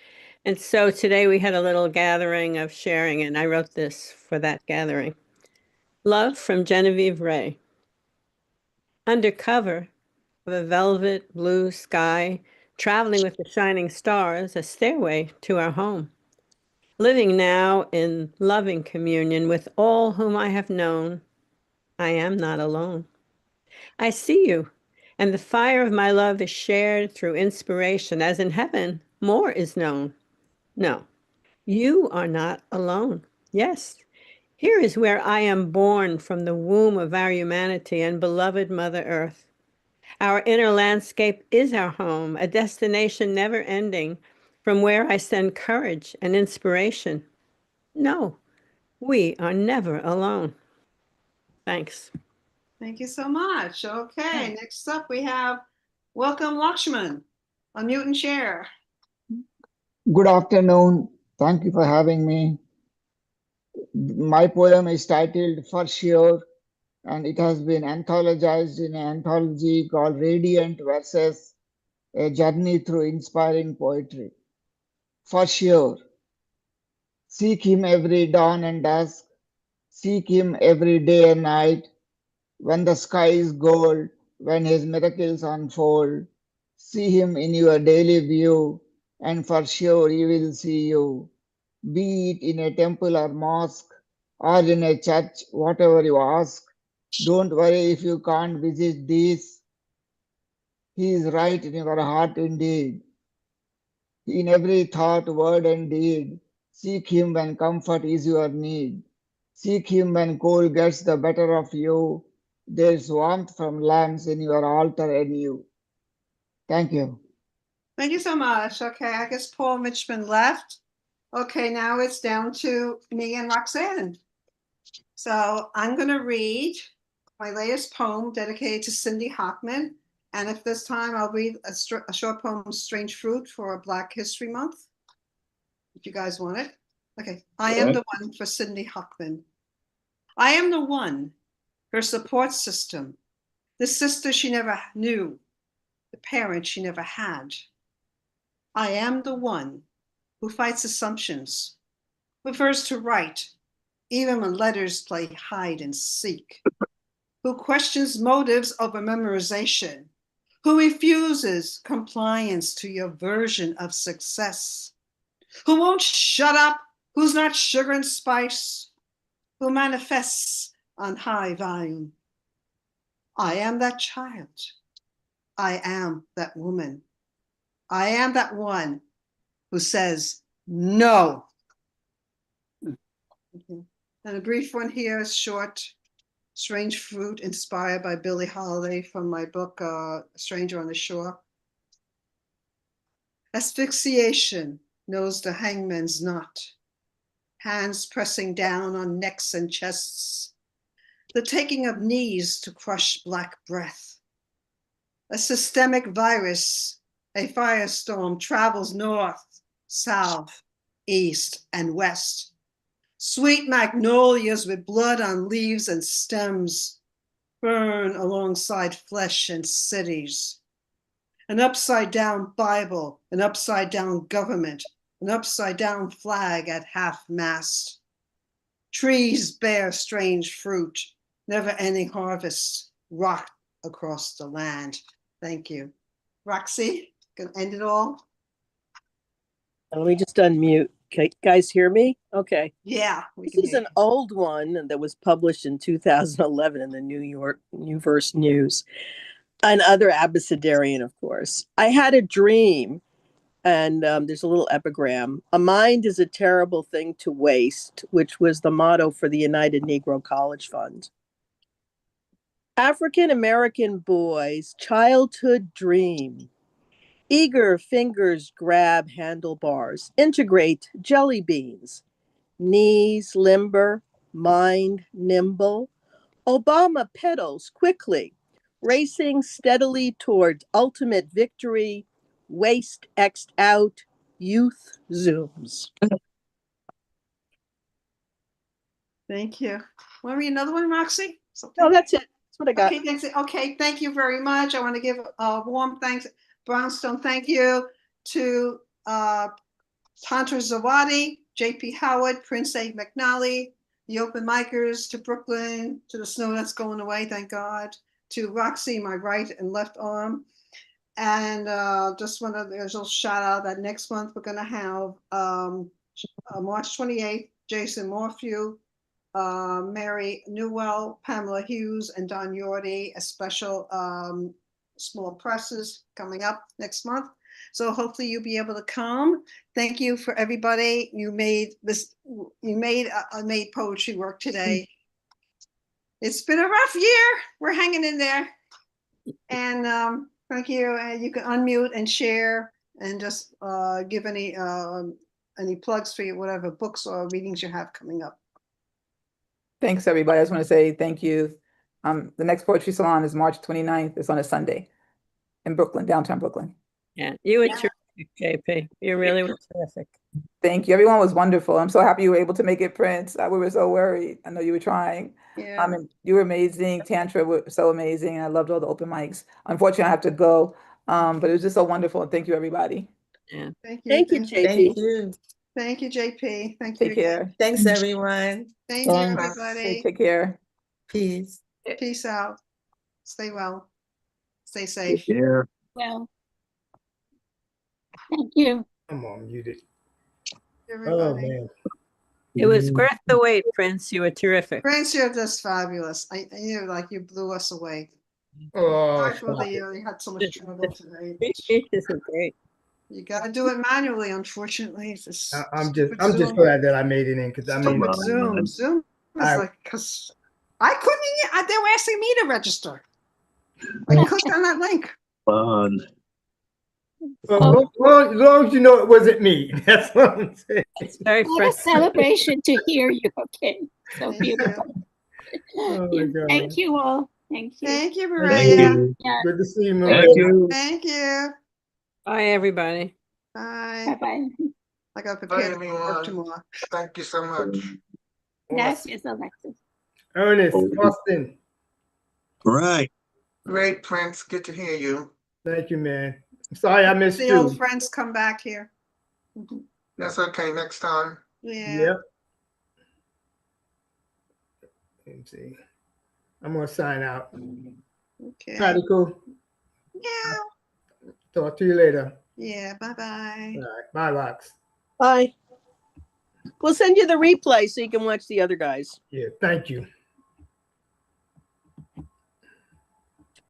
Speaker 11: And so today we had a little gathering of sharing, and I wrote this for that gathering. Love from Genevieve Ray. Under cover of a velvet blue sky, traveling with the shining stars, a stairway to our home. Living now in loving communion with all whom I have known, I am not alone. I see you, and the fire of my love is shared through inspiration, as in heaven, more is known. No, you are not alone. Yes, here is where I am born from the womb of our humanity and beloved Mother Earth. Our inner landscape is our home, a destination never ending, from where I send courage and inspiration. No, we are never alone. Thanks.
Speaker 1: Thank you so much. Okay, next up we have Welcome, Lakshman. Unmute and share.
Speaker 17: Good afternoon. Thank you for having me. My poem is titled For Sure, and it has been anthologized in an anthology called Radiant Verses, A Journey Through Inspiring Poetry. For sure, seek him every dawn and dusk, seek him every day and night, when the sky is gold, when his miracles unfold, see him in your daily view, and for sure he will see you. Be it in a temple or mosque, or in a church, whatever you ask. Don't worry if you can't visit these. He is right in your heart indeed. In every thought, word, and deed, seek him when comfort is your need. Seek him when cold gets the better of you. There's warmth from lamps in your altar and you. Thank you.
Speaker 1: Thank you so much. Okay, I guess Paul Mitchman left. Okay, now it's down to me and Roxanne. So I'm going to read my latest poem dedicated to Cindy Hockman. And if this time I'll read a short poem, Strange Fruit, for Black History Month, if you guys want it. Okay, I am the one for Cindy Hockman. I am the one, her support system, the sister she never knew, the parent she never had. I am the one who fights assumptions, prefers to write, even when letters play hide and seek, who questions motives over memorization, who refuses compliance to your version of success, who won't shut up, who's not sugar and spice, who manifests on high volume. I am that child. I am that woman. I am that one who says no. Okay. And a brief one here is short. Strange Fruit, inspired by Billie Holiday from my book, Stranger on the Shore. Asphyxiation knows the hangman's knot. Hands pressing down on necks and chests. The taking of knees to crush black breath. A systemic virus, a firestorm travels north, south, east, and west. Sweet magnolias with blood on leaves and stems burn alongside flesh and cities. An upside down Bible, an upside down government, an upside down flag at half mast. Trees bear strange fruit, never ending harvest, rock across the land. Thank you. Roxy, gonna end it all?
Speaker 4: Let me just unmute. Okay, guys hear me? Okay.
Speaker 1: Yeah.
Speaker 4: This is an old one that was published in 2011 in the New York Universe News. Another Abecedarian, of course. I had a dream, and there's a little epigram. A mind is a terrible thing to waste, which was the motto for the United Negro College Fund. African-American boy's childhood dream. Eager fingers grab handlebars, integrate jelly beans, knees limber, mind nimble. Obama pedals quickly, racing steadily toward ultimate victory, waist X'd out, youth zooms.
Speaker 1: Thank you. Want to read another one, Roxy?
Speaker 4: No, that's it. That's what I got.
Speaker 1: Okay, thanks. Okay, thank you very much. I want to give a warm thanks, Brownstone. Thank you to Tantra Zawadi, JP Howard, Prince A. McNally, the open micers, to Brooklyn, to the snow that's going away, thank God, to Roxy, my right and left arm. And just want to, there's a little shout out that next month we're going to have March 28th, Jason Morphew, Mary Newell, Pamela Hughes, and Don Yorty, a special small presses coming up next month. So hopefully you'll be able to come. Thank you for everybody. You made this, you made poetry work today. It's been a rough year. We're hanging in there. And thank you. You can unmute and share and just give any plugs for your whatever books or readings you have coming up.
Speaker 3: Thanks, everybody. I just want to say thank you. The next Poetry Salon is March 29th. It's on a Sunday. in Brooklyn, downtown Brooklyn.
Speaker 11: Yeah, you were terrific, JP. You really were terrific.
Speaker 3: Thank you. Everyone was wonderful. I'm so happy you were able to make it, Prince. We were so worried. I know you were trying.
Speaker 1: Yeah.
Speaker 3: And you were amazing. Tantra were so amazing. I loved all the open mics. Unfortunately, I have to go. But it was just so wonderful. Thank you, everybody.
Speaker 11: Yeah.
Speaker 1: Thank you.
Speaker 4: Thank you, JP.
Speaker 7: Thank you.
Speaker 1: Thank you, JP. Thank
Speaker 3: Take
Speaker 1: you.
Speaker 3: care.
Speaker 7: Thanks, everyone.
Speaker 1: Thank you,
Speaker 17: Thanks.
Speaker 1: everybody.
Speaker 3: Take care.
Speaker 7: Peace.
Speaker 1: Peace out. Stay well. Stay safe.
Speaker 15: Yeah.
Speaker 16: Well, thank you.
Speaker 13: I'm on muted. Oh,
Speaker 1: Everybody.
Speaker 13: man.
Speaker 11: It was worth the wait, Prince. You were terrific.
Speaker 1: Prince, you're just fabulous. You like you blew us away.
Speaker 13: Oh,
Speaker 1: I thought
Speaker 13: stop
Speaker 1: that
Speaker 13: it.
Speaker 1: you had so much trouble today.
Speaker 11: This is great.
Speaker 1: You got to do it manually, unfortunately. It's this
Speaker 13: I'm
Speaker 1: stupid
Speaker 13: just
Speaker 1: Zoom.
Speaker 13: glad that I made it in because I mean,
Speaker 1: Stupid Zoom. Zoom is
Speaker 13: I-
Speaker 1: like, because I couldn't, they were asking me to register. I clicked on that link.
Speaker 15: Fun.
Speaker 13: well, as long as you know it wasn't me. That's what I'm saying.
Speaker 11: It's very
Speaker 16: What a
Speaker 11: frustrating.
Speaker 16: celebration to hear you. Okay. So
Speaker 1: Thank
Speaker 16: beautiful.
Speaker 13: Oh my God.
Speaker 16: Thank you all. Thank you.
Speaker 1: Thank you,
Speaker 15: Thank
Speaker 1: Maria.
Speaker 15: you.
Speaker 16: Yeah.
Speaker 13: Good to see you,
Speaker 15: Thank
Speaker 13: Maria.
Speaker 15: you.
Speaker 1: Thank you.
Speaker 11: Bye, everybody.
Speaker 1: Bye.
Speaker 16: Bye-bye.
Speaker 1: I got
Speaker 6: Bye,
Speaker 1: prepared for work
Speaker 6: everyone.
Speaker 1: tomorrow.
Speaker 6: Thank you so much.
Speaker 16: Gracias, Alexis.
Speaker 13: Ernest, Austin.
Speaker 15: Right.
Speaker 6: Great, Prince. Good to hear you.
Speaker 13: Thank you, man. I'm sorry I missed
Speaker 1: The
Speaker 13: you.
Speaker 1: old friends come back here. Mhm.
Speaker 6: That's okay. Next time.
Speaker 1: Yeah.
Speaker 13: Yep. Let me see. I'm gonna sign out.
Speaker 1: Okay.
Speaker 13: Radical.
Speaker 1: Yeah.
Speaker 13: Talk to you later.
Speaker 1: Yeah. Bye-bye.
Speaker 13: All right. Bye, Rox.
Speaker 4: Bye. We'll send you the replay so you can watch the other guys.
Speaker 13: Yeah. Thank you.